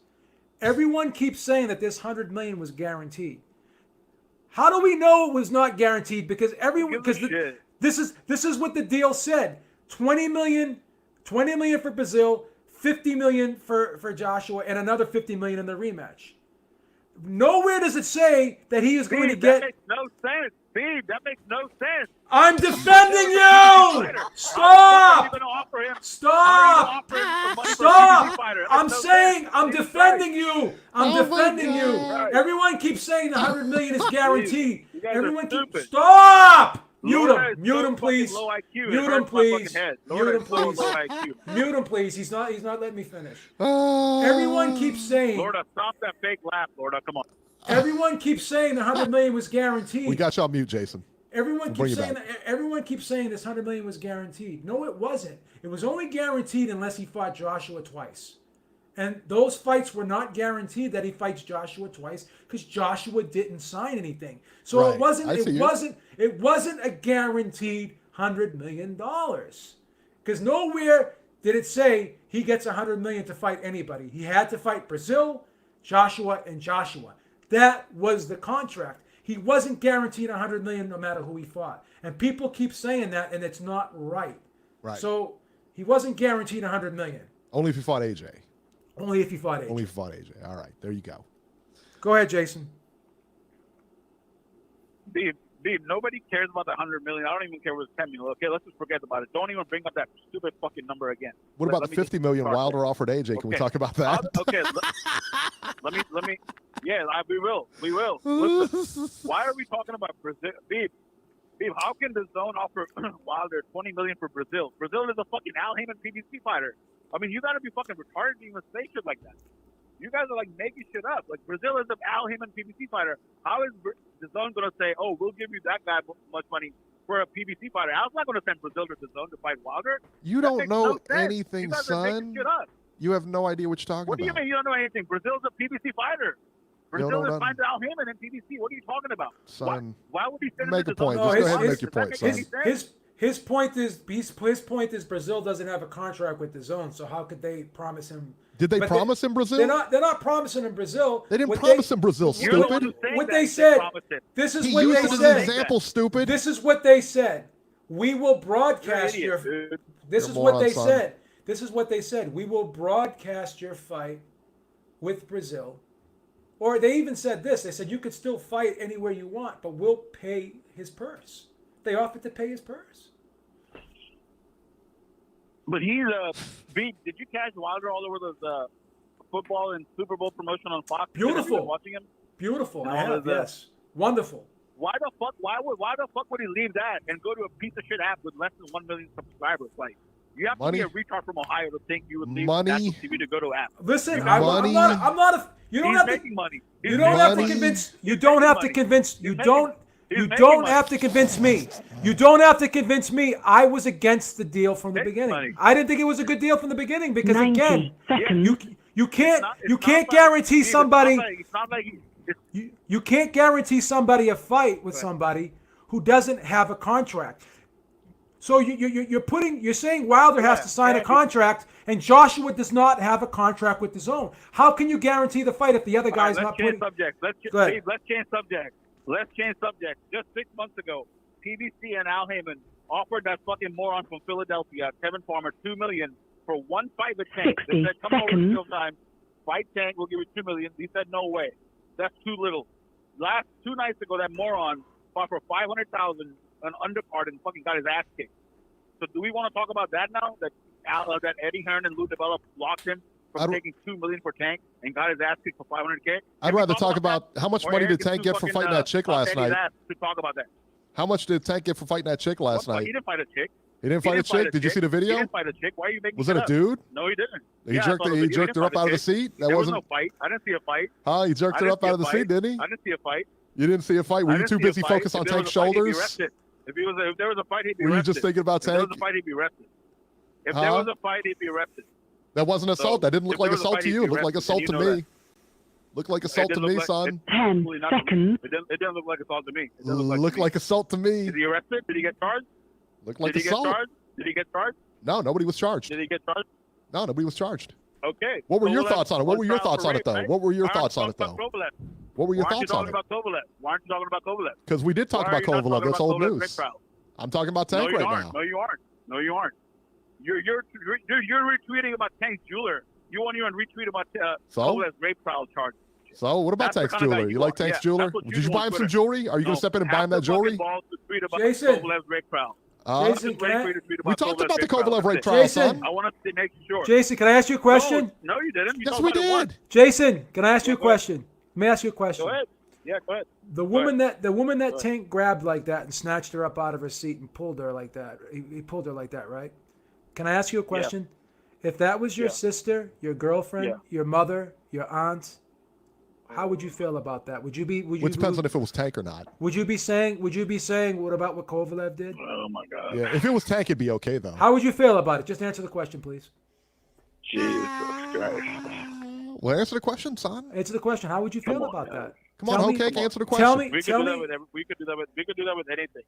Everyone keeps saying that this $100 million was guaranteed. How do we know it was not guaranteed? Because this is what the deal said: $20 million for Brazil, $50 million for Joshua, and another $50 million in the rematch. Nowhere does it say that he is going to get. That makes no sense, Steve. That makes no sense. I'm defending you. Stop. Stop. Stop. I'm saying I'm defending you. I'm defending you. Everyone keeps saying the $100 million is guaranteed. Everyone keeps stop. Mute him, please. Mute him, please. Mute him, please. He's not letting me finish. Everyone keeps saying. Lorda, stop that fake laugh, Lorda. Come on. Everyone keeps saying the $100 million was guaranteed. We got you on mute, Jason. Everyone keeps saying this $100 million was guaranteed. No, it wasn't. It was only guaranteed unless he fought Joshua twice. And those fights were not guaranteed that he fights Joshua twice because Joshua didn't sign anything. So Right. it wasn't a guaranteed $100 million. Because nowhere did it say he gets $100 million to fight anybody. He had to fight Brazil, Joshua, and Joshua. That was the contract. He wasn't guaranteed $100 million no matter who he fought. And people keep saying that, and it's not right. Right. So he wasn't guaranteed $100 million. Only if you fought AJ. Only if he fought AJ. Only if you fought AJ. All right, there you go. Go ahead, Jason. Beeb, nobody cares about the $100 million. I don't even care if it's $10 million. Okay, let's just forget about it. Don't even bring up that stupid fucking number again. What about the $50 million Wilder offered AJ? Can we talk about that? Okay, let me. Yeah, we will. Listen, why are we talking about Brazil? Beeb, how can the zone offer Wilder $20 million for Brazil? Brazil is a fucking Al Heyman PBC fighter. I mean, you got to be fucking retarded to even say shit like that. You guys are like making shit up. Like, Brazil is an Al Heyman PBC fighter. How is the zone going to say, oh, we'll give you that guy much money for a PBC fighter? Al's not going to send Brazil to the zone to fight Wilder. You don't know anything, you guys son. are making shit up. You have no idea what you're talking about. What do you mean you don't know anything? Brazil's a PBC fighter. Brazil is signed to Al Heyman in PBC. What are you talking about? Son, why would he send make him a to the point. zone? Just go ahead and make your point, son. His point is Brazil doesn't have a contract with the zone, so how could they promise him? Did they promise him Brazil? They're not promising him Brazil. They didn't promise him Brazil, stupid. What they said. This is what they said. As an example, stupid. This is what they said. We will broadcast your. This is what they said. This is what they said. We will broadcast your fight with Brazil. Or they even said this. They said you could still fight anywhere you want, but we'll pay his purse. They offered to pay his purse. But he's did you catch Wilder all over the football and Super Bowl promotion on Fox? Beautiful. Watching him? Beautiful. I have, yes. Wonderful. Why the fuck would he leave that and go to a piece of shit app with less than 1 million subscribers? Like, you have to be a retard from Ohio to think you would leave national TV to go to app. Listen, I'm not a. You don't have to. Money. You don't have to convince. You don't have to convince. You don't. You don't have to convince me. You don't have to convince me. I was against the deal from the beginning. I didn't think it was a good deal from the beginning because again, you can't guarantee somebody. You can't guarantee somebody a fight with somebody who doesn't have a contract. So you're saying Wilder has to sign a contract and Joshua does not have a contract with the zone. How can you guarantee the fight if the other guy's not putting? Let's change subject. Just 6 months ago, PBC and Al Heyman offered that fucking moron from Philadelphia, Kevin Farmer, $2 million for one fight with Tank. They said, come over Showtime, fight Tank, we'll give you $2 million. He said, no way. That's too little. 2 nights ago, that moron fought for $500,000 an undercard and fucking got his ass kicked. So do we want to talk about that now? That Eddie Hearn and Lou DiBella blocked him from taking $2 million for Tank and got his ass kicked for $500K? I'd rather talk about how much money did Tank get for fighting that chick last night. To talk about that. How much did Tank get for fighting that chick last night? He didn't fight a chick. He didn't fight a chick? Did you see the video? He didn't fight a chick. Why are you making Was it a dude? No, he didn't. He jerked her up out of the seat? There was no fight. I didn't see a fight. Huh? He jerked her up out of the seat, didn't he? I didn't see a fight. You didn't see a fight? Were you too busy focused on Tank's shoulders? If there was a fight, he'd be arrested. Were you just thinking about Tank? If there was a fight, he'd be arrested. If there was a fight, he'd be arrested. That wasn't assault. That didn't look like assault to you. It looked like assault to me. Looked like assault to me, son. 10 seconds. It didn't look like assault to me. It looked like assault to me. Is he arrested? Did he get charged? Looked like assault. Did he get charged? No, nobody was charged. Did he get charged? No, nobody was charged. Okay. What were your thoughts on it? What were your thoughts on it, though? What were your thoughts on it, though? What were your thoughts on it? Why aren't you talking about Kovalev? Because we did talk about Kovalev. That's old news. I'm talking about Tank right now. No, you aren't. No, you aren't. You're retweeting about Tank's jeweler. You won't even retweet about Kovalev's rape trial charge. So what about Tank's jeweler? You like Tank's jeweler? Did you buy him some jewelry? Are you going to step in and buy him that jewelry? Jason. Kovalev's rape trial. Jason, we talked about the Kovalev rape trial, son. I want to make sure. Jason, can I ask you a question? No, you didn't. Yes, we did. Jason, can I ask you a question? Let me ask you a question. Go ahead. Yeah, go ahead. The woman that Tank grabbed like that and snatched her up out of her seat and pulled her like that. He pulled her like that, right? Can I ask you a question? Yeah. If that was your sister, your girlfriend, your mother, your aunt, how would you feel about that? Would you be? It depends on if it was Tank or not. Would you be saying? What about what Kovalev did? Oh my God. Yeah, if it was Tank, it'd be okay though. How would you feel about it? Just answer the question, please. Jesus Christ. Well, answer the question, son. Answer the question. How would you feel about that? Come on, Hokek, answer the question. Tell me. We could do that with anything.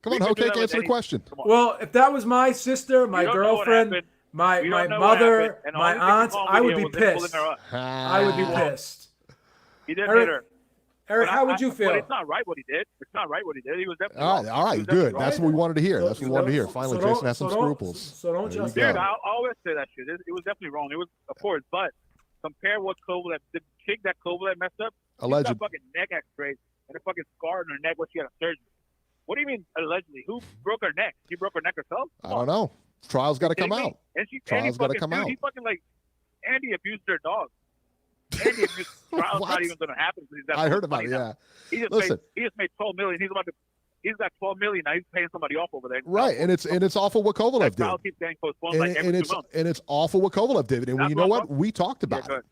Come on, Hokek, answer the question. Well, if that was my sister, my girlfriend, my mother, my aunt, I would be pissed. I would be pissed. He didn't hit her. Eric, how would you feel? But it's not right what he did. It's not right what he did. He was definitely all right, good. That's what we wanted to hear. That's what we wanted to hear. Finally, Jason has some scruples. So don't just. Dude, I always say that shit. It was definitely wrong. It was, of course, but compare what Kovalev, the chick that Kovalev messed up, alleged. She got fucking neck X-rays and a fucking scar on her neck when she had a surgery. What do you mean allegedly? Who broke her neck? She broke her neck herself? I don't know. Trial's got to come out. Trial's got to come out. He fucking Andy abused their dog. Andy abused. Trial's not even going to happen. I heard about it. Yeah. He just made $12 million. He's got $12 million now. He's paying somebody off over there. Right, and it's awful what Kovalev did. Keeps getting postponed every 2 months. And it's awful what Kovalev did. And you know what? We talked about it.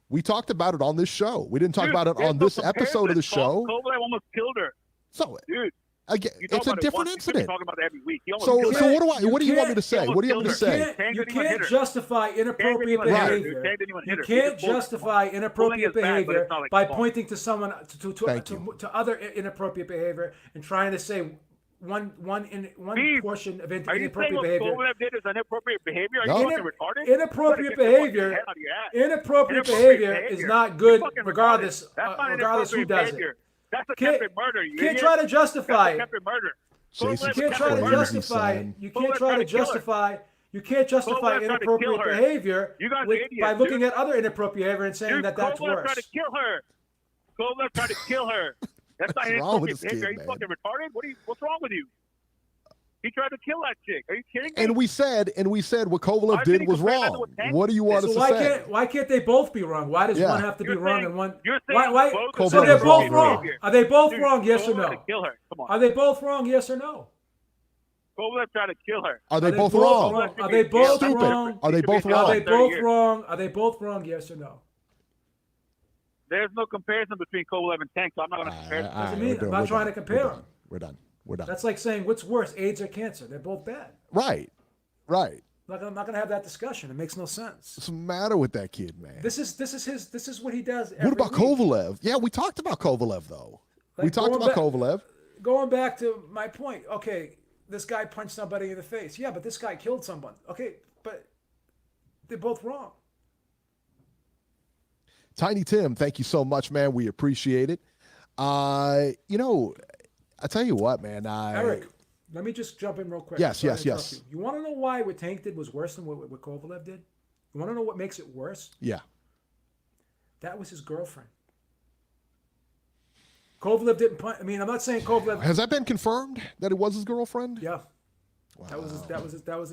We talked about it on this show. We didn't talk about it on this episode of the show. Kovalev almost killed her. So, dude. Again, it's a different incident. Talking about it every week. So what do you want me to say? What do you want me to say? You can't justify inappropriate behavior. You can't justify inappropriate behavior by pointing to someone to other inappropriate behavior and trying to say one portion of inappropriate behavior. Kovalev did is inappropriate behavior. Are you fucking retarded? Inappropriate behavior is not good, regardless who does it. That's attempted murder. You can't try to justify it. You can't try to justify. You can't try to justify. You can't justify inappropriate behavior by looking at other inappropriate behavior and saying that that's worse. Kovalev tried to kill her. Kovalev tried to kill her. That's not inappropriate behavior. Are you fucking retarded? What's wrong with you? He tried to kill that chick. Are you kidding me? And we said what Kovalev did was wrong. What do you want us to say? Why can't they both be wrong? Why does one have to be wrong and one? Why? So they're both wrong. Are they both wrong? Yes or no? Kill her. Come on. Are they both wrong? Yes or no? Kovalev tried to kill her. Are they both wrong? Are they both wrong? Are they both wrong? Are they both wrong? Are they both wrong? Yes or no? There's no comparison between Kovalev and Tank, so I'm not going to compare them. I'm not trying to compare them. We're done. That's like saying what's worse, AIDS or cancer? They're both bad. Right. I'm not going to have that discussion. It makes no sense. What's the matter with that kid, man? This is what he does. What about Kovalev? Yeah, we talked about Kovalev though. We talked about Kovalev. Going back to my point. Okay, this guy punched somebody in the face. Yeah, but this guy killed someone. Okay, but they're both wrong. Tiny Tim, thank you so much, man. We appreciate it. I tell you what, man. Eric, let me just jump in real quick. Yes. You want to know why what Tank did was worse than what Kovalev did? You want to know what makes it worse? Yeah. That was his girlfriend. Kovalev didn't punch. I mean, I'm not saying Kovalev. Has that been confirmed that it was his girlfriend? Yeah. Wow. That was his girl. That was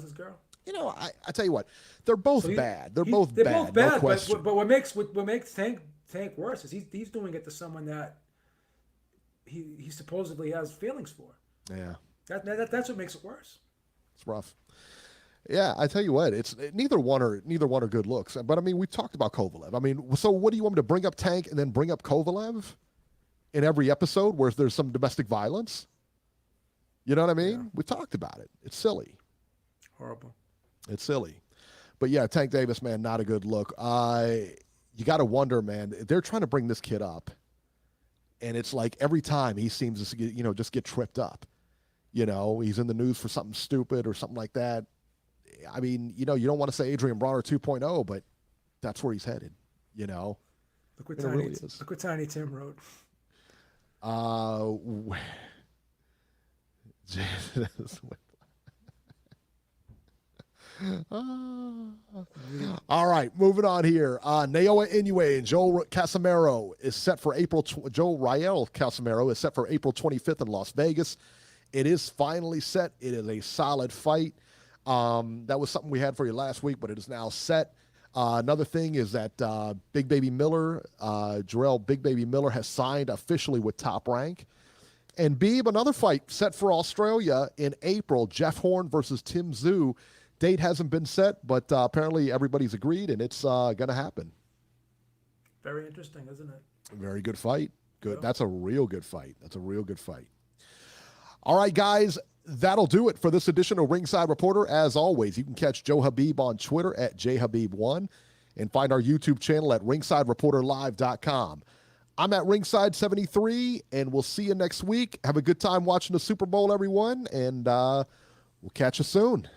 his girl. I tell you what, they're both bad. They're both bad. No question. But what makes Tank worse is he's doing it to someone that he supposedly has feelings for. Yeah. That's what makes it worse. It's rough. Yeah, I tell you what, it's neither one are good looks. But I mean, we've talked about Kovalev. I mean, so what do you want me to bring up Tank and then bring up Kovalev in every episode where there's some domestic violence? You know what I mean? Yeah. We talked about it. It's silly. Horrible. It's silly. But yeah, Tank Davis, man, not a good look. You got to wonder, man. They're trying to bring this kid up, and it's like every time he seems to get, just get tripped up. He's in the news for something stupid or something like that. I mean, you don't want to say Adrian Bronner 2.0, but that's where he's headed. Look what Look what Tiny Tim wrote. All right, moving on here. Naoya Inoue and Joel Casimero is set for Joel Rael Casimero is set for April 25th in Las Vegas. It is finally set. It is a solid fight. That was something we had for you last week, but it is now set. Another thing is that Big Baby Miller, Jarrell Big Baby Miller has signed officially with Top Rank. And Beeb, another fight set for Australia in April, Jeff Horn versus Tim Tszyu. Date hasn't been set, but apparently everybody's agreed, and it's going to happen. Very interesting, isn't it? Very good fight. Good. Yeah. That's a real good fight. All right, guys, that'll do it for this edition of Ringside Reporter. As always, you can catch Joe Habib on Twitter at jhabib1 and find our YouTube channel at ringsidereporterlive.com. I'm at Ringside73, and we'll see you next week. Have a good time watching the Super Bowl, everyone, and we'll catch you soon.